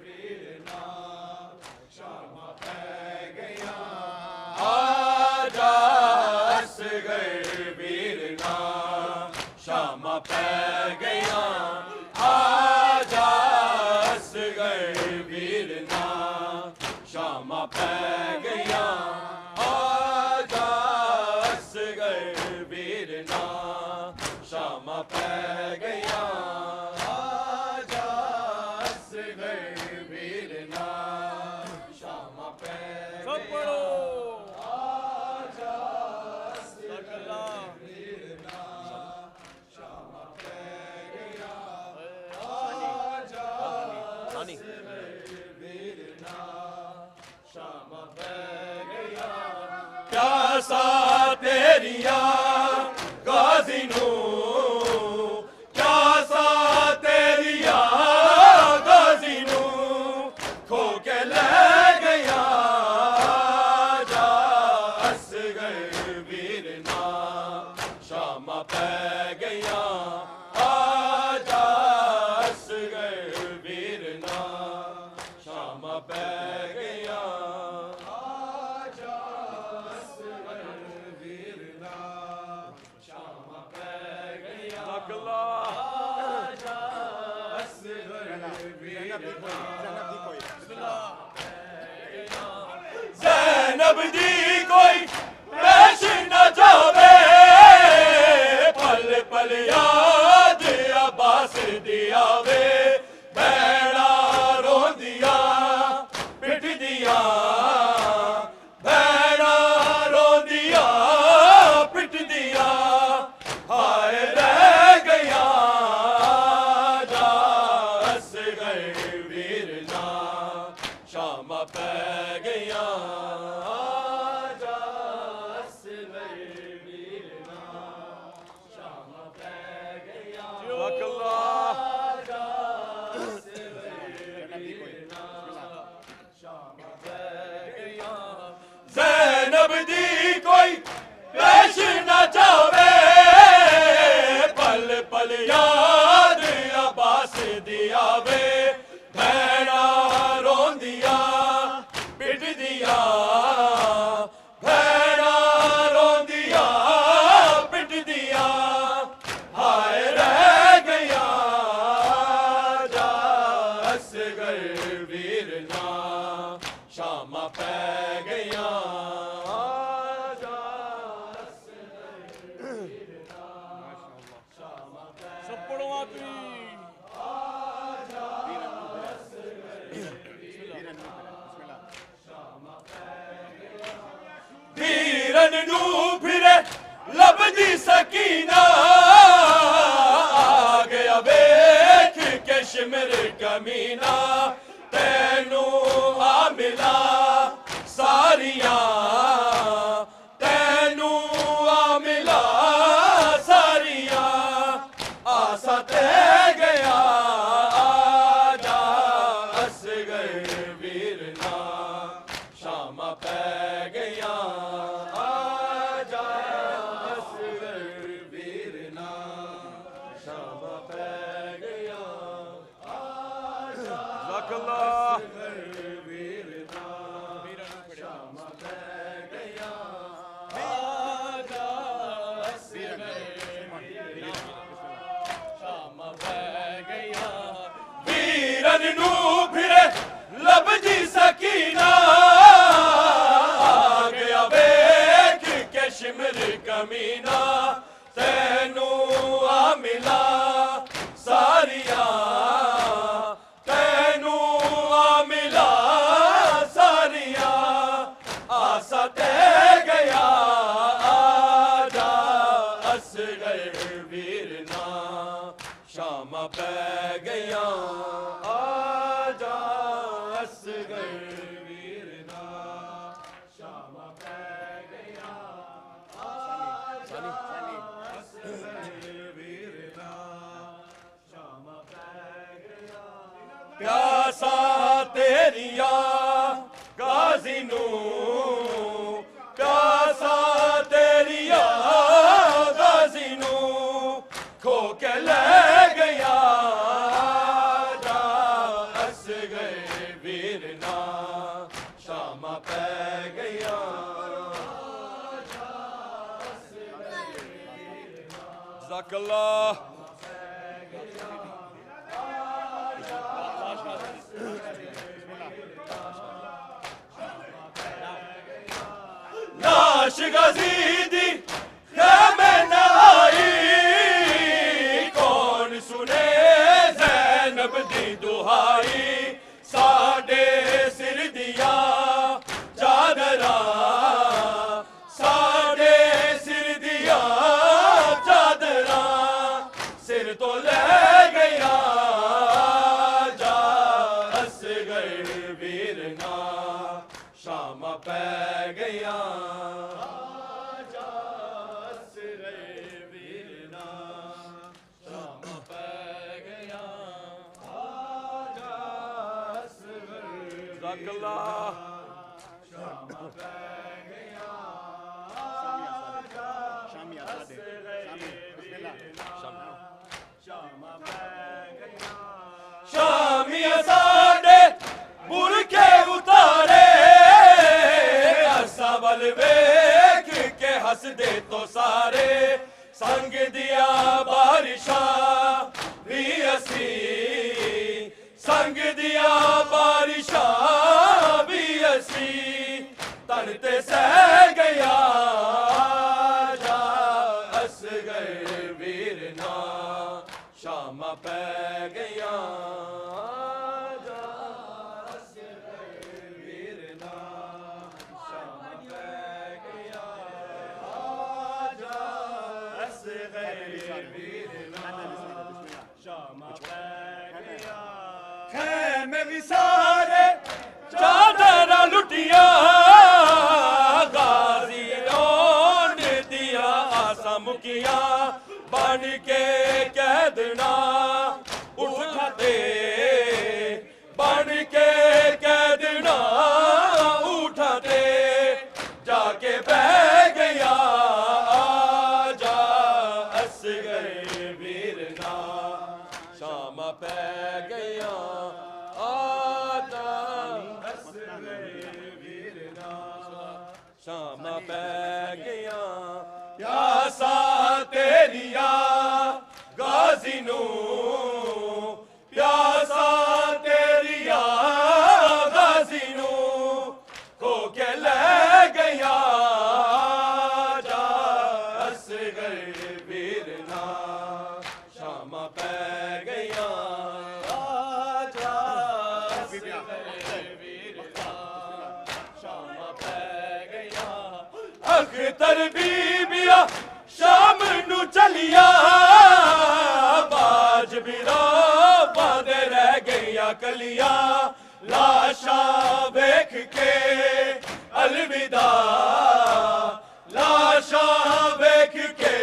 वीरना शामा पै गया, आजा असगर वीरना शामा पै गया, आजा असगर वीरना शामा पै गया, आजा असगर वीरना शामा पै गया, आजा असगर वीरना शामा पै सब पढ़ो, आजा असगर वीरना शामा पै गया, आजा असगर वीरना शामा पै गया। प्यासा तेरिया गाजी नू, प्यासा तेरिया गाजी नू खो के ले गया, आजा असगर वीरना शामा पै गया, आजा असगर वीरना शामा पै गया, आजा असगर वीरना शामा पै गया, आजा असगर वीरना ज़ैनब दी कोई पेश न जावे, पल पल याद अब्बास दी आवे, भैड़ा रोंदिया पिट दिया, भैड़ा रोंदिया पिट दिया, हाय रह गया, आजा असगर वीरना शामा पै गया, आजा असगर वीरना शामा पै गया, आजा असगर वीरना शामा पै गया। ज़ैनब दी कोई पेश न जावे, पल पल याद अब्बास दी आवे, भैड़ा रोंदिया पिट दिया, भैड़ा रोंदिया पिट दिया, हाय रह गया, आजा असगर वीरना शामा पै गया, आजा असगर वीरना शामा पै सब पढ़ो आजा धीरन नू फिरे लभदी सकीना, आ गया वेख के शिमर कमीना, तैनू आ मिला सारिया, तैनू आ मिला सारिया, आसा ते गया, आजा असगर वीरना शामा पै गया, आजा असगर वीरना शामा पै गया, आजा असगर वीरना शामा पै गया, नू फिरे लब जी सकीना आ गया वेख के शिमर कमीना तैनू आ मिला सारिया तैनू आ मिला सारिया आसा ते गया आजा असगर वीरना शामा पै गया आजा असगर वीरना शामा पै गया आजा असगर वीरना शामा पै गया प्यासा तेरिया गाजी नू प्यासा तेरिया गाजी नू खो के ले गया जा असगर वीरना शामा पै गया जज़ाकल्लाह नाश गजीदी मैं न आई कौन सुने ज़ैनब दी दुहाई साडे सिर दिया चादरा साडे सिर दिया चादरा सिर तो ले गया जा असगर वीरना शामा पै गया शामिया साडे बुरके उतारे असा बल वेख के हस दे तो सारे संग दिया बारिशा भी असी संग दिया बारिशा भी असी तन ते सह गया जा असगर वीरना शामा पै गया जा असगर वीरना शामा पै गया जा असगर वीरना शामा पै गया खैमे भी सारे चादर लुटिया गाजी ओन दिया आसा मुकिया बन के कैदना उठाते बन के कैदना उठाते जाके बह गया जा असगर वीरना शामा पै गया शामा पै गया प्यासा तेरिया गाजी नू प्यासा तेरिया गाजी नू खो के ले गया जा असगर वीरना शामा पै गया जा असगर वीरना शामा पै गया अख्तर बीबिया शाम नू चलिया बाज बिरा बांधे रह गईया कलिया लाशा वेख के अलविदा लाशा वेख के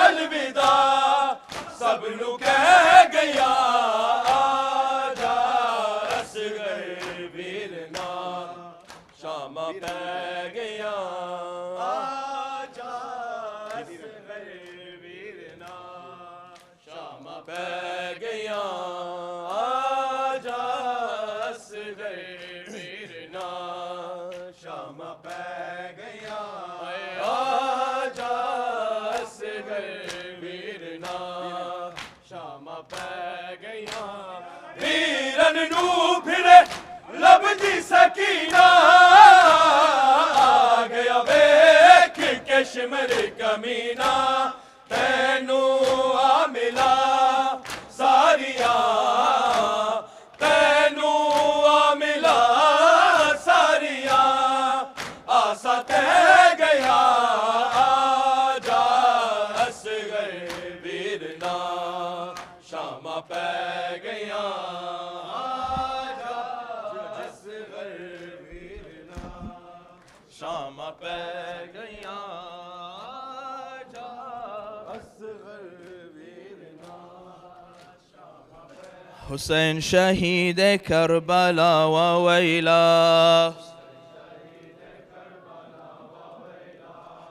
अलविदा सब नू कह गया जा असगर वीरना शामा पै गया पै गया आजा असगर वीरना शामा पै गया आजा असगर वीरना शामा पै गया वीर लब दी सकीना आ गया वेख के शिमर कमीना तैनू आ मिला सारिया तैनू आ मिला सारिया आसा तै गया जा असगर वीरना शामा पै गया जा असगर वीरना शामा पै गया जा असगर वीरना हुसैन शहीद करबला व वैला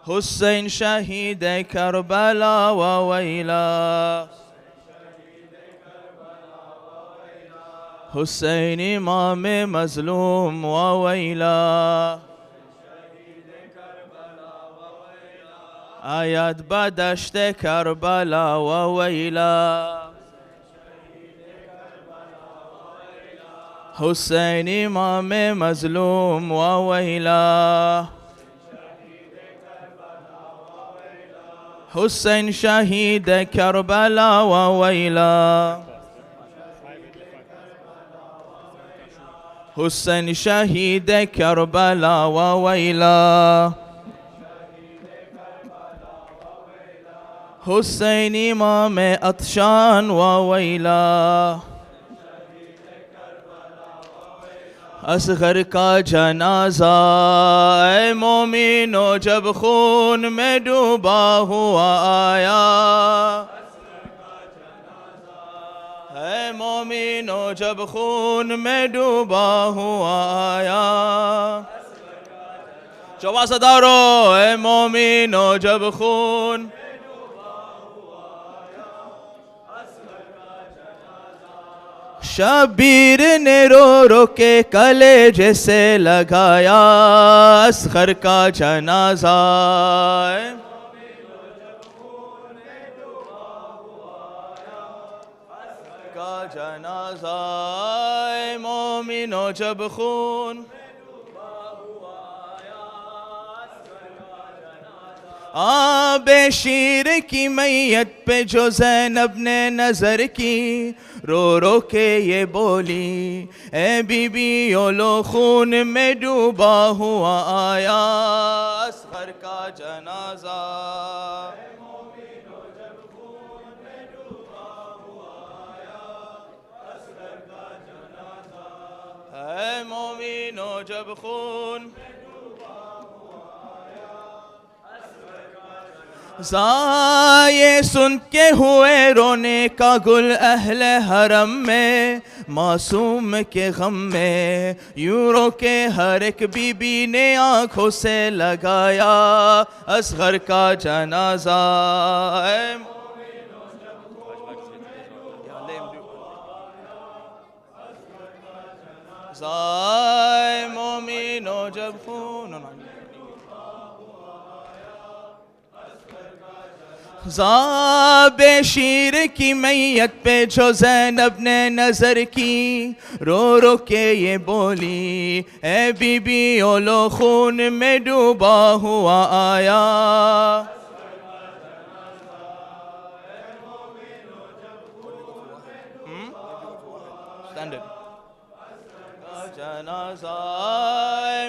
हुसैन शहीद करबला व वैला हुसैन इमाम मजलूम व वैला आयत बदश्त करबला व वैला हुसैन इमाम मजलूम व वैला हुसैन शहीद करबला व वैला हुसैन शहीद करबला व वैला हुसैन इमाम अतशान व वैला असगर का जनाजा ऐ मोमिनो जब खून में डूबा हुआ आया ऐ मोमिनो जब खून में डूबा हुआ आया चौवासदारो ऐ मोमिनो जब खून शबीर ने रो रो के कलेजे से लगाया असगर का जनाजा का जनाजा मोमिनो जब खून बेशीर की मैयत पे जो ज़ैनब ने नजर की रो रो के ये बोली ए बीबी ओ लो खून में डूबा हुआ आया असगर का जनाजा है मोमिनो जब खून ये सुन के हुए रोने का गुल अहले हरम में मासूम के गम में यूं रो के हर एक बीबी ने आंखों से लगाया असगर का जनाजा मोमिनो जब खून बेशीर की मैयत पे जो ज़ैनब ने नजर की रो रो के ये बोली ए बीबी ओ लो खून में डूबा हुआ आया जनाजा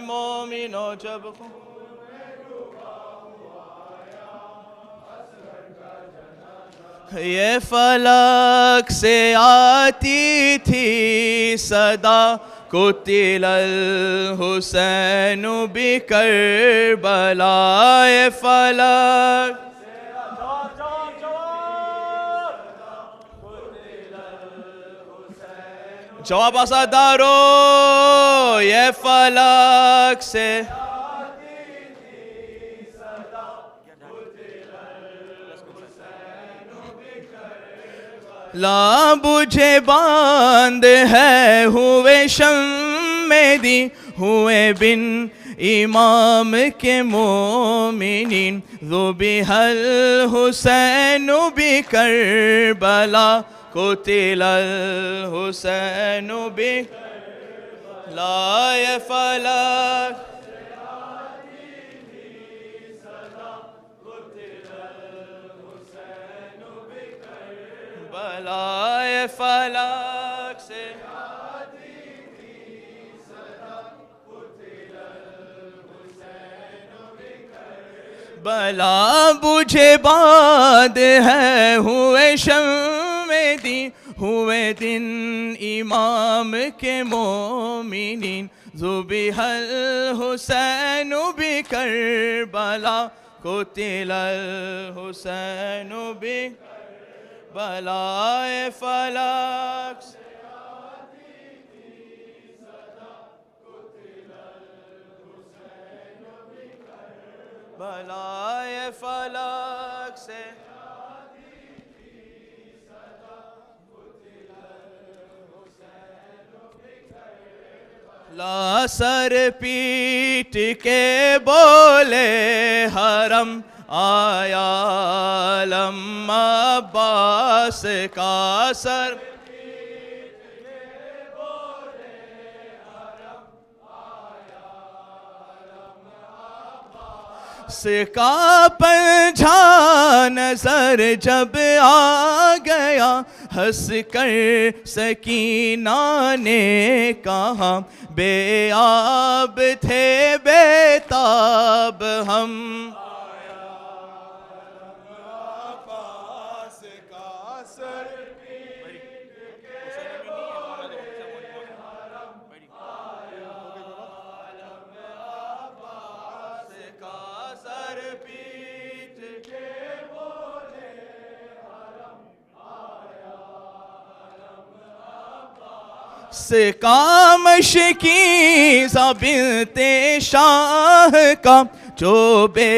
मोमिनो जब ये फलक से आती थी सदा कुतिलल हुसैन बिकरबला ये फलक जवाब आसादारो ये फलक से ला बुझे बांध है हुए शम्मे दी हुए बिन इमाम के मोमिनीन ज़ुबिहल हुसैन बिकरबला कुतिलल हुसैन बि लाए फलक बलाए फलक से बला बुझे बाद है हुए शम्मे दी हुए दिन इमाम के मोमिनीन ज़ुबिहल हुसैन बि करबला कुतिलल हुसैन बि बलाए फलक बलाए फलक से ला सर पीट के बोले हरम आया लम्मा अब्बास का सर का पंझा नजर जब आ गया हंस कर सकीना ने कहा बेआब थे बेताब हम कामश की ज़बिनते शाह का जो बे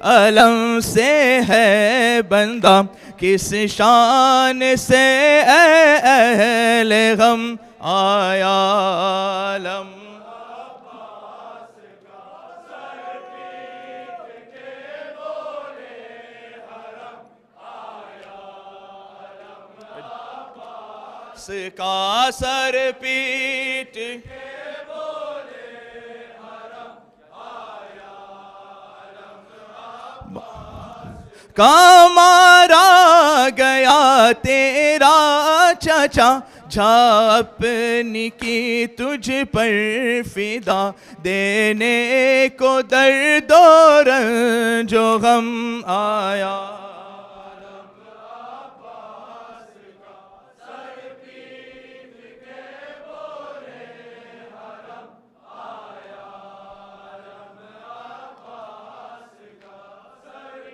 अलम से है बंदा किस शान से अहले गम आया आलम का सर पीट का मारा गया तेरा चाचा जा अपनी की तुझ पर फिदा देने को दर्द और जो गम आया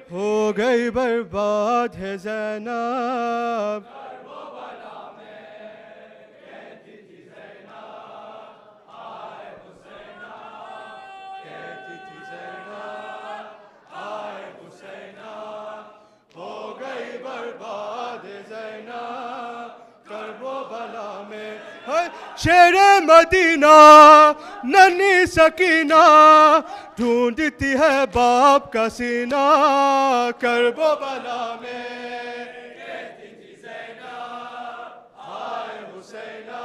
हो गई बर्बाद है ज़ैनब शेरे मदीना नन्ही सकीना ढूंढती है बाप का सीना करबो बला में कहती थी ज़ैनब हाय हुसैना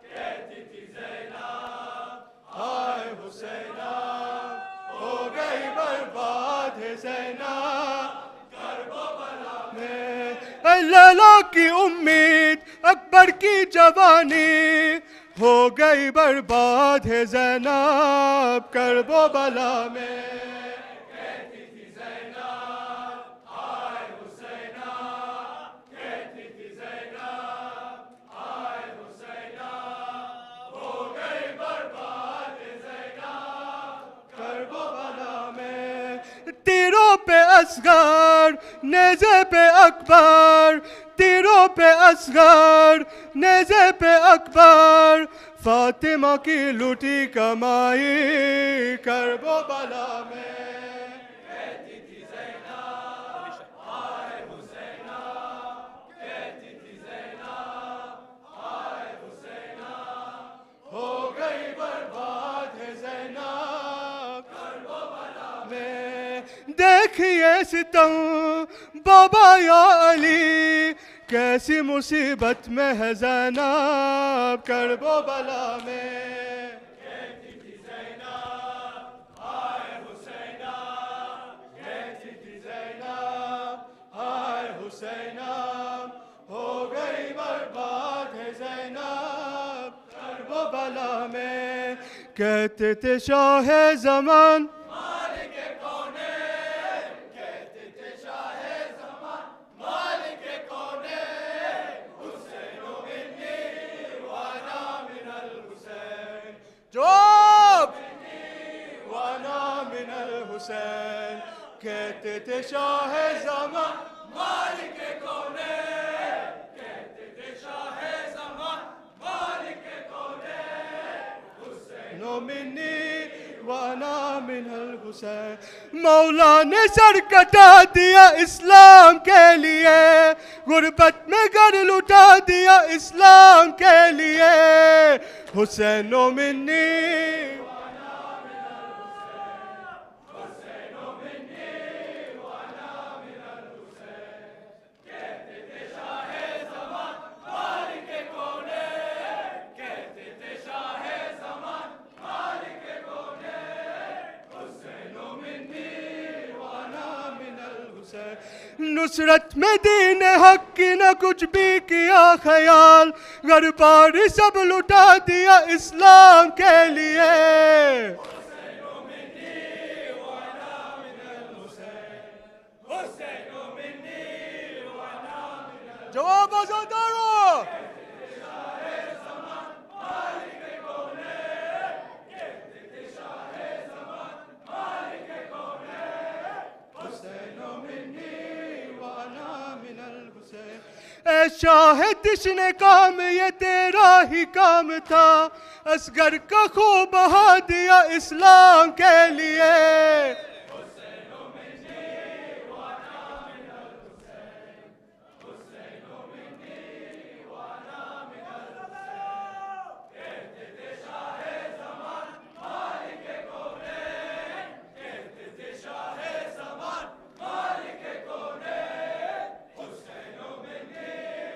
कहती थी ज़ैनब हाय हुसैना हो गई बर्बाद है ज़ैनब करबो बला में लैला की उम्मीद अकबर की जवानी हो गई बर्बाद है ज़ैनब करबो बला में कहती थी ज़ैनब हाय हुसैना कहती थी ज़ैनब हाय हुसैना हो गई बर्बाद है ज़ैनब करबो बला में तीरों पे असगर नेज़े पे अकबर तीरों पे असगर नेज़े पे अकबर फातिमा की लूटी कमाई करबो बला में कहती थी ज़ैनब हाय हुसैना कहती थी ज़ैनब हाय हुसैना हो गई बर्बाद है ज़ैनब करबो बला में देखिए सितम बाबा या अली कैसी मुसीबत में है ज़ैनब करबो बला में हुसैनब हो गई बर्बाद है ज़ैनब करबला में। कहते थे शाह ज़मान हुसैन, कहते थे शाह ज़मान मालिक कौने, कहते थे शाह ज़मान मालिक कौने, हुसैनो मिन्नी वाना मिनल हुसैन। मौला ने सर कटा दिया इस्लाम के लिए, गुर्बत में घर लुटा दिया इस्लाम के लिए, हुसैनो मिन्नी नुसरत में दीन हक की न कुछ भी किया ख्याल, घर बार सब लुटा दिया इस्लाम के लिए। जवाब आजादारो शाह तिश्ने काम ये तेरा ही काम था, असगर का खूब बहा दिया इस्लाम के लिए।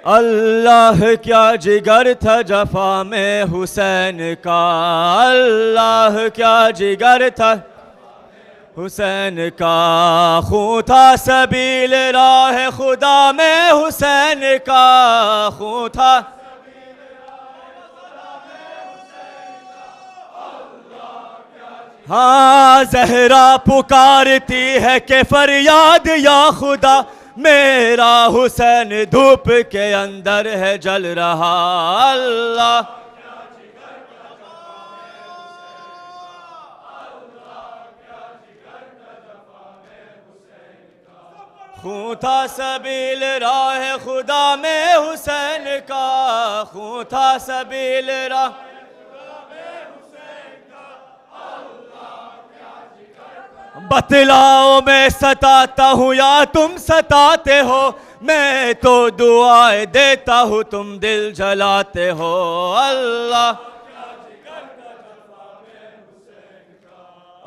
अल्लाह क्या जिगर था जफा में हुसैन का, अल्लाह क्या जिगर था हुसैन का, खून था सबील राह खुदा में हुसैन का, खून था हाँ ज़हरा पुकारती है कि फरियाद या खुदा, मेरा हुसैन धूप के अंदर है जल रहा। अल्लाह खून था सबील राह खुदा में हुसैन का, खून था सबील राह बतलाओ मैं सताता हूँ या तुम सताते हो, मैं तो दुआएं देता हूँ तुम दिल जलाते हो। अल्लाह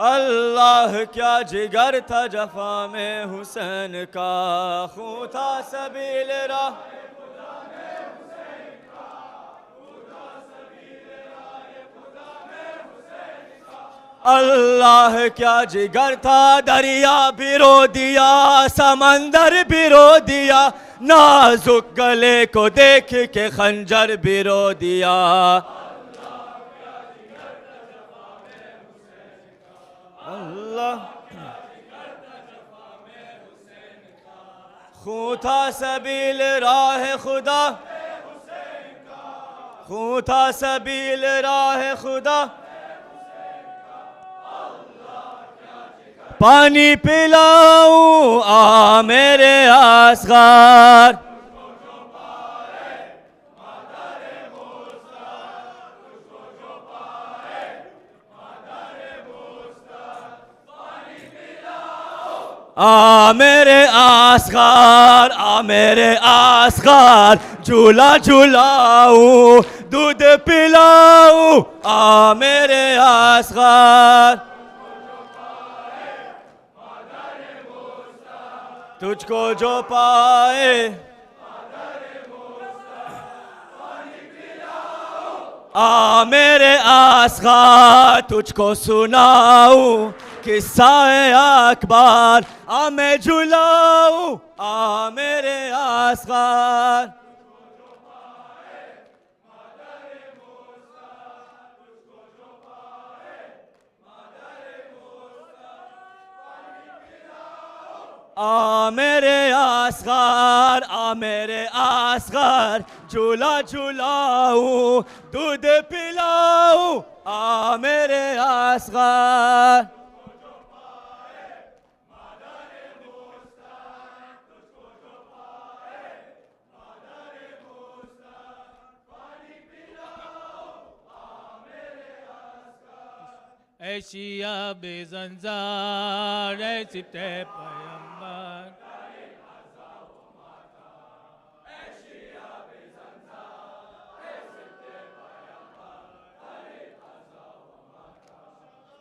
अल्लाह क्या जिगर था जफा में हुसैन का, खून था सबील राह अल्लाह क्या जिगर था, दरिया बिरो दिया समंदर बिरो दिया, नाजुक गले को देख के खंजर बिरो दिया। अल्लाह खून था सबील राह खुदा, खून था सबील राह खुदा, पानी पिलाऊं आ मेरे असगर, आ मेरे असगर, आ मेरे असगर, झूला झूलाऊं दूध पिलाऊं आ मेरे असगर, तुझको जो पाए आ मेरे असगर, तुझको सुनाऊं किस्सा अकबर आ मैं झुलाऊं आ मेरे असगर आ मेरे असगर झूला झुलाऊं दूध पिलाऊं आ मेरे असगर ऐशिया बेजंजार ऐ सिते पैगंबर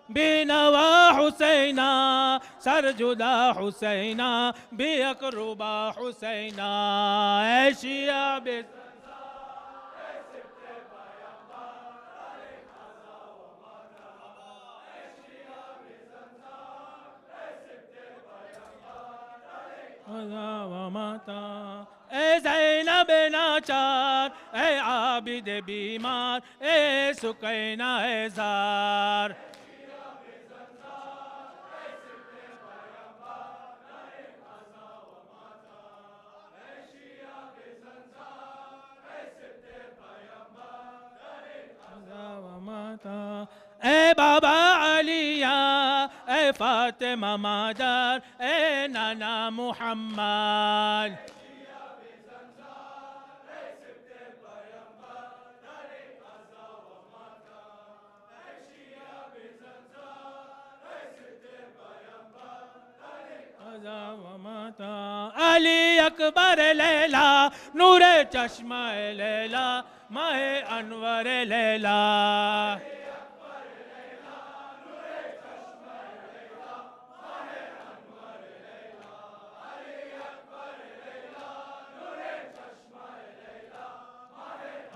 बेनवा हुसैना सरजुदा हुसैना बेअकरुबा हुसैना ऐशिया बे ए ज़ैनब नाचार ए आबिद बीमार ए सुकैना ए ज़ार ए बाबा अलिया ए फातिमा मादर ए नाना मुहम्मद अली अकबर लैला नूरे चश्मा लैला माहे अनवर लैला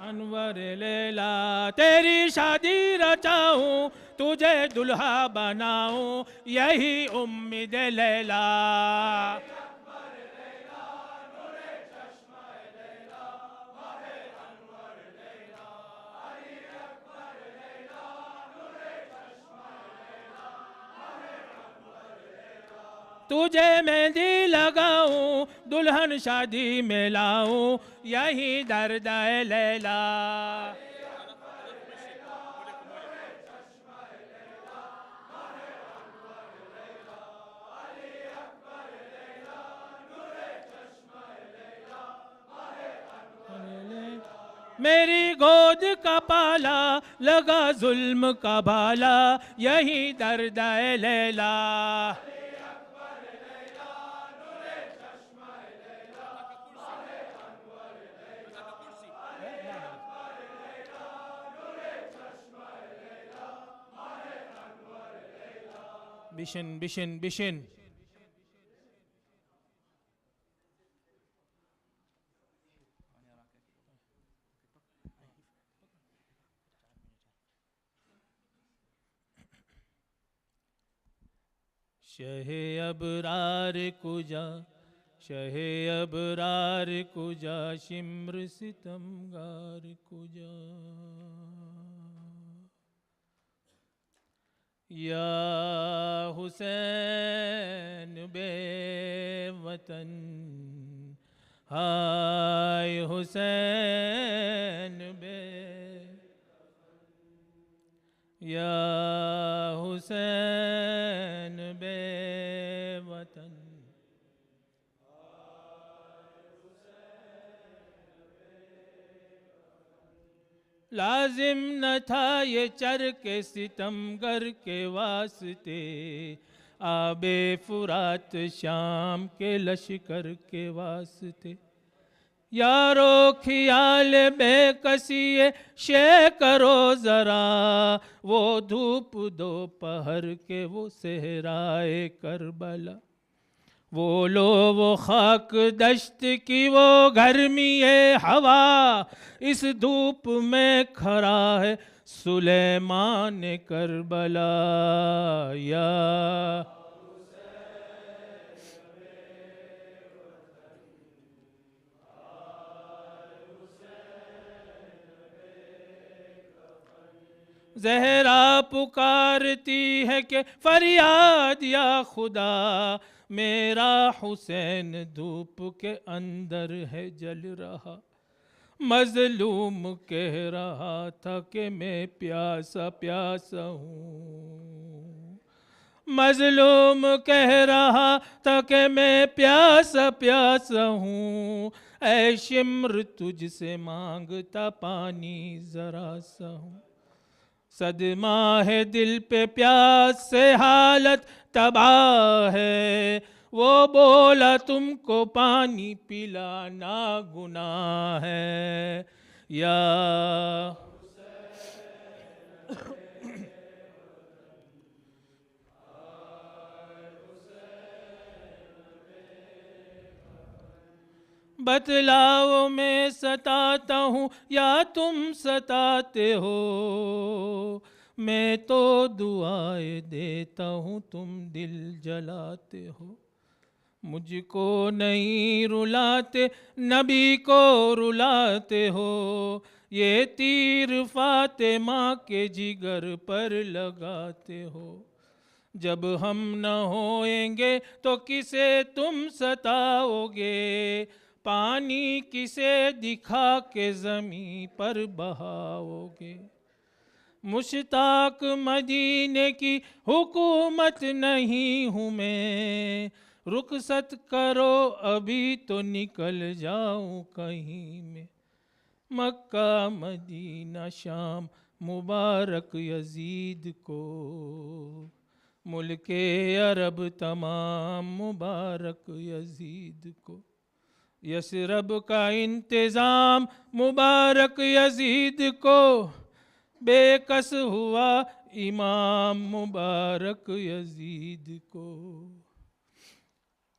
अनवर लैला तेरी शादी रचाऊं तुझे दुल्हा बनाऊं यही उम्मीद लैला तुझे मेहंदी लगाऊं दुल्हन शादी में लाऊं यही दर्द है लैला मेरी गोद का पाला लगा जुल्म का भाला यही दर्द है लैला बिशन बिशन बिशन शहे अबरार कुजा शहे अबरार कुजा शिम्र सितमगार कुजा या हुसैन बे वतन हाय हुसैन बे या हुसैन बे वतन लाजिम न था ये चर के सितमगर के वास्ते आबे फुरात शाम के लश्कर के वास्ते यारो ख्याल बेकसिए शे करो ज़रा वो धूप दोपहर के वो सहराए करबला वो लो वो खाक दश्त की वो गर्मी हवा, इस धूप में खड़ा है सुलेमान करबला। या ज़हरा पुकारती है कि फरियाद या खुदा, मेरा हुसैन धूप के अंदर है जल रहा। मजलूम कह रहा था कि मैं प्यासा प्यासा हूँ, मजलूम कह रहा था कि मैं प्यासा प्यासा हूँ। ऐ शिम्र तुझसे मांगता पानी जरा सा हूँ। सदमा है दिल पे प्यास से हालत तबाह है, वो बोला तुमको पानी पिलाना गुनाह है। या बतलाओ मैं सताता हूँ या तुम सताते हो, मैं तो दुआएं देता हूँ तुम दिल जलाते हो। मुझको नहीं रुलाते नबी को रुलाते हो, ये तीर फातिमा के जिगर पर लगाते हो। जब हम न होएंगे तो किसे तुम सताओगे, पानी किसे दिखा के ज़मीं पर बहाओगे। मुश्ताक मदीने की हुकूमत नहीं हूँ मैं, रुखसत करो अभी तो निकल जाऊँ कहीं में। मक्का मदीना शाम मुबारक यजीद को, मुल्के अरब तमाम मुबारक यजीद को। यसरब का इंतज़ाम मुबारक यजीद को, बेकस हुआ इमाम मुबारक यजीद को।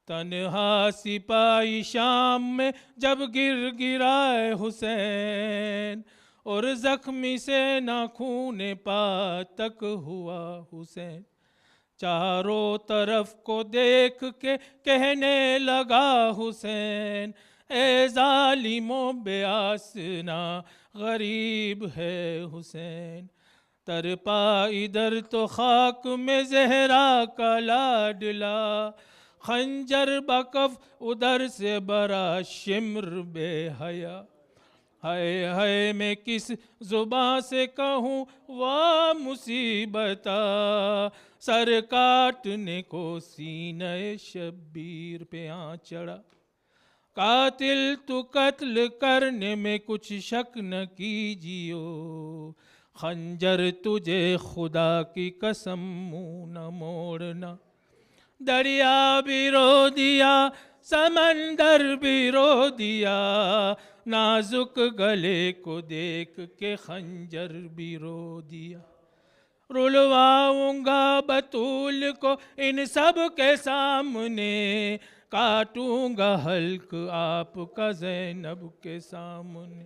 तन्हा सिपाही शाम में जब गिर गिराए हुसैन, और जख्मी से नाखून पा तक हुआ हुसैन। चारों तरफ को देख के कहने लगा हुसैन, ए जालिमों बेआसना गरीब है हुसैन। तरपा इधर तो खाक में ज़हरा का लाडला, खंजर बकफ उधर से बरा शिम्र बेहया। हाय हाय मैं किस जुबां से कहूँ वाह मुसीबता, सर काटने को सीने शब्बीर पे आ चढ़ा। कातिल तू कत्ल करने में कुछ शक न कीजियो, खंजर तुझे खुदा की कसम मुँह न मोड़ना। दरिया भी रो दिया समंदर भी रो दिया, नाजुक गले को देख के खंजर भी रो दिया। रुलवाऊंगा बतूल को इन सब के सामने, काटूंगा हल्क आपका ज़ैनब के सामने।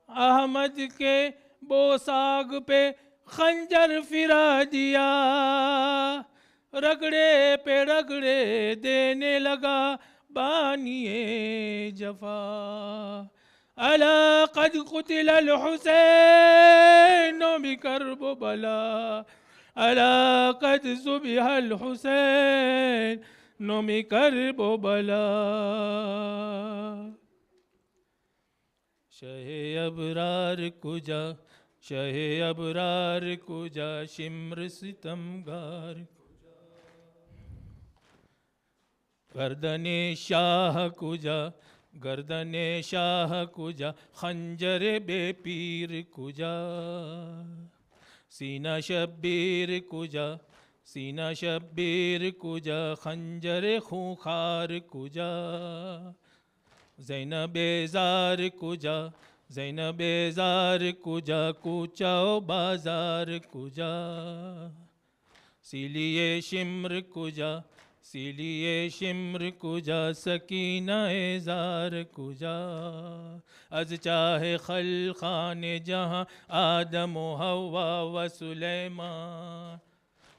अहमद के बोसाग पे खंजर फिरा दिया, रगड़े पे रगड़े देने लगा बानिए जफा। अला कद कुतिल अल हुसैन बिकरबला, अला कद ज़ुबिह अल हुसैन बिकरबला। शहे अबरार कुजा, शहे अबरार कुजा, शिम्र सितमगार गर्दने शाह कुजा, गर्दने शाह कुजा, खंजर बेपीर कुजा। सीना शब्बीर कुजा, सीना शब्बीर कुजा, खंजर खूंखार कुजा। ज़ैनबेज़ार कुजा, ज़ैनबेज़ार कुजा, कूचा बाजार कुजा। सिलिए शिम्र कुजा, इसीलिए शिम्र कुजा सकीना जार कुजा अज चाहे खलखान जहाँ आदम व हवा व सुलेमान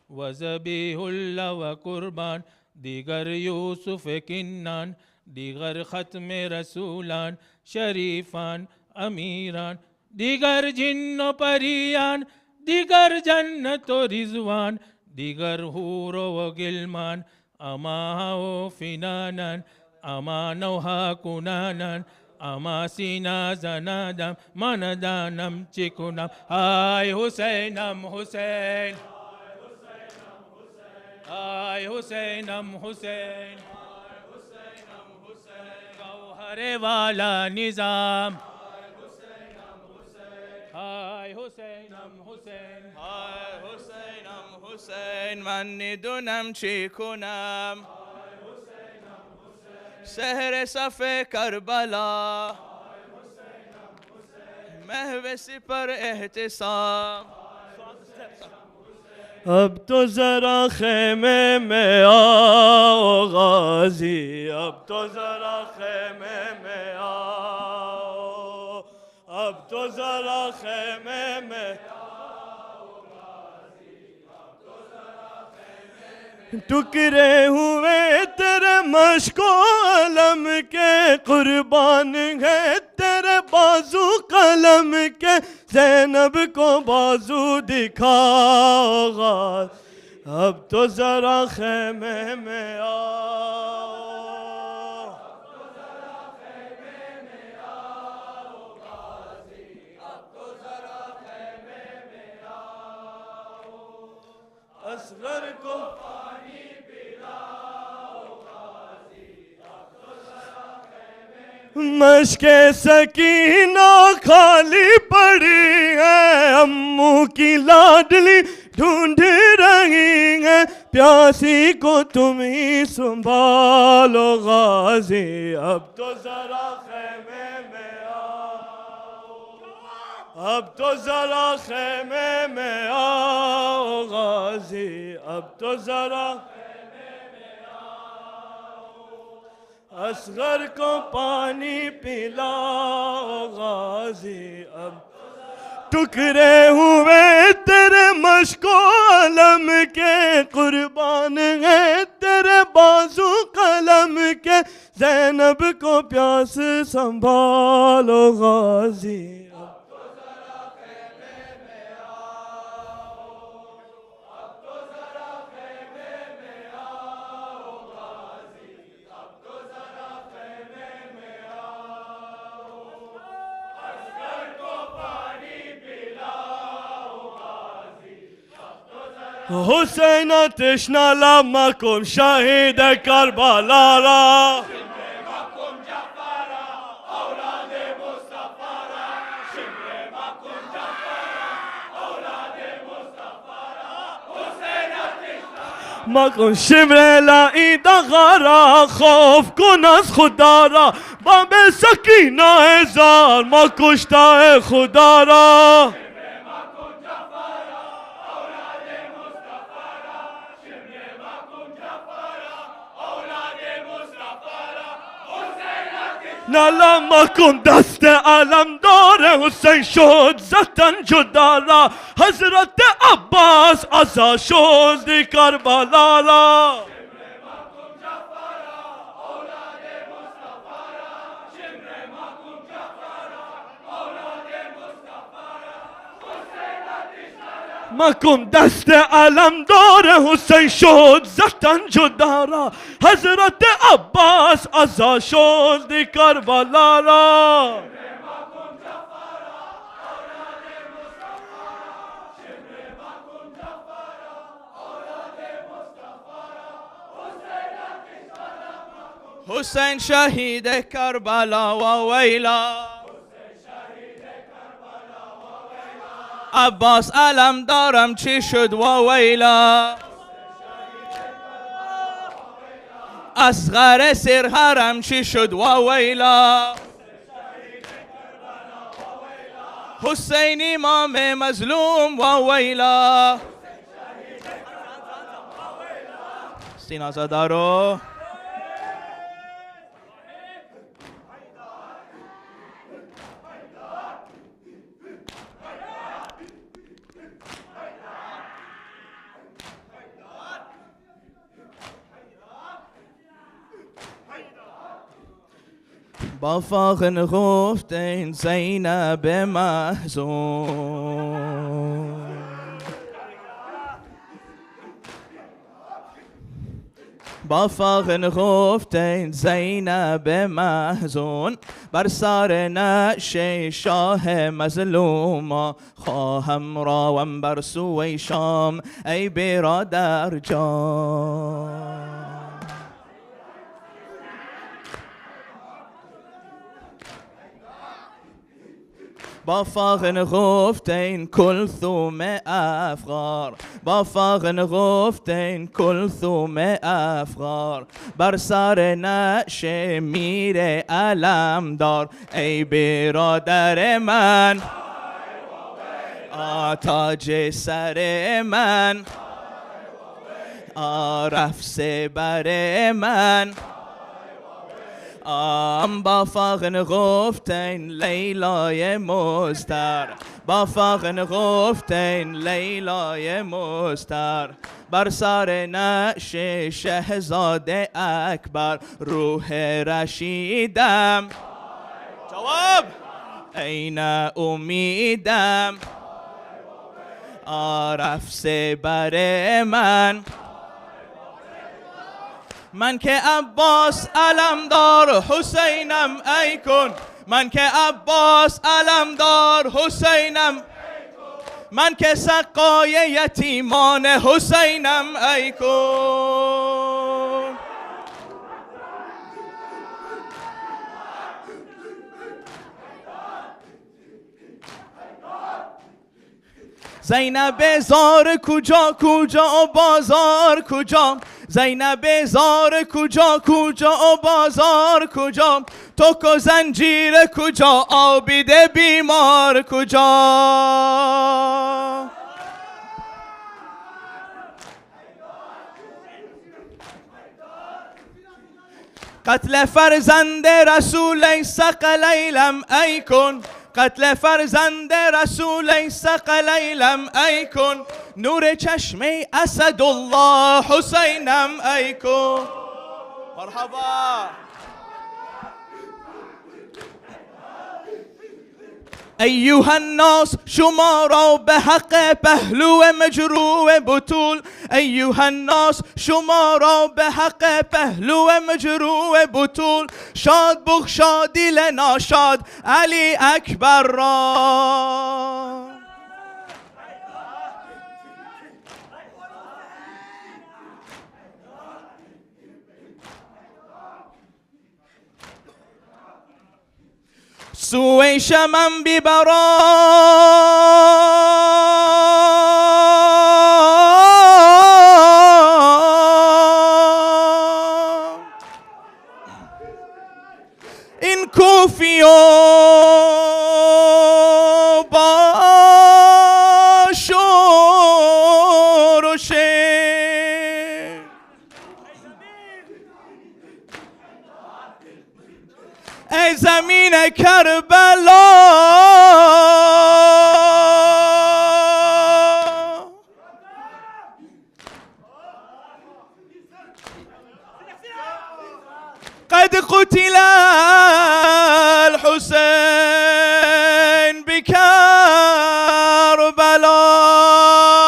व ज़बीहुल्लाह व कुर्बान दीगर यूसुफ किन्नान दीगर ख़त्म रसूलान शरीफान अमीरान दीगर जिन्नो परियान दीगर जन्नत व रिजवान दीगर हूरो व गिलमान अमा हो फिनानन अमा नौहा कुनानन अमा सीना जनादम मनदानम चिकुनम हाय हुसैनम हुसैन हाय हुसैनम हुसैन गौहरे वाला निजाम हाय हुसैनम हुसैन हाय हुसैनम हुसैन मन्निदुनम चिकुनम शहर सफ़े करबला महवे सिपर एहतिसाम अब तो जरा खेमे में आओ गाजी अब तो जरा खेमे में आओ अब तो जरा खेमे में टुकड़े हुए तेरे मशको अलम के कुर्बान है तेरे बाजू कलम के ज़ैनब को बाजू दिखाओगा अब तो जरा खेमे में आओ असगर को मशके सकीना खाली पड़ी है अम्मू की लाडली ढूंढ रही है प्यासी को तुम ही संभालो गाजी अब तो जरा खेमे में आओ अब तो जरा खेमे में आओ गाजी अब तो जरा असगर को पानी पिलाओ गाजी अब टुकड़े हुए तेरे मशको अलम के कुर्बान है तेरे बाजू कलम के ज़ैनब को प्यास संभालो गाजी हुसैन तृष्णा लम्मकुम शहीद करबला मकुम शिमरे लाई दगारा खौफ कुन अज खुदारा बाबे सकीना जार मकुश्ता है खुदारा नलमकुम दस्त अलम दौर हुसैन शोद जतन जुदारा हजरत अब्बास अजा शोद करबला मकुम दस्त अलम दौर हुसैन शोद जतन जुदारा हजरत अब्बास अजा शोद करबला हुसैन शहीद करबला व वैला अब्बास अलम दارم چی شد و ویلا اصغر سرهرم چی شد و ویلا حسین امام مظلوم و ویلا سینا زدارو با فاغن گفتین زینب محزون با فاغن گفتین زینب محزون بر سر نعش شاه مظلوم خواهم راوم بر سوی شام ای برادر جان با فاغن گفتین کلثوم افغار با فاغن گفتین کلثوم افغار بر سر نعش میر علمدار ای برادر من تاج سر من رفس بر من با فاغن گفتین لیلای مستر با فاغن گفتین لیلای مستر بر سر نعش شهزاده اکبر روح رشیدم جواب این امیدم رفس بر من که عباس علمدار حسینم ای کن من که عباس علمدار حسینم من که سقای یتیمان حسینم ای کن زینب زار کجا کجا و بازار کجا زینب زار کجا کجا و بازار کجا توک و زنجیر کجا عابد بیمار کجا قتل فرزند رسول ثقلیلم ای کن قتل فرزند رسول ثقلیلم ای کن نور چشم اسدالله حسینم ای کن مرحبا ایها الناس شما را به حق پهلو مجروح بطول ایها الناس شما را به حق پهلو مجروح بطول شاد بخشا دل ناشاد علی اکبر را سوی شمم بیبرا این کوفی و با شور و شیر ای زمین کربلا قد قتل الحسين بكربلا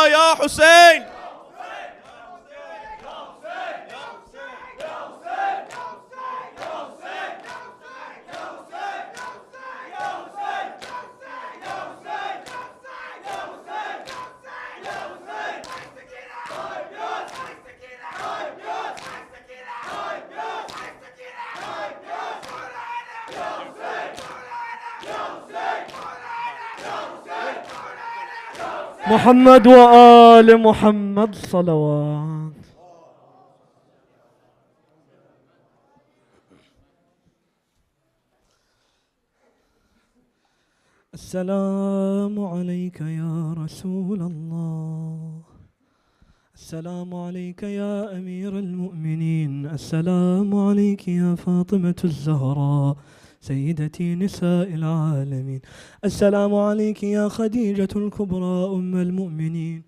يا حسين محمد وآل محمد صلوات. السلام عليك يا رسول الله، السلام عليك يا أمير المؤمنين، السلام عليك يا فاطمة الزهراء سيدتي نساء العالمين، السلام عليك يا خديجة الكبرى أم المؤمنين،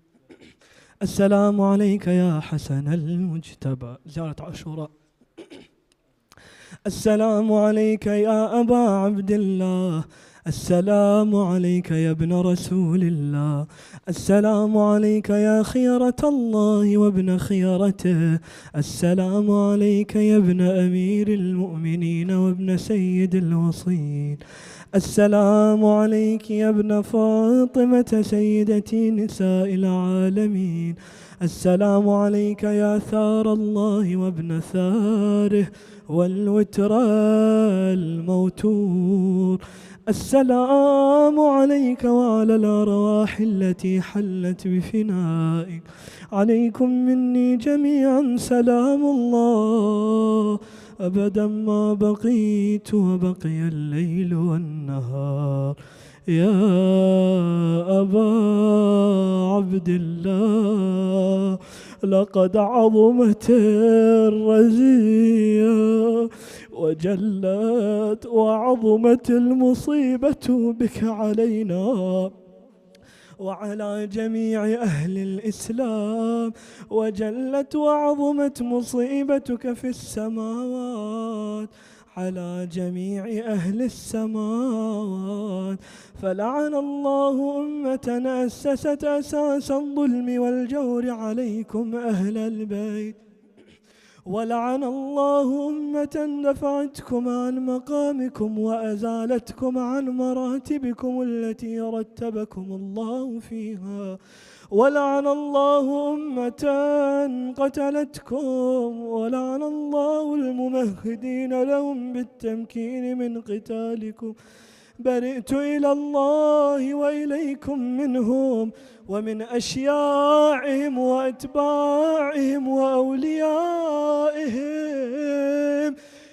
السلام عليك يا حسن المجتبى زيارة عاشوراء، السلام عليك يا أبا عبد الله، السلام عليك يا ابن رسول الله، السلام عليك يا خيرة الله وابن خيرته، السلام عليك يا ابن أمير المؤمنين وابن سيد الوصيين، السلام عليك يا ابن فاطمة سيدتي نساء العالمين، السلام عليك يا ثار الله وابن ثاره والوتر الموتور، السلام عليك وعلى الأرواح التي حلت بفنائك، عليكم مني جميعا سلام الله أبدا ما بقيت وبقي الليل والنهار. يا أبا عبد الله لقد عظمت الرزية وجلت وعظمت المصيبة بك علينا وعلى جميع أهل الإسلام، وجلت وعظمت مصيبتك في السماوات على جميع أهل السماوات، فلعن الله أمة أسست أساس الظلم والجور عليكم أهل البيت، ولعن الله أمة دفعتكم عن مقامكم وأزالتكم عن مراتبكم التي رتبكم الله فيها، ولعن الله أمة قتلتكم، ولعن الله الممهدين لهم بالتمكين من قتالكم. برئت إلى الله وإليكم منهم ومن أشياعهم وأتباعهم وأوليائهم.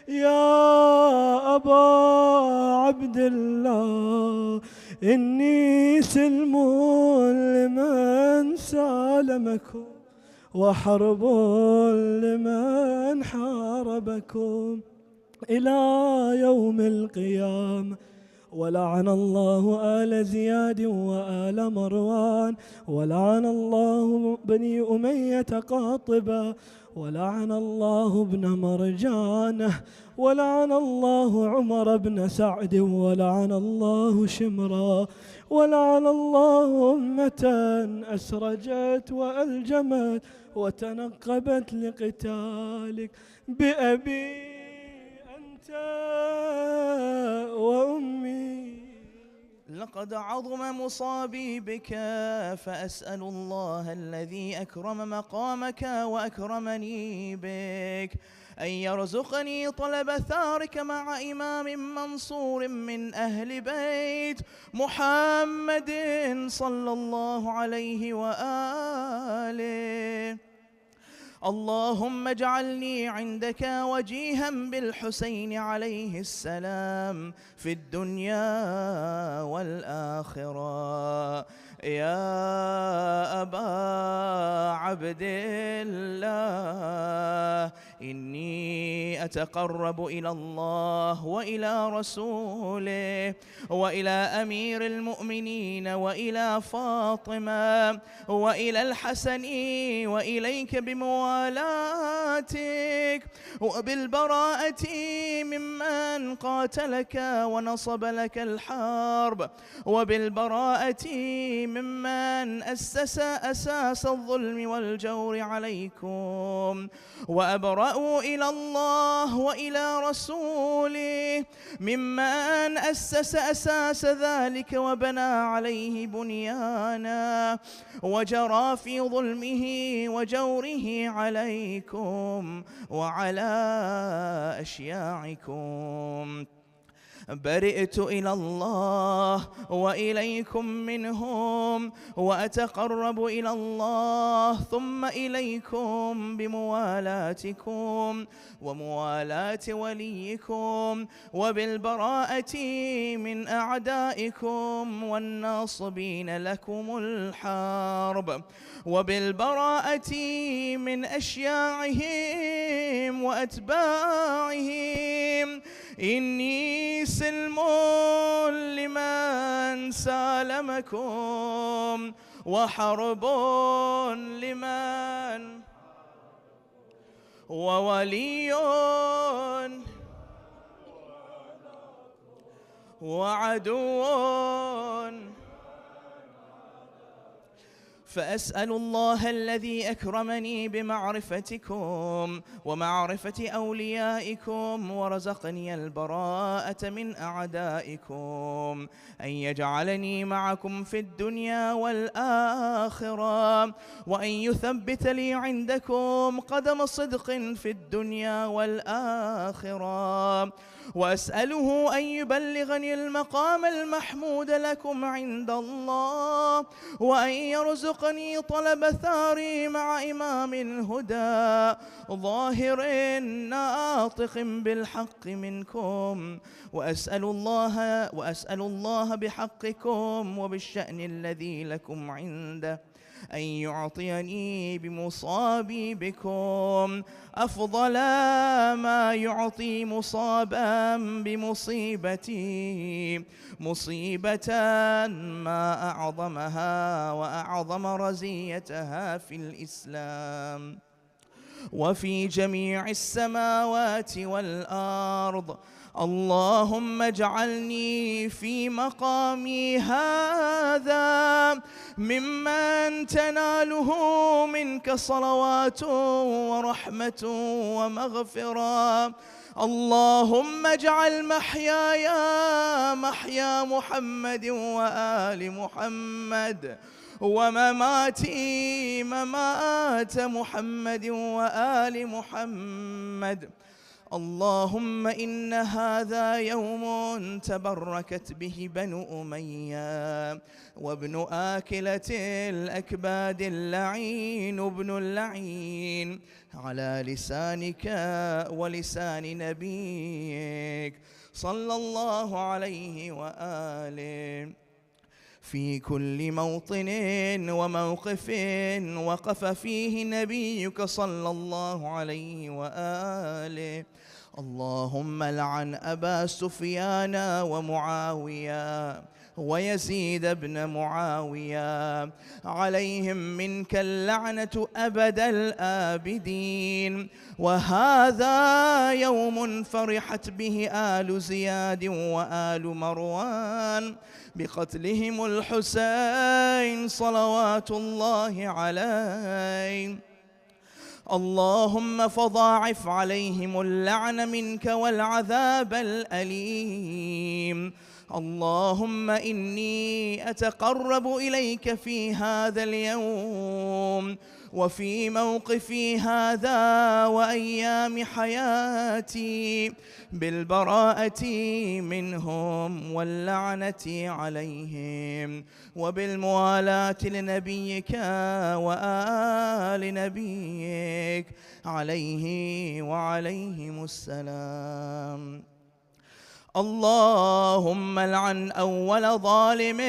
يا أبا عبد الله إني سلم لمن سالمكم وحرب لمن حاربكم إلى يوم القيامة. ولعن الله آل زياد وآل مروان، ولعن الله بني أمية قاطبة، ولعن الله ابن مرجانة، ولعن الله عمر بن سعد، ولعن الله شمرا، ولعن الله أمة أسرجت وألجمت وتنقبت لقتالك بأبي أنت وأمي. لقد عظم مصابي بك، فأسأل الله الذي أكرم مقامك وأكرمني بك أن يرزقني طلب ثارك مع إمام منصور من أهل بيت محمد صلى الله عليه وآله. اللهم اجعلني عندك وجيها بالحسين عليه السلام في الدنيا والآخرة. يا أبا عبد الله إني أتقرب إلى الله وإلى رسوله وإلى أمير المؤمنين وإلى فاطمة وإلى الحسن وإليك بموالاتك وبالبراءة ممن قاتلك ونصب لك الحرب، وبالبراءة ممن أسس أساس الظلم والجور عليكم، وأبرأ إلى الله وإلى رسوله ممن أسس أساس ذلك وبنى عليه بنيانا وجرى في ظلمه وجوره عليكم وعلى أشياعكم. برئت إلى الله وإليكم منهم، وأتقرب إلى الله ثم إليكم بموالاتكم وموالاة وليكم، وبالبراءة من أعدائكم والناصبين لكم الحرب، وبالبراءة من أشياعهم وأتباعهم. إني سلم لمن سالمكم وحرب لمن، وولي وعدو. فأسأل الله الذي أكرمني بمعرفتكم ومعرفة أوليائكم ورزقني البراءة من أعدائكم أن يجعلني معكم في الدنيا والآخرة، وأن يثبت لي عندكم قدم صدق في الدنيا والآخرة، وأسأله أن يبلغني المقام المحمود لكم عند الله، وأن يرزقني طلب ثاري مع إمام الهدى ظاهر ناطق بالحق منكم. وأسأل الله بحقكم وبالشأن الذي لكم عنده أن يعطيني بمصابي بكم أفضل ما يعطي مصابا بمصيبتي، مصيبة ما أعظمها وأعظم رزيتها في الإسلام وفي جميع السماوات والأرض. اللهم اجعلني في مقامي هذا ممن تناله منك صلوات ورحمة ومغفرة. اللهم اجعل محياي محيا محمد وآل محمد، ومماتي ممات محمد وآل محمد. اللهم إن هذا يوم تبركت به بنو أمية، وابن آكلة الأكباد اللعين ابن اللعين، على لسانك ولسان نبيك صلى الله عليه وآله، في كل موطن وموقف وقف فيه نبيك صلى الله عليه وآله. اللهم لعن أبا سفيان ومعاوية ويزيد بن معاوية، عليهم منك اللعنة أبد الآبدين. وهذا يوم فرحت به آل زياد وآل مروان بقتلهم الحسين صلوات الله عليه. اللهم فضاعف عليهم اللعن منك والعذاب الأليم. اللهم إني أتقرب إليك في هذا اليوم وفي موقفي هذا وأيام حياتي بالبراءة منهم واللعنة عليهم، وبالموالاة لنبيك وآل نبيك عليه وعليهم السلام. اللهم لعن أول ظالم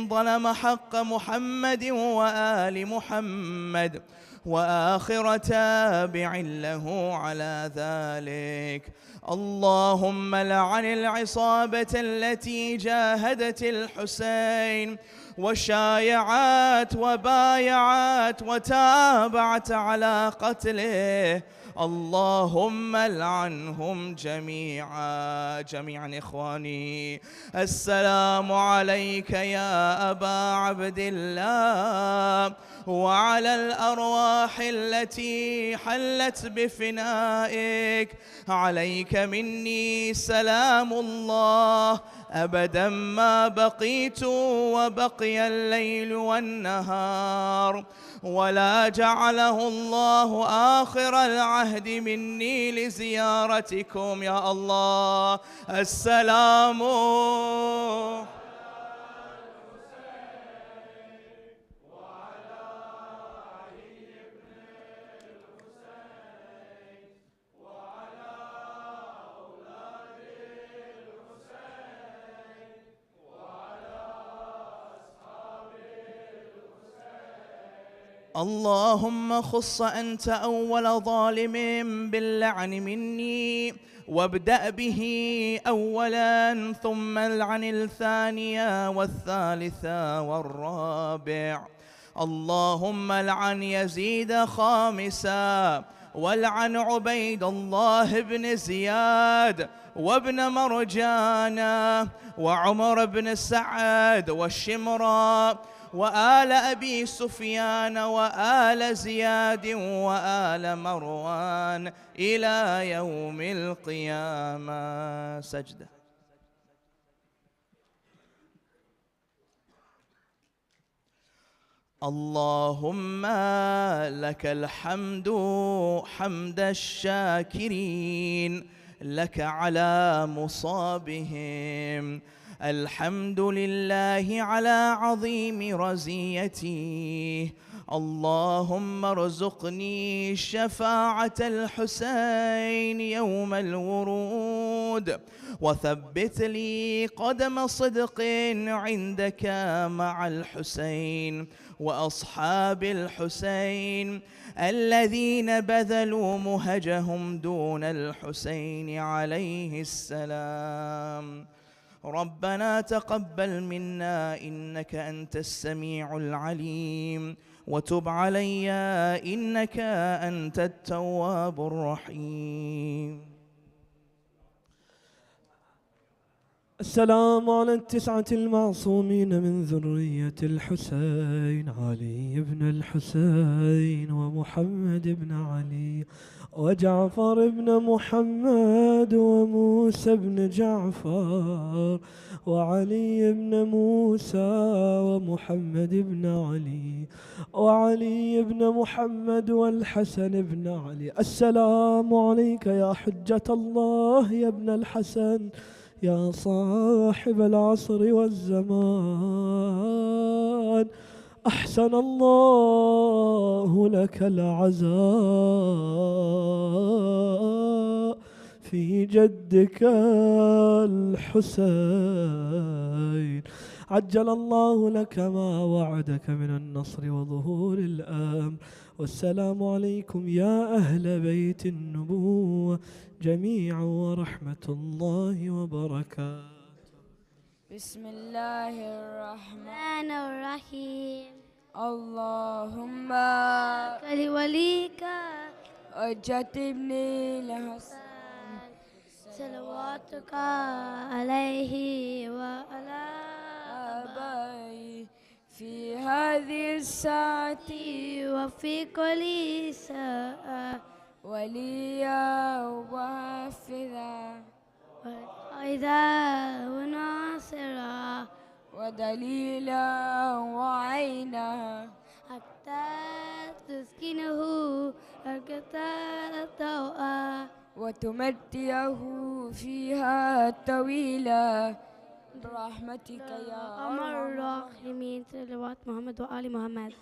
ظلم حق محمد وآل محمد، وآخر تابع له على ذلك. اللهم لعن العصابة التي جاهدت الحسين وشايعت وبايعت وتابعت على قتله. اللهم لعنهم جميعا إخواني. السلام عليك يا أبا عبد الله، وعلى الأرواح التي حلت بفنائك. عليك مني سلام الله أبدا ما بقيت وبقي الليل والنهار، ولا جعله الله آخر العهد مني لزيارتكم يا الله. السلام اللهم خص أنت أول ظالم باللعن مني، وابدأ به أولا ثم العن الثانية والثالثة والرابع. اللهم لعن يزيد خامسا، والعن عبيد الله بن زياد وابن مرجانة وعمر بن سعد والشمراء وآل أبي سفيان وآل زياد وآل مروان إلى يوم القيامة. سجدة. اللهم لك الحمد حمد الشاكرين لك على مصابهم، الحمد لله على عظيم رزيته. اللهم ارزقني شفاعة الحسين يوم الورود، وثبت لي قدم صدق عندك مع الحسين وأصحاب الحسين الذين بذلوا مهجهم دون الحسين عليه السلام. ربنا تقبل منا إنك أنت السميع العليم، وتب علي إنك أنت التواب الرحيم. السلام على التسعة المعصومين من ذرية الحسين، علي بن الحسين ومحمد بن علي وجعفر بن محمد وموسى بن جعفر وعلي بن موسى ومحمد بن علي وعلي بن محمد والحسن بن علي. السلام عليك يا حجة الله يا ابن الحسن، يا صاحب العصر والزمان، أحسن الله لك العزاء في جدك الحسين، عجل الله لك ما وعدك من النصر وظهور الأمر. والسلام عليكم يا أهل بيت النبوة جميعا ورحمة الله وبركاته. بسم الله الرحمن الرحيم. اللهم لوليك حجة ابن الحسن صلواتك عليه وعلى آبائي في هذه الساعة وفي كل ساعة، وليا وحافظا وإذا وناصرا ودليلا وعينا، حتى تسكنه الطوء وتمتعه فيها طويلا برحمتك يا أرحم الراحمين. صلوات محمد وآل محمد.